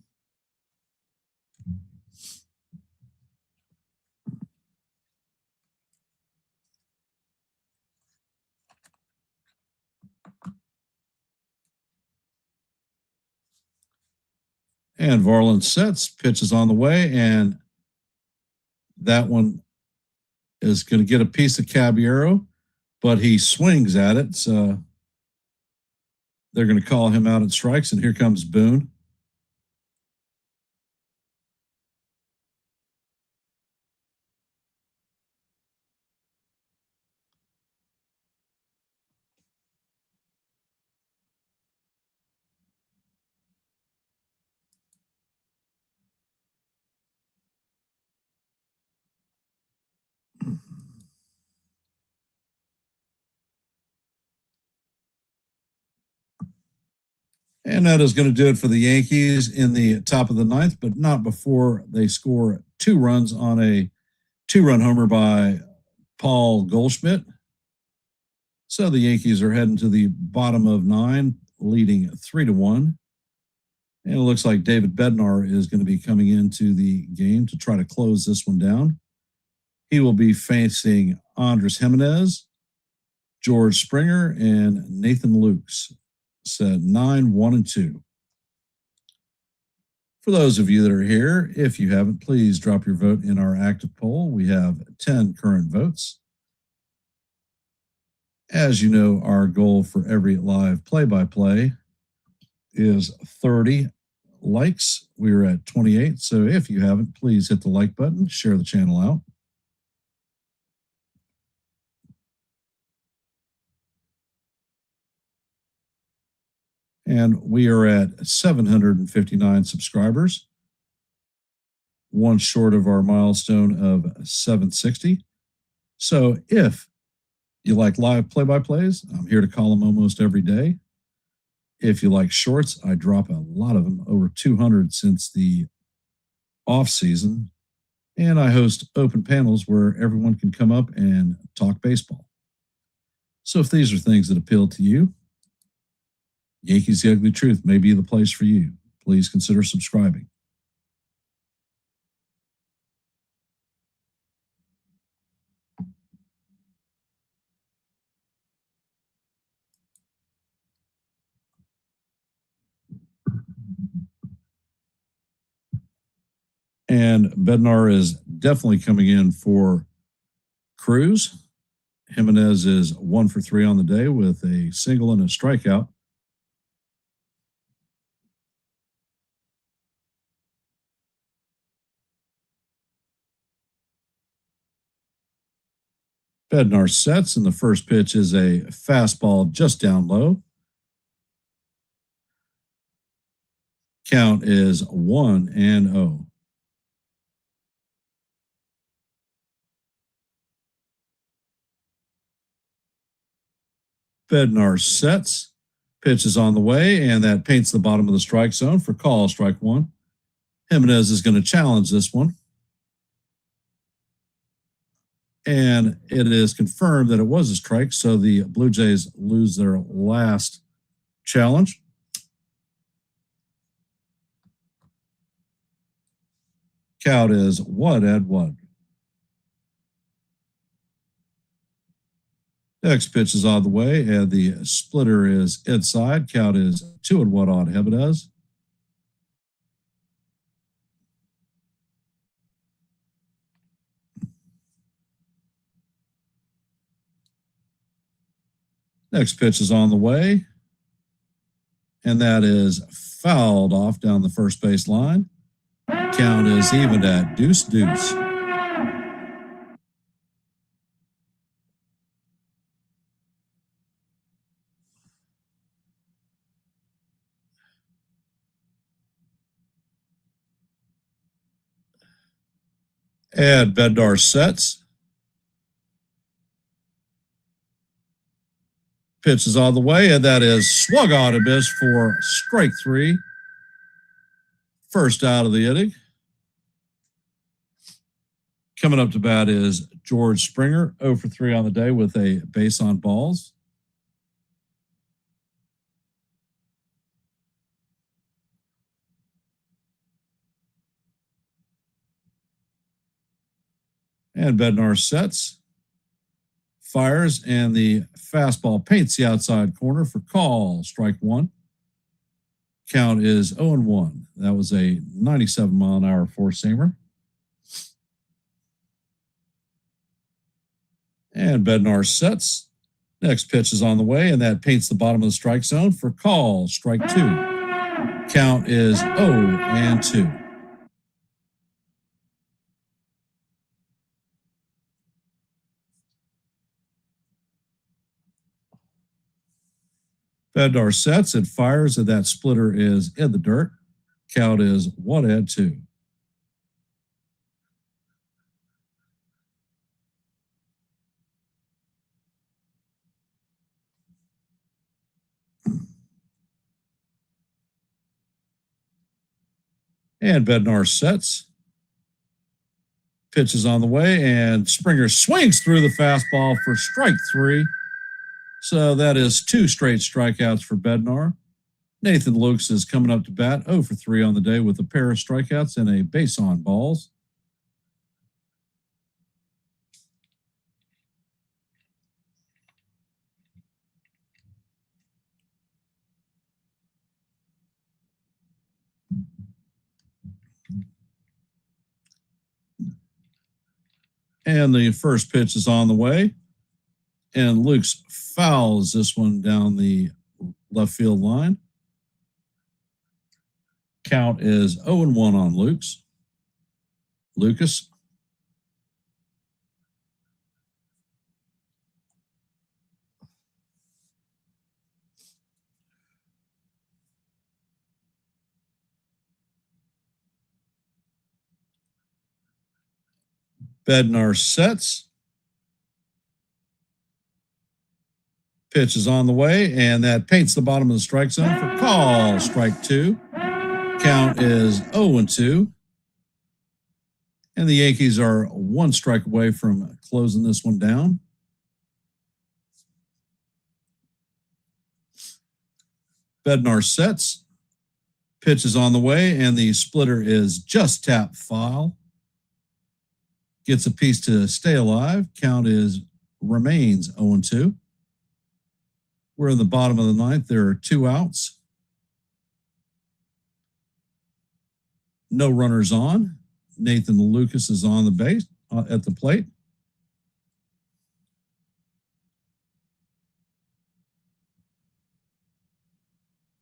And Varland sets. Pitch is on the way, and that one is going to get a piece of Caballero, but he swings at it. So they're going to call him out at strikes, and here comes Boone. And that is going to do it for the Yankees in the top of the ninth, but not before they score 2 runs on a 2-run homer by Paul Goldschmidt. So the Yankees are heading to the bottom of 9, leading 3-1. And it looks like David Bednar is going to be coming into the game to try to close this one down. He will be facing Andres Jimenez, George Springer, and Nathan Lukes. Set 9-1-2. For those of you that are here, if you haven't, please drop your vote in our active poll. We have 10 current votes. As you know, our goal for every live play-by-play is 30 likes. We are at 28. So if you haven't, please hit the like button, share the channel out. And we are at 759 subscribers, one short of our milestone of 760. So if you like live play-by-plays, I'm here to call them almost every day. If you like shorts, I drop a lot of them, over 200 since the off season. And I host open panels where everyone can come up and talk baseball. So if these are things that appeal to you, Yankees The Ugly Truth may be the place for you. Please consider subscribing. And Bednar is definitely coming in for Cruz. Jimenez is 1 for 3 on the day with a single and a strikeout. Bednar sets, and the first pitch is a fastball just down low. Count is 1-0. Bednar sets, pitch is on the way, and that paints the bottom of the strike zone for call, strike 1. Jimenez is going to challenge this one. And it is confirmed that it was a strike, so the Blue Jays lose their last challenge. Count is 1-1. Next pitch is on the way, and the splitter is inside. Count is 2-1 on Jimenez. Next pitch is on the way, and that is fouled off down the first base line. Count is even at 2-2. And Bednar sets. Pitch is on the way, and that is swung on and missed for strike 3. First out of the inning. Coming up to bat is George Springer, 0 for 3 on the day with a base on balls. And Bednar sets, fires, and the fastball paints the outside corner for call, strike 1. Count is 0-1. That was a 97-mile-an-hour four-seamer. And Bednar sets. Next pitch is on the way, and that paints the bottom of the strike zone for call, strike 2. Count is 0-2. Bednar sets and fires, and that splitter is in the dirt. Count is 1-2. And Bednar sets. Pitch is on the way, and Springer swings through the fastball for strike 3. So that is 2 straight strikeouts for Bednar. Nathan Lukes is coming up to bat, 0 for 3 on the day with a pair of strikeouts and a base on balls. And the first pitch is on the way. And Lukes fouls this one down the left field line. Count is 0-1 on Lukes. Lucas. Bednar sets. Pitch is on the way, and that paints the bottom of the strike zone for call, strike 2. Count is 0-2. And the Yankees are 1 strike away from closing this one down. Bednar sets. Pitch is on the way, and the splitter is just tap foul. Gets a piece to stay alive. Count remains 0-2. We're in the bottom of the ninth. There are 2 outs. No runners on. Nathan Lucas is on the base at the plate.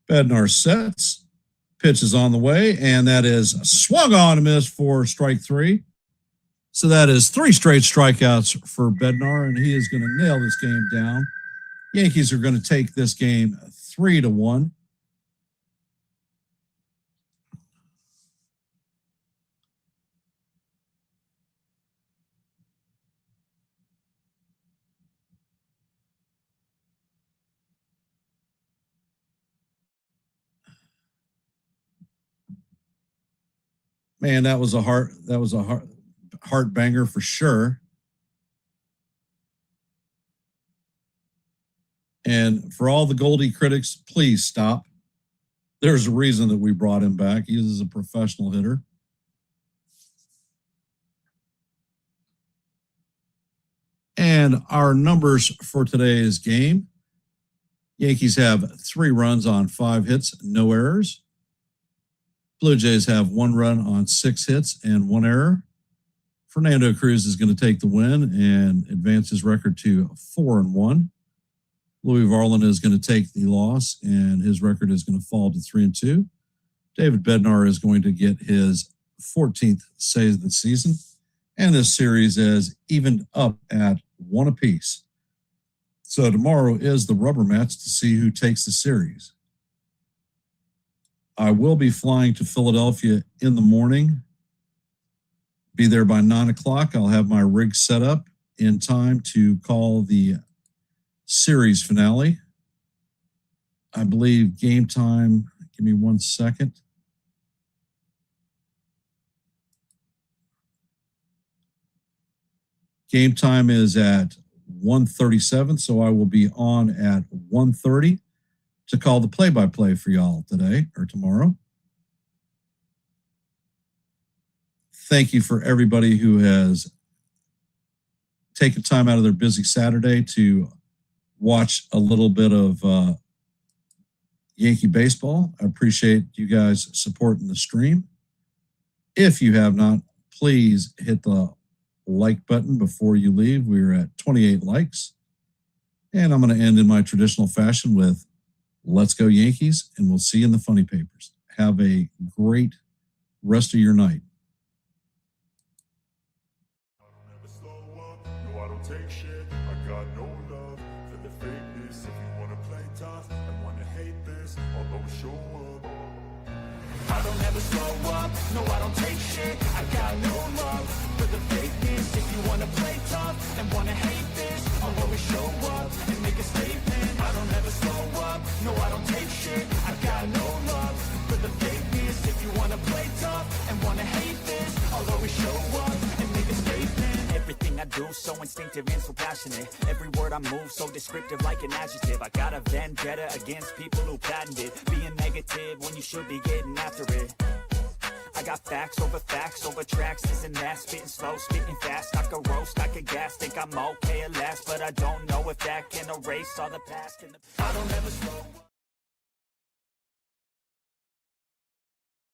Bednar sets. Pitch is on the way, and that is swung on and missed for strike 3. So that is 3 straight strikeouts for Bednar, and he is going to nail this game down. Yankees are going to take this game 3-1. Man, that was a heart banger for sure. And for all the Goldie critics, please stop. There's a reason that we brought him back. He is a professional hitter. And our numbers for today's game: Yankees have 3 runs on 5 hits, no errors. Blue Jays have 1 run on 6 hits and 1 error. Fernando Cruz is going to take the win and advance his record to 4-1. Louis Varland is going to take the loss, and his record is going to fall to 3-2. David Bednar is going to get his 14th save of the season, and this series is evened up at 1 apiece. So tomorrow is the rubber match to see who takes the series. I will be flying to Philadelphia in the morning. Be there by 9 o'clock. I'll have my rig set up in time to call the series finale. I believe game time, give me 1 second. Game time is at 1:37, so I will be on at 1:30 to call the play-by-play for y'all today or tomorrow. Thank you for everybody who has taken time out of their busy Saturday to watch a little bit of Yankee baseball. I appreciate you guys supporting the stream. If you have not, please hit the like button before you leave. We're at 28 likes. And I'm going to end in my traditional fashion with let's go Yankees, and we'll see you in the funny papers. Have a great rest of your night. No, I don't take shit. I got no love for the fakeness. If you wanna play tough and wanna hate this, I'll always show up. I don't ever slow up, no I don't take shit. I got no love for the fakeness. If you wanna play tough and wanna hate this, I'll always show up and make a statement. I don't ever slow up, no I don't take shit. I got no love for the fakeness. If you wanna play tough and wanna hate this, I'll always show up and make a statement. Everything I do so instinctive and so passionate. Every word I move so descriptive like an adjective. I got a vendetta against people who patented being negative when you should be getting after it. I got facts over tracks, isn't that? Spitting slow, spitting fast, I could roast, I could gas. Think I'm okay at last, but I don't know if that can erase all the past. I don't ever slow up.